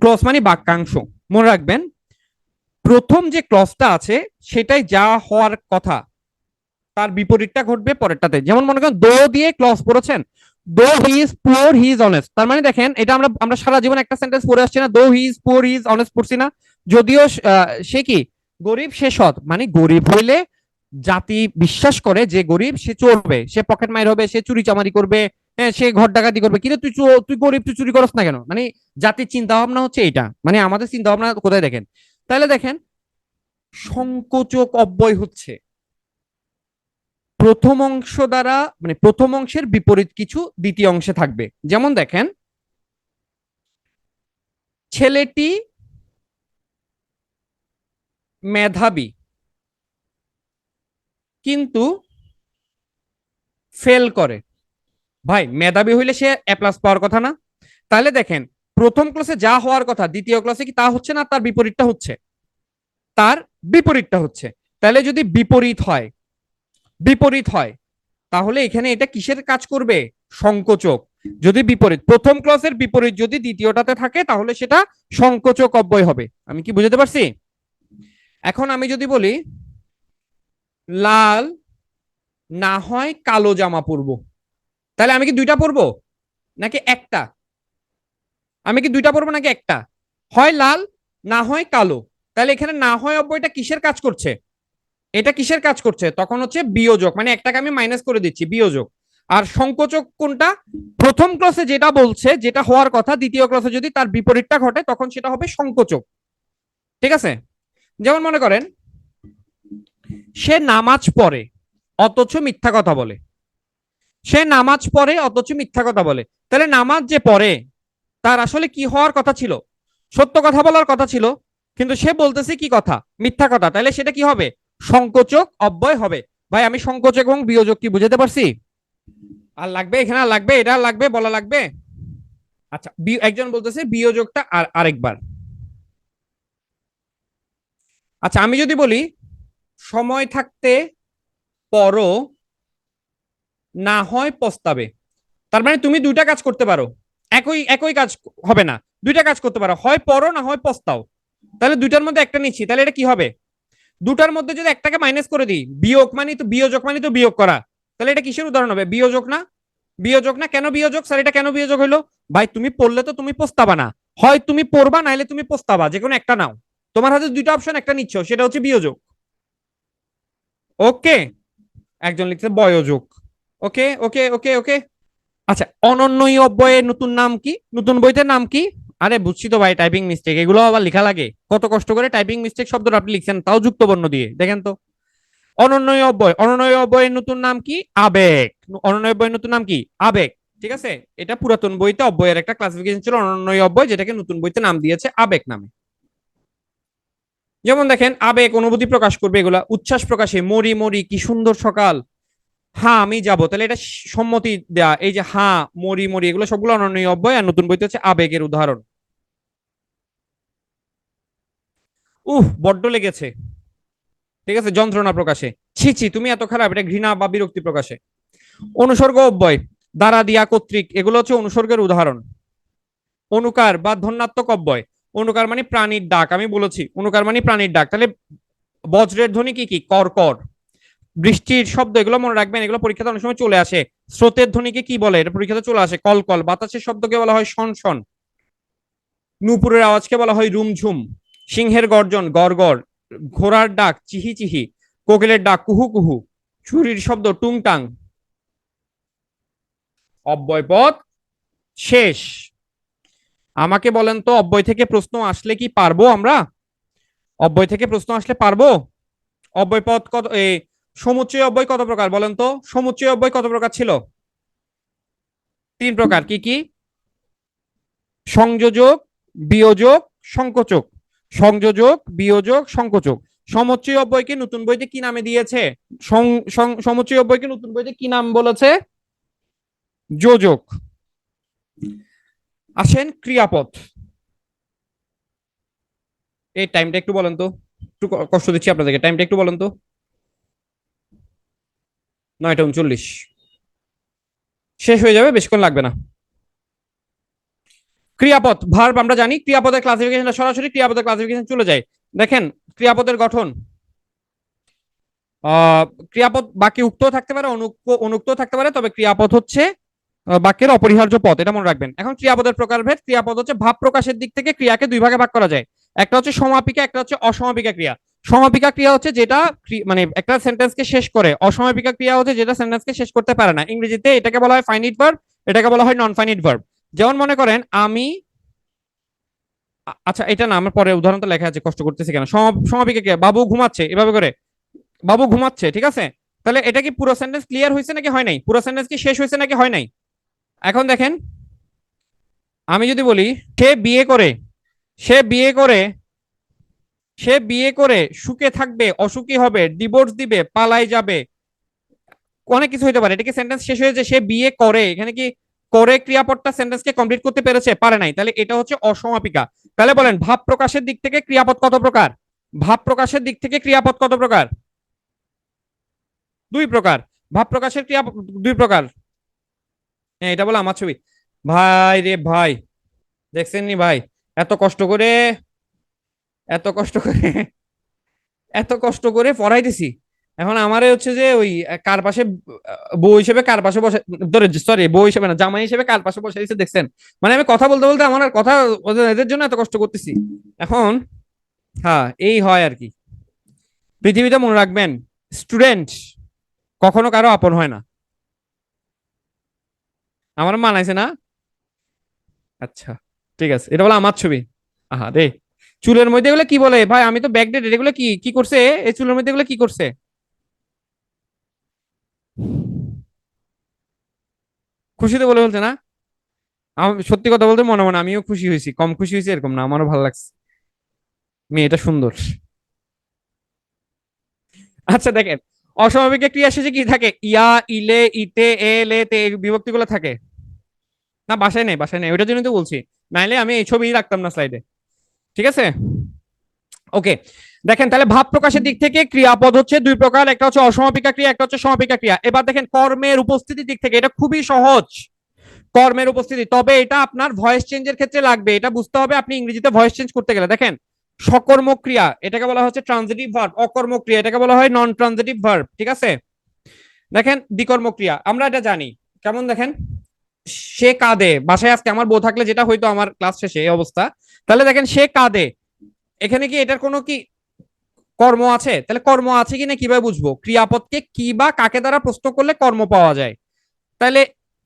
ক্লজ মানে বাক্যাংশ। মনে রাখবেন, প্রথম যে ক্লজটা আছে সেটাই যা হওয়ার কথা, তার বিপরীতটা ঘটবে পরেরটাতে। যেমন মনে করেন দো দিয়ে ক্লজ পড়েছেন, দো he is poor he is honest. তার মানে দেখেন, এটা আমরা আমরা সারা জীবন একটা সেন্টেন্স পড়ে আসছি না, দো he is poor he is honest পড়ছি না? যদিও সে কি গরিব সে সৎ, মানে গরিব হইলে জাতি বিশ্বাস করে যে গরিব সে চলবে, সে পকেট মাইর হবে, সে চুরি চামারি করবে, হ্যাঁ সে ঘর ডাকাতি করবে। কিন্তু তুই গরিব, তুই চুরি করস না কেন? মানে জাতির চিন্তা ভাবনা হচ্ছে এইটা, মানে আমাদের চিন্তা ভাবনা কোথায় দেখেন। তাহলে দেখেন, সংকোচক অব্যয় হচ্ছে প্রথম অংশ দ্বারা, মানে প্রথম অংশের বিপরীত কিছু দ্বিতীয় অংশে থাকবে। যেমন দেখেন, ছেলেটি মেধাবী কিন্তু ফেল করে। ভাই মেধাবী হইলে সে এ প্লাস পাওয়ার কথা না? তাহলে দেখেন, প্রথম ক্লাসে যা হওয়ার কথা দ্বিতীয় ক্লাসে কি তা হচ্ছে না? তার বিপরীতটা হচ্ছে, তার বিপরীতটা হচ্ছে। তাহলে যদি বিপরীত হয় তাহলে এখানে এটা কিসের কাজ করবে? সংকোচক। যদি বিপরীত, প্রথম ক্লজের বিপরীত যদি দ্বিতীয়টাতে থাকে তাহলে সেটা সংকোচক অব্যয় হবে। আমি কি বুঝতে পারছি? এখন আমি যদি বলি লাল না হয় কালো জামা পরবো, তাহলে আমি কি দুইটা পরবো নাকি একটা? আমি কি দুইটা পরবো নাকি একটা? হয় লাল না হয় কালো। তাহলে এখানে না হয় অব্যয়টা কিসের কাজ করছে? এটা কিসের কাজ করছে? তখন হচ্ছে বিয়োজক, মানে একটাকে আমি মাইনাস করে দিচ্ছি, বিয়োজক। আর সংকোচক কোনটা? প্রথম ক্লাসে যেটা বলছে, যেটা হওয়ার কথা, দ্বিতীয় ক্লাসে যদি তার বিপরীতটা ঘটে তখন সেটা হবে সংকোচক। ঠিক আছে? যেমন মনে করেন সে নামাজ পড়ে অথচ মিথ্যা কথা বলে। সে নামাজ পড়ে অথচ মিথ্যা কথা বলে। তাহলে নামাজ যে পড়ে তার আসলে কি হওয়ার কথা ছিল? সত্য কথা বলার কথা ছিল, কিন্তু সে বলতেছে কি কথা? মিথ্যা কথা। তাহলে সেটা কি হবে? সংকোচক অব্যয় হবে। ভাই আমি সংকোচক এবং বিয়োজক কি বুঝাতে পারছি? আর লাগবে এখানে? আর লাগবে? এটা লাগবে, বলা লাগবে? আচ্ছা, একজন বলতেছে বিয়োজকটা আর আরেকবার। আচ্ছা আমি যদি বলি সময় থাকতে পরও না হয় পস্তাবে, তার মানে তুমি দুইটা কাজ করতে পারো, একই একই কাজ হবে না, দুইটা কাজ করতে পারো, হয় পড়ো না হয় পস্তাও। তাহলে দুইটার মধ্যে একটা নিচ্ছি, তাহলে এটা কি হবে? দুটার মধ্যে যদি একটাকে মাইনাস করে দিই, বিয়োগ মানে তো বিয়োজক মানে তো বিয়োগ করা, তাহলে এটা কিসের উদাহরণ হবে? বিয়োজক না? বিয়োজক না? কেন বিয়োজক স্যার? এটা কেন বিয়োজক হইলো? ভাই তুমি পড়লে তো তুমি পস্তাবা না, হয় তুমি পড়বা নাইলে তুমি পস্তাবা, যে কোনো একটা নাও। তোমার হাতে দুইটা অপশন, একটা নিচ্ছ, সেটা হচ্ছে বিয়োজক। ওকে, একজন লিখছে বয়োজক। ওকে ওকে ওকে ওকে। আচ্ছা, অনন্যই অব্যয়ের নতুন নাম কি? নতুন বইতে নাম কি? আরে বুঝছি তো ভাই, টাইপিং মিস্টেক, এগুলো আবার লেখা লাগে? কত কষ্ট করে টাইপিং মিস্টেক শব্দটা আপনি লিখছেন, তাও যুক্ত বর্ণ দিয়ে, দেখেন তো। অনন্যই অব্যয়, অনন্যই অব্যয়ের নতুন নাম কি? আবেগ। অনন্যই অব্যয়ের নতুন নাম কি? আবেগ। ঠিক আছে, এটা পুরাতন বইতে অব্যয়ের একটা ক্লাসিফিকেশন ছিল অনন্যই অব্যয়, যেটাকে নতুন বইতে নাম দিয়েছে আবেগ নামে। যেমন দেখেন, আবেগ অনুভূতি প্রকাশ করবে, এগুলা উচ্ছ্বাস প্রকাশে, মরি মরি কি সুন্দর সকাল, হ্যাঁ আমি যাব, তাহলে এটা সম্মতি দেয়া। এই যে হ্যাঁ, মরি মরি, এগুলো সবগুলো অনন্যই অব্যয়, আর নতুন বইতে হচ্ছে আবেগের উদাহরণ। বড্ড লেগেছে। ঠিক আছে, যন্ত্রণা প্রকাশে, ছি ছি তুমি এত খারাপ, এটা ঘৃণা বা বিরক্তি প্রকাশে। অনুসর্গ অব্যয়, দ্বারা দিয়া কর্তৃক, এগুলো হচ্ছে অনুসর্গের উদাহরণ। অনুকার বা ধন্যাত্মক অব্যয়, অনুকার মানে প্রাণীর ডাক, আমি বলেছি অনুকার মানে প্রাণীর ডাক, তাহলে বজ্রের ধ্বনি কি কি? কর কর। বৃষ্টির শব্দ, এগুলো মনে রাখবেন, এগুলো পরীক্ষাতে অনেক সময় চলে আসে। স্রোতের ধ্বনিকে কি বলে? এটা পরীক্ষাতে চলে আসে, কল কল। বাতাসের শব্দকে বলা হয় শন শন। নূপুরের আওয়াজকে বলা হয় রুমঝুম। সিংহের গর্জন গড় গড়। ঘোড়ার ডাক চিহি চিহি। কোকিলের ডাক কুহু কুহু। ছুরির শব্দ টুংটাং। অব্যয় পদ শেষ। আমাকে বলেন তো, অব্যয় থেকে প্রশ্ন আসলে কি পারবো আমরা? অব্যয় থেকে প্রশ্ন আসলে পারবো? অব্যয় পদ কত, সমুচ্চয় অব্যয় কত প্রকার বলেন তো? সমুচ্চয় অব্যয় কত প্রকার ছিল? তিন প্রকার, কি কি? সংযোজক, বিয়োজক, সংকোচক। সংযোজক, বিয়োজক, সংকোচক। সমুচ্চয় অব্যয়কে নতুন বইতে কি নামে দিয়েছে? সমুচ্চয় অব্যয়কে নতুন বইতে কি নাম বলেছে? যোজক। আসেন ক্রিয়াপদ। এই টাইমটা একটু বলেন তো, একটু কষ্ট দিচ্ছি আপনাদেরকে, টাইমটা একটু বলেন তো। 9টা 39। শেষ হয়ে যাবে, বেশিক্ষণ লাগবে না। ক্রিয়াপদ ভার্ব আমরা জানি, ক্রিয়াপদের ক্লাসিফিকেশন সরাসরি ক্রিয়াপদের ক্লাসিফিকেশন চলে যায়। দেখেন ক্রিয়াপদের গঠন, ক্রিয়াপদ বাক্যে উক্ত থাকতে পারে, অনুক্ত থাকতে পারে, তবে ক্রিয়াপদ হচ্ছে বাক্যের অপরিহার্য পদ, এটা মনে রাখবেন। এখন ক্রিয়াপদের প্রকারভেদ। ক্রিয়াপদ হচ্ছে ভাব প্রকাশের দিক থেকে ক্রিয়াকে দুই ভাগে ভাগ করা যায়। একটা হচ্ছে সমাপিকা, একটা হচ্ছে অসমাপিকা ক্রিয়া। সমাপিকা ক্রিয়া হচ্ছে যেটা মানে একটা সেন্টেন্সকে শেষ করে। অসমাপিকা ক্রিয়া হচ্ছে যেটা সেন্টেন্সকে শেষ করতে পারে না। ইংরেজিতে এটাকে বলা হয় ফাইনিট ভার্ব, এটাকে বলা হয় নন ফাইনিট ভার্ব। যেমন মনে করেন আমি, আচ্ছা এটা না, আমার পরে উদাহরণ তো লেখা আছে, কষ্ট করতেছি কেন। সমাপিকা ক্রিয়া, বাবু ঘুমাচ্ছে, এভাবে করে বাবু ঘুমাচ্ছে, ঠিক আছে? তাহলে এটা কি পুরো সেন্টেন্স ক্লিয়ার হয়েছে নাকি হয় নাই? পুরো সেন্টেন্স কি শেষ হয়েছে নাকি হয় নাই? এখন দেখেন, আমি যদি বলি সে বিয়ে করে, সে বিয়ে করে, সে বিয়ে করে সুখে থাকবে, অসুখী হবে, ডিভোর্স দিবে, পালাই যাবে, অনেক কিছু হতে পারে। এটা কি সেন্টেন্স শেষ হয়েছে? সে বিয়ে করে, এখানে কি করে ক্রিয়াপদটা সেন্টেন্সকে কমপ্লিট করতে পেরেছে? পারে নাই, তাহলে এটা হচ্ছে অসমাপিকা। তাহলে বলেন ভাব প্রকাশের দিক থেকে ক্রিয়াপদ কত প্রকার? ভাব প্রকাশের দিক থেকে ক্রিয়াপদ কত প্রকার? দুই প্রকার। ভাব প্রকাশের ক্রিয়া দুই প্রকার। হ্যাঁ, এটা বলে আমার ছবি। ভাই রে ভাই, দেখছেন নি ভাই, এত কষ্ট করে, এত কষ্ট করে এত কষ্ট করে পড়াইতেছি, এখন আমারে হচ্ছে যে ওই কার পাশে বউ হিসেবে কার পাশে বসে, ধরে সরি বউ হিসেবে না জামাই হিসেবে কার পাশে বসে দিচ্ছে দেখছেন। মানে আমি কথা বলতে বলতে আমার আর কথা, এদের জন্য এত কষ্ট করতেছি এখন। হ্যাঁ এই হয় আর কি। পৃথিবীতে মনে রাখবেন, স্টুডেন্ট কখনো কারো আপন হয় না। আমার মানাইছে না? আচ্ছা ঠিক আছে, এটা বলে আমার ছবি। আহা রে, চুলের মধ্যে এগুলো কি বলে ভাই? আমি তো ব্যাকডেটেড, এগুলো কি কি করছে? এই চুলের মধ্যে এগুলো কি করছে? খুশিতে বলে বলছে না? আমি সত্যি কথা বলতে মনে মনে আমিও খুশি হয়েছি, কম খুশি হয়েছি এরকম না, আমারও ভালো লাগছে, মেয়েটা সুন্দর। আচ্ছা দেখেন, অসমাপিক ক্রিয়া শেষে কি থাকে? ইয়া, ইলে, ইতে, এলে, তে, এই বিভক্তি গুলো থাকে না? বাসায় নেই, বাসায় নেই, ওইটার জন্য তো বলছি। নাইলে আমি এই ছবি রাখতাম না স্লাইডে। ঠিক আছে, ওকে। দেখেন তাহলে ভাব প্রকাশের দিক থেকে ক্রিয়াপদ হচ্ছে দুই প্রকার, একটা হচ্ছে অসমাপিকা ক্রিয়া, একটা হচ্ছে সমাপিকা ক্রিয়া। এবার দেখেন কর্মের উপস্থিতির দিক থেকে এটা খুবই সহজ। কর্মের উপস্থিতি, তবে এটা আপনার ভয়েস চেঞ্জের ক্ষেত্রে লাগবে, এটা বুঝতে হবে আপনি ইংরেজিতে ভয়েস চেঞ্জ করতে গেলে। দেখেন সকর্মক ক্রিয়া এটাকে বলা হচ্ছে ট্রানজিটিভ ভার্ব, অকর্মক ক্রিয়া এটাকে বলা হয় নন ট্রানজিটিভ ভার্ব। ঠিক আছে, দেখেন বিকর্মক ক্রিয়া আমরা এটা জানি কেমন, দেখেন সে কাঁদে, বাসায় আজকে আমার বউ থাকলে যেটা হয়তো আমার ক্লাস শেষে এই অবস্থা। তাহলে দেখেন সে কাঁদে, এখানে কি এটার কোনো কি কর্ম আছে? তাহলে কর্ম আছে কিনা কিভাবে বুঝবো? ক্রিয়াপদকে কি বা কাকে দ্বারা প্রশ্ন করলে কর্ম পাওয়া যায়। তাহলে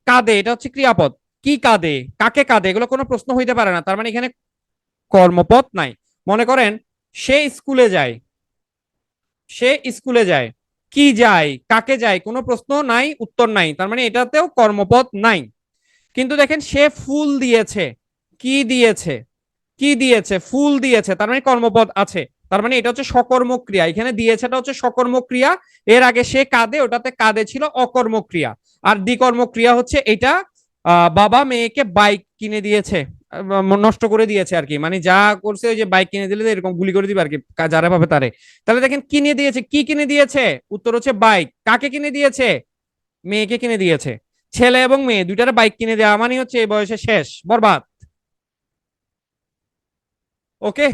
কাঁদে এটা হচ্ছে ক্রিয়াপদ, কি কাঁদে, কাকে কাঁদে, এগুলো কোনো প্রশ্ন হইতে পারে না, তার মানে এখানে কর্মপদ নাই। মনে করেন সে স্কুলে যায়, সে স্কুলে যায়, কি যায়, কাকে যায়, কোনো প্রশ্ন নাই, উত্তর নাই, তার মানে এটাতেও কর্মপদ নাই। কিন্তু দেখেন সে ফুল দিয়েছে, কি দিয়েছে, কি দিয়েছে, ফুল দিয়েছে, তার মানে কর্মপদ আছে। তার মানে এটা হচ্ছে সকর্মক ক্রিয়া, এখানে দিয়েছেটা হচ্ছে সকর্মক ক্রিয়া। এর আগে সে কাঁদে, ওটাতে কাঁদে ছিল অকর্মক ক্রিয়া। আর দ্বিকর্মক ক্রিয়া হচ্ছে এটা, বাবা মেয়েকে বাইক কিনে দিয়েছে, নষ্ট করে দিয়েছে আর কি, মানে যা করছে ওই যে বাইক কিনে দিলে এরকম গুলি করে দিবে আর কি, যারা পাবে তারে। তাহলে দেখেন কিনে দিয়েছে, কি কিনে দিয়েছে, উত্তর হচ্ছে বাইক। কাকে কিনে দিয়েছে? মেয়েকে কিনে দিয়েছে। ছেলে এবং মেয়ে দুইটার বাইক কিনে দেওয়া মানে হচ্ছে এই বয়সে শেষ, বরবাদ। ওকে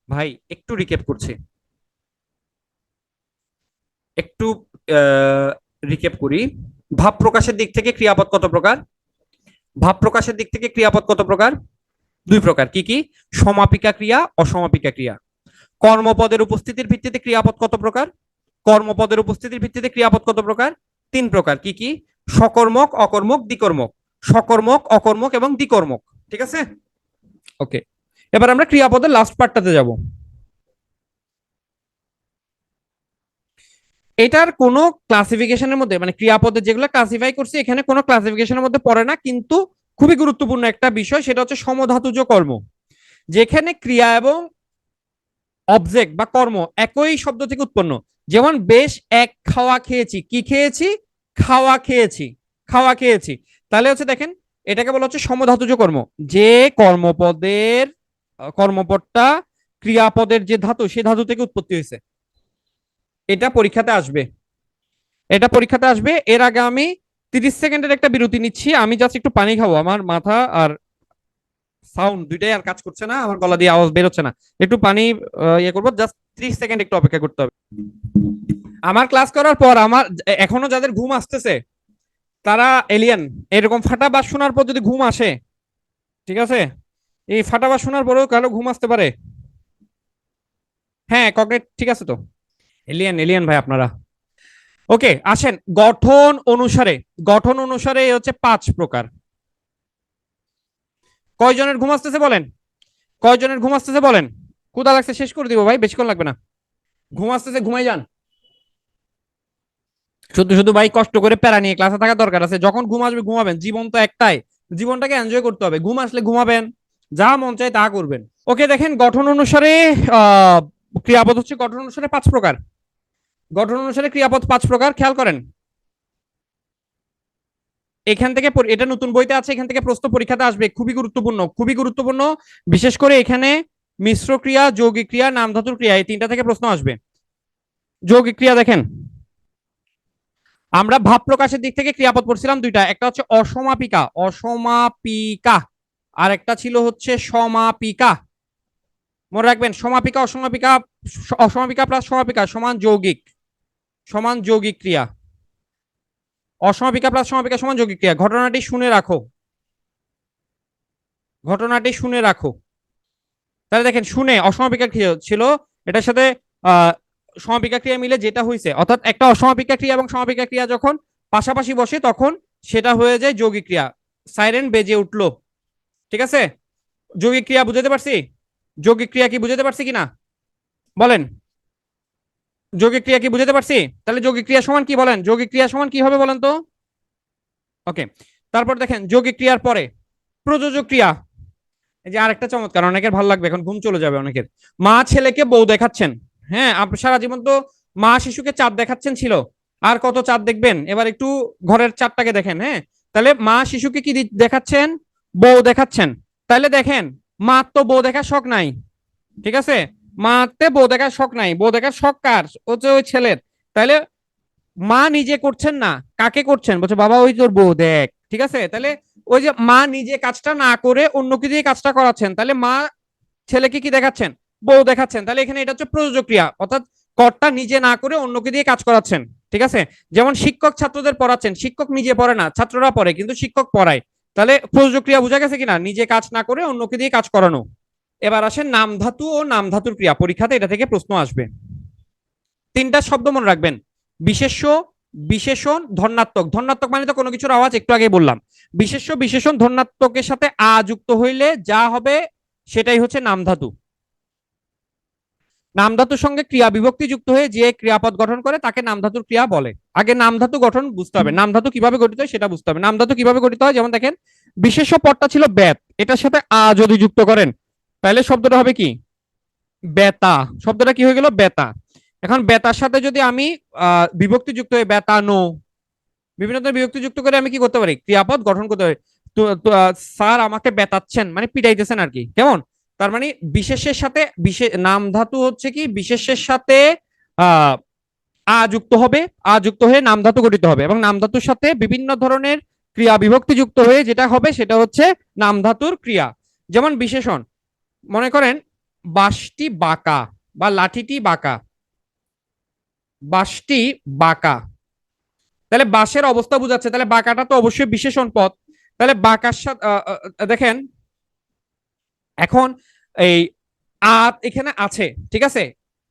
ভাই, একটু রিক্যাপ করছি, একটু রিক্যাপ করি। ভাব প্রকাশের দিক থেকে ক্রিয়াপদ কত প্রকার? ভাব প্রকাশের দিক থেকে ক্রিয়াপদ কত প্রকার? দুই প্রকার, কি কি? সমাপিকা ক্রিয়া, অসমাপিকা ক্রিয়া। কর্মপদের উপস্থিতির ভিত্তিতে ক্রিয়াপদ কত প্রকার? কর্মপদের উপস্থিতির ভিত্তিতে ক্রিয়াপদ কত প্রকার? তিন প্রকার, কি কি? সকর্মক, অকর্মক, দ্বিকর্মক। সকর্মক, অকর্মক এবং দ্বিকর্মক। ঠিক আছে, ওকে। এবার আমরা ক্রিয়াপদের লাস্ট পার্টটাতে যাব। এটার কোনো ক্লাসিফিকেশনের মধ্যে, মানে ক্রিয়াপদের যেগুলো ক্লাসিফাই করছে এখানে কোনো ক্লাসিফিকেশনের মধ্যে পড়ে না, কিন্তু খুবই গুরুত্বপূর্ণ একটা বিষয়, সেটা হচ্ছে সমধাতুজ কর্ম। যেখানে ক্রিয়া এবং অবজেক্ট বা কর্ম একই শব্দ থেকে উৎপন্ন। যেমন বেশ এক খাওয়া খেয়েছি, কি খেয়েছি? খাওয়া খেয়েছি, খাওয়া খেয়েছি। তাহলে হচ্ছে দেখেন এটাকে বলা হচ্ছে সমধাতুজ কর্ম। যে কর্মপদের কর্মপদটা ক্রিয়াপদের যে ধাতু সেই ধাতু থেকে উৎপত্তি হয়েছে। এটা পরীক্ষাতে আসবে, এটা পরীক্ষাতে আসবে। এর আগে আমি 30 সেকেন্ডের একটা বিরতি নিচ্ছি, আমি জাস্ট একটু পানি খাবো, আমার মাথা আর সাউন্ড দুইটাই আর কাজ করছে না, আমার গলা দিয়ে আওয়াজ বের হচ্ছে না। একটু পানি ইয়ে করবো, জাস্ট 30 সেকেন্ড একটু অপেক্ষা করতে হবে। আমার ক্লাস করার পর আমার এখনো যাদের ঘুম আসতেছে তারা এলিয়ান। এরকম ফাটা বাস শোনার পর যদি ঘুম আসে, ঠিক আছে, এই ফাটা বাস শোনার পরেও কারো ঘুম আসতে পারে। হ্যাঁ কগনেট ঠিক আছে তো, এলিয়ান, এলিয়ান ভাই আপনারা। ওকে আসেন, গঠন অনুসারে, গঠন অনুসারে হচ্ছে 5 প্রকার। কয়জনের ঘুম আসতেছে বলেন? কয়জনের ঘুম আসতেছে বলেন? ক্ষুধা লাগছে, শেষ করে দিব ভাই, বেশিক্ষণ লাগবে না। ঘুম আসতেছে, ঘুমাই যান। শুধু শুধু ভাই কষ্ট করে প্যারা নিয়ে ক্লাসে থাকা দরকার আছে? যখন ঘুম আসবে ঘুমাবেন, জীবন তো একটাই, জীবনটাকে এনজয় করতে হবে। ঘুম আসলে ঘুমাবেন, যা মন চায় তা করবেন। ওকে দেখেন গঠন অনুসারে আহ ক্রিয়াপদ হচ্ছে গঠন অনুসারে 5 প্রকার। গঠন অনুসারে ক্রিয়াপদ 5 প্রকার, খেয়াল করেন। এখান থেকে এটা নতুন বইতে আছে, এখান থেকে প্রশ্ন পরীক্ষাতে আসবে, খুবই গুরুত্বপূর্ণ, খুবই গুরুত্বপূর্ণ। বিশেষ করে এখানে মিশ্র ক্রিয়া, যৌগিক ক্রিয়া, নাম ধাতুর ক্রিয়া, এই তিনটা থেকে প্রশ্ন আসবে। যৌগিক ক্রিয়া দেখেন, আমরা ভাব প্রকাশের দিক থেকে ক্রিয়াপদ পড়ছিলাম দুইটা, একটা হচ্ছে অসমাপিকা, অসমাপিকা, আর একটা ছিল হচ্ছে সমাপিকা। মনে রাখবেন সমাপিকা অসমাপিকা, অসমাপিকা প্লাস সমাপিকা সমান যৌগিক ক্রিয়া, অসমাপিকা প্লাস সমাপিকা সমান যৌগিক ক্রিয়া। ঘটনাটি শুনে রাখো, ঘটনাটি শুনে রাখো। তাহলে দেখেন শুনে অসমাপিকা ক্রিয়া ছিল, এটার সাথে সমাপিকা ক্রিয়া মিলে যেটা হয়েছে, অর্থাৎ একটা অসমাপিকা ক্রিয়া এবং সমাপিকা ক্রিয়া যখন পাশাপাশি বসে তখন সেটা হয়ে যায় যৌগিক ক্রিয়া। সাইরেন বেজে উঠলো, ঠিক আছে? যৌগিক ক্রিয়া বুঝাতে পারছি? যৌগিক ক্রিয়া কি বুঝাতে পারছি কিনা বলেন? যৌগিক ক্রিয়া কি বুঝাতে পারছি? তাহলে যৌগিক ক্রিয়া সমান কি বলেন? যৌগিক ক্রিয়া সমান কি হবে বলেন তো? ওকে, তারপর দেখেন যৌগিক ক্রিয়ার পরে প্রযোজক ক্রিয়া। এই যে আরেকটা চমৎকার, অনেকের ভালো লাগবে, এখন ঘুম চলে যাবে অনেকের। মা ছেলেকে বউ দেখাচ্ছেন, হ্যাঁ আপনি সারা জীবন তো মা শিশুকে চাঁদ দেখাচ্ছেন ছিল, আর কত চাঁদ দেখবেন, এবার একটু ঘরের চাঁদটাকে দেখেন। হ্যাঁ, তাহলে মা শিশুকে কি দেখাচ্ছেন? বউ দেখাচ্ছেন। তাহলে দেখেন মার তো বউ দেখার শখ নাই, ঠিক আছে? মাতে বউ দেখার শখ নাই, বউ দেখার শখ কার? হচ্ছে ওই ছেলের। তাহলে মা নিজে করছেন না, কাকে করছেন? বলছে বাবা ওই তোর বউ দেখ, ঠিক আছে? তাহলে ওই যে মা নিজে কাজটা না করে অন্যকে দিয়ে কাজটা করাচ্ছেন, তাহলে মা ছেলেকে কি দেখাচ্ছেন? বউ দেখাচ্ছেন। তাহলে এখানে এটা হচ্ছে প্রযোজক ক্রিয়া, অর্থাৎ কর্তা নিজে না করে অন্যকে দিয়ে কাজ করাচ্ছেন, ঠিক আছে? যেমন শিক্ষক ছাত্রদের পড়াচ্ছেন, শিক্ষক নিজে পড়ে না, ছাত্ররা পড়ে, কিন্তু শিক্ষক পড়ায়। তাহলে প্রযোজক ক্রিয়া বোঝা গেছে কিনা? নিজে কাজ না করে অন্যকে দিয়ে কাজ করানো। এবার আসেন নাম ধাতু ও নাম ধাতুর ক্রিয়া, পরীক্ষাতে এটা থেকে প্রশ্ন আসবে। তিনটা শব্দ মনে রাখবেন: বিশেষ্য, বিশেষণ, ধন্যাত্মক। ধন্যাত্মক মানে তো কোনো কিছুর আওয়াজ, একটু আগে বললাম। বিশেষ্য বিশেষণ ধন্যাত্মকের সাথে আ যুক্ত হইলে যা হবে সেটাই হচ্ছে নাম ধাতু। নাম ধাতুর সঙ্গে ক্রিয়া বিভক্তি যুক্ত হয়ে যে ক্রিয়াপদ গঠন করে তাকে নাম ধাতুর ক্রিয়া বলে। আগে নাম ধাতু গঠন বুঝতে হবে, নাম ধাতু কিভাবে গঠিত হয় সেটা বুঝতে হবে। নাম ধাতু কিভাবে গঠিত হয়, যেমন দেখেন বিশেষ্য পদটা ছিল ব্যাত, এটার সাথে আ যদি যুক্ত করেন তাহলে শব্দটা হবে কি? বেতা। শব্দটা কি হয়ে গেল? বেতা। এখন বেতার সাথে যদি আমি বিভক্তি যুক্ত হয়ে বেতানো, বিভিন্ন ধরনের বিভক্তি যুক্ত করে আমি কি করতে পারি? ক্রিয়াপদ গঠন করতে পারি। তো স্যার আমাকে বেতাচ্ছেন মানে পিটাইতেছেন আর কি, কেমন? তার মানে বিশেষের সাথে নাম ধাতু হচ্ছে কি বিশেষের সাথে আহ আ যুক্ত হবে, আ যুক্ত হয়ে নাম ধাতু গঠিত হবে, এবং নাম ধাতুর সাথে বিভিন্ন ধরনের ক্রিয়া বিভক্তি যুক্ত হয়ে যেটা হবে সেটা হচ্ছে নাম ধাতুর ক্রিয়া। যেমন বিশেষণ, মনে করেন বাঁশটি বাঁকা বা লাঠিটি বাঁকা, বাঁশটি বাঁকা, তাহলে বাঁশের অবস্থা বোঝাচ্ছে, তাহলে বাঁকাটা তো অবশ্যই বিশেষণ পদ। তাহলে বাঁকার সাথে দেখেন এখন এই আ এখানে আছে, ঠিক আছে?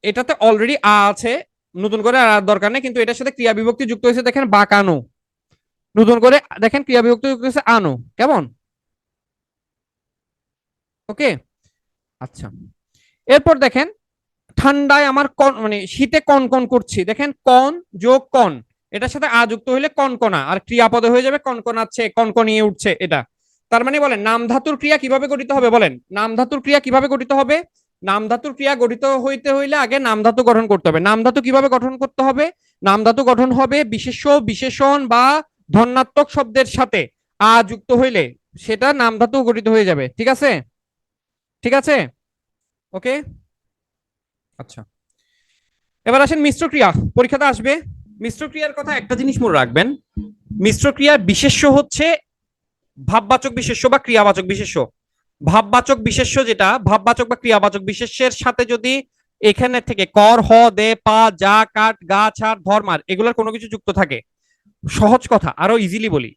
এটাতে অলরেডি আ আছে, নতুন করে আর দরকার নেই, কিন্তু এটার সাথে ক্রিয়া বিভক্তি যুক্ত হয়েছে, দেখেন বাঁকানো। নতুন করে দেখেন ক্রিয়া বিভক্তি যুক্ত হয়েছে আনো, কেমন? ওকে, আচ্ছা। এরপর দেখেন ঠান্ডায় আমার কন মানে শীতে কন কন করছি, দেখেন কন যোগ কন, এটার সাথে আ যুক্ত হইলে কনকনা, আর ক্রিয়াপদে হয়ে যাবে কনকনাচ্ছে, কনকনিয়ে উঠছে, এটা। তার মানে বলেন নাম ধাতুর ক্রিয়া কিভাবে গঠিত হবে? বলেন নাম ধাতুর ক্রিয়া কিভাবে গঠিত হবে? নাম ধাতুর ক্রিয়া গঠিত হইতে হইলে আগে নাম ধাতু গঠন করতে হবে। নাম ধাতু কিভাবে গঠন করতে হবে? নাম ধাতু গঠন হবে বিশেষ্য, বিশেষণ বা ধন্যাত্মক শব্দের সাথে আ যুক্ত হইলে সেটা নাম ধাতু গঠিত হয়ে যাবে, ঠিক আছে? ঠিক আছে, ওকে, আচ্ছা। এবার আসেন মিশ্র ক্রিয়া, পরীক্ষাতে আসবে। মিশ্র ক্রিয়ার কথা একটা জিনিস মনে রাখবেন, মিশ্র ক্রিয়ার বিশেষ্য হচ্ছে ভাববাচক বিশেষ্য বা ক্রিয়াবাচক বিশেষ্য। ভাববাচক বিশেষ্য যেটা, ভাববাচক বা ক্রিয়াবাচক বিশেষ্যের সাথে যদি এখানে থেকে কর, হ, দে, পা, যা, কাট, গা, ছাড়, ধর, মার এগুলোর কোনো কিছু যুক্ত থাকে, সহজ কথা আরো ইজিলি বলি,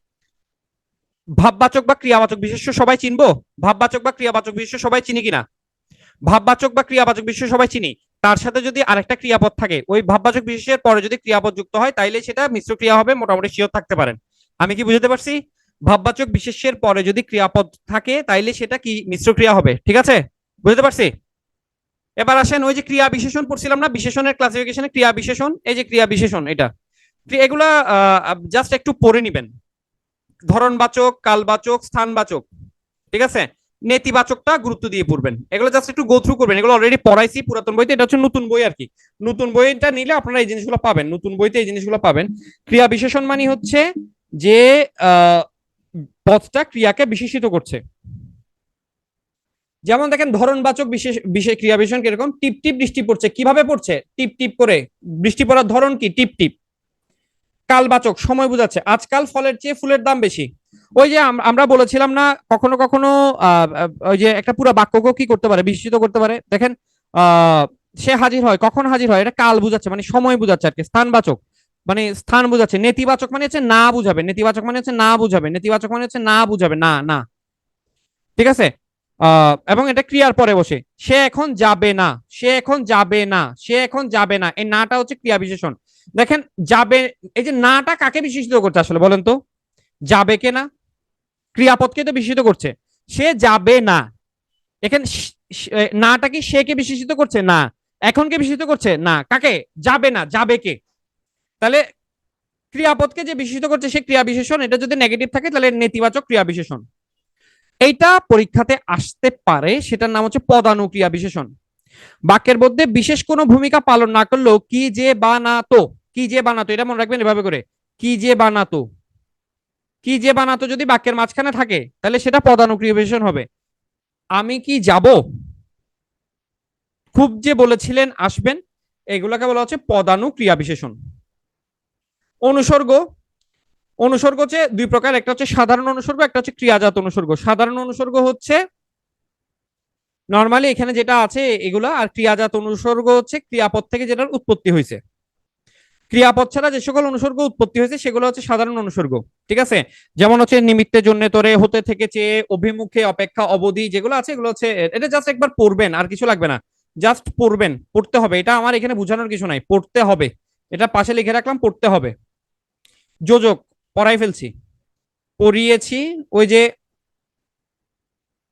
ভাববাচক বা ক্রিয়াবাচক বিশেষ্য সবাই চিনবো? ভাববাচক বা ক্রিয়াবাচক বিশেষ্য সবাই চিনি কিনা? ভাববাচক বা ক্রিয়াবাচক বিশেষ্য সবাই চিনি, তার সাথে যদি আরেকটা ক্রিয়াপদ থাকে, ওই ভাববাচক বিশেষের পরে যদি ক্রিয়াপদ যুক্ত হয় তাইলে সেটা মিশ্র ক্রিয়া হবে, মোটামুটি শিওর থাকতে পারেন। আমি কি বুঝতে পারছি? ভাববাচক বিশেষের পরে যদি ক্রিয়াপদ থাকে তাইলে সেটা কি মিশ্র ক্রিয়া হবে, ঠিক আছে? বুঝতে পারছি? এবার আসেন ওই যে ক্রিয়া বিশেষণ পড়ছিলাম না, বিশেষণের ক্লাসিফিকেশনে ক্রিয়া বিশেষণ, এই যে ক্রিয়া বিশেষণ, এটা এগুলা জাস্ট একটু পড়ে নিবেন। ধরনবাচক, কালবাচক, স্থানবাচক, ঠিক আছে? নেতিবাচকটা গুরুত্ব দিয়ে পড়বেন, এগুলো জাস্ট একটু গো থ্রু করবেন, এগুলো অলরেডি পড়াইছি পুরাতন বইতে, এটা হচ্ছে নতুন বই আর কি। নতুন বইটা নিলে আপনারা এই জিনিসগুলো পাবেন, নতুন বইতে এই জিনিসগুলো পাবেন। ক্রিয়া বিশেষণ মানে হচ্ছে যে পদটা ক্রিয়াকে বিশেষিত করছে। যেমন দেখেন ধরনবাচক বিশেষ বিশেষ ক্রিয়া বিশেষণ কিরকম, টিপ টিপ বৃষ্টি পড়ছে, কিভাবে পড়ছে? টিপ টিপ করে, বৃষ্টি পড়ার ধরন কি? টিপ টিপ। কালবাচক সময় বোঝাচ্ছে, আজকাল ফলের চেয়ে ফুলের দাম বেশি। ওই যে আমরা বলেছিলাম না, কখনো কখনো ওই যে একটা পুরো বাক্যকে কি করতে পারে, বিশেষিত করতে পারে। দেখেন আহ সে হাজির হয়, কখন হাজির হয়, এটা কাল বুঝাচ্ছে, মানে সময় বুঝাচ্ছে আর কি। স্থানবাচক মানে স্থান বুঝাচ্ছে। নেতিবাচক মানে হচ্ছে না বুঝাবে, নেতিবাচক মানে হচ্ছে না বুঝাবে, নেতিবাচক মানে হচ্ছে না বুঝাবে, না না। ঠিক আছে। এবং এটা ক্রিয়ার পরে বসে। সে এখন যাবে না, সে এখন যাবে না, সে এখন যাবে না, এই নাটা হচ্ছে ক্রিয়া বিশেষণ। দেখেন যাবে, এই যে নাটা কাকে বিশেষিত করছে আসলে বলেন তো? যাবে কে না, ক্রিয়াপদকে তো বিশেষিত করছে। সে যাবে না, এখানে নাটা কি সে কে বিশেষিত করছে? না। এখন কে বিশেষিত করছে? না। কাকে? যাবে না, যাবে কে? তাহলে ক্রিয়াপদকে যে বিশেষিত করছে সে ক্রিয়া বিশেষণ, এটা যদি নেগেটিভ থাকে তাহলে নেতিবাচক ক্রিয়া বিশেষণ। এইটা পরীক্ষাতে আসতে পারে, সেটার নাম হচ্ছে পদানুক্রিয়া বিশেষণ। বাক্যের মধ্যে বিশেষ কোনো ভূমিকা পালন না করলেও কি যে বানাতো, কি যে বানাতো, এটা মনে রাখবেন এভাবে করে, কি যে বানাতো, কি যে বানাতো যদি বাক্যের মাঝখানে থাকে তাহলে সেটা পদানুক্রিয়া বিশেষণ হবে। আমি কি যাব, খুব যে বলেছিলেন আসবেন, এগুলোকে বলা হচ্ছে পদানুক্রিয়া বিশেষণ। অনুসর্গ, অনুসর্গ হচ্ছে দুই প্রকার, একটা হচ্ছে সাধারণ অনুসর্গ, একটা হচ্ছে ক্রিয়াজাত অনুসর্গ। সাধারণ অনুসর্গ হচ্ছে নর্মালি এখানে যেটা আছে এগুলা, আর ক্রিয়াজাত অনুসর্গ হচ্ছে ক্রিয়াপদ থেকে যেটার উৎপত্তি হয়েছে। ক্রিয়াপদ ছাড়া যে সকল অনুসর্গ উৎপত্তি হয়েছে সেগুলো হচ্ছে সাধারণ অনুসর্গ। ঠিক আছে। যেমন হচ্ছে নিমিত্তে, জন্য, তোরে, হতে, থেকে, চেয়ে, অভিমুখে, অপেক্ষা, অবধি, যেগুলো আছে এগুলো হচ্ছে, এটা জাস্ট একবার পড়বেন আর কিছু লাগবে না। জাস্ট পড়বেন, পড়তে হবে, এটা আমার এখানে বোঝানোর কিছু নাই, পড়তে হবে। এটা পাশে লিখে রাখলাম, পড়তে হবে। যোজক পড়াই ফেলছি, পড়িয়েছি, ওই যে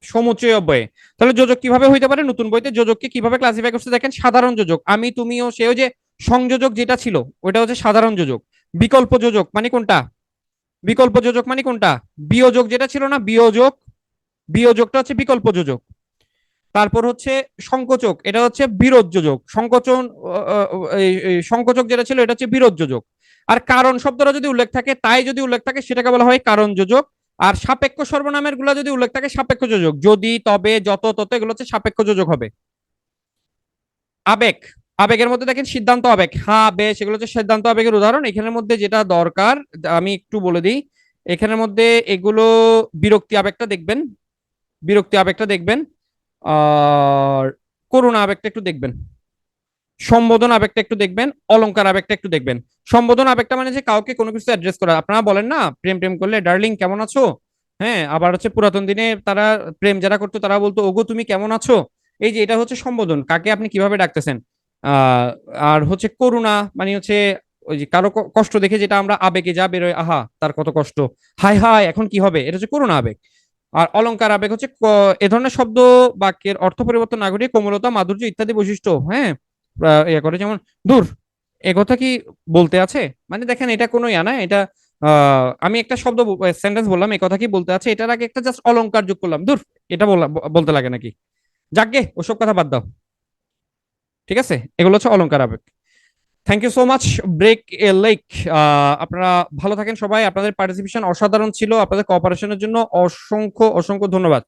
সমুচয় অব্যয়ে। তাহলে যোজক কিভাবে হইতে পারে? নতুন বইতে যোজককে কিভাবে ক্লাসিফাই করছে দেখেন, সাধারণ যোজক আমি তুমি ও সে, ওই যে সংযোজক যেটা ছিল ওইটা হচ্ছে সাধারণ যোজক। বিকল্প যোজক মানে কোনটা? বিকল্প যোজক মানে কোনটা? বিয়োজক যেটা ছিল না, বিয়োজক, বিয়োজকটা হচ্ছে বিকল্প যোজক। তারপর হচ্ছে সংকোচক, এটা হচ্ছে বিরোধ যোজক। সংকোচন, সংকোচক যেটা ছিল এটা হচ্ছে বিরোধ যোজক। আর কারণ শব্দটা যদি উল্লেখ থাকে, তাই যদি উল্লেখ থাকে সেটাকে বলা হয় কারণ যোজক। আর সাপেক্ষ সর্বনামের গুলা যদি উল্লেখ থাকে সাপেক্ষ যোজক, যদি, তবে, যত, তত, এগুলো হচ্ছে সাপেক্ষ যোজক হবে। আবেগ, আবেগের মধ্যে দেখেন সিদ্ধান্ত আবেগ, হা বে, সেগুলো হচ্ছে সিদ্ধান্ত আবেগের উদাহরণ। এখানের মধ্যে যেটা দরকার আমি একটু বলে দিই, এখানের মধ্যে এগুলো বিরক্তি আবেগটা দেখবেন, বিরক্তি আবেগটা দেখবেন, আর করুণা আবেগটা একটু দেখবেন, সম্বোধন আবেগটা একটু দেখবেন, অলংকার আবেগটা একটু দেখবেন। সম্বোধন আবেগটা মানে যে কাউকে কোনো কিছু অ্যাড্রেস করা, আপনারা বলেন না প্রেম প্রেম করলে ডার্লিং কেমন আছো। হ্যাঁ, আবার হচ্ছে পুরাতন দিনে তারা প্রেম যারা করতো তারা বলতো ওগো তুমি কেমন আছো। এই যে এটা হচ্ছে সম্বোধন, কাকে আপনি কিভাবে ডাকতেছেন। আহ আর হচ্ছে করুণা মানে হচ্ছে ওই যে কারো কষ্ট দেখে যেটা আমরা আবেগে যা বেরোয়, আহা তার কত কষ্ট, হাই হাই এখন কি হবে, এটা হচ্ছে করুণা আবেগ। আর অলংকার আবেগ হচ্ছে এ ধরনের শব্দ বাক্যের অর্থ পরিবর্তন না ঘটিয়ে কোমলতা, মাধুর্য ইত্যাদি বৈশিষ্ট্য, হ্যাঁ, ইয়ে করে। যেমন দূর, এ কথা কি বলতে আছে, মানে দেখেন এটা কোনো ইয়া না, এটা আমি একটা শব্দ সেন্টেন্স বললাম, এই কথা কি বলতে আছে, এটার আগে একটা জাস্ট অলংকার যোগ করলাম, দূর, এটা বললাম, বলতে লাগে নাকি, যাকগে ওসব কথা বাদ দাও। ঠিক আছে, এগুলো হচ্ছে অলংকার আবেগ। Thank you so much. Break a leg. আপনারা ভালো থাকেন সবাই, আপনাদের পার্টিসিপেশন অসাধারণ ছিল, আপনাদের কোঅপারেশনের জন্য অসংখ্য অসংখ্য ধন্যবাদ।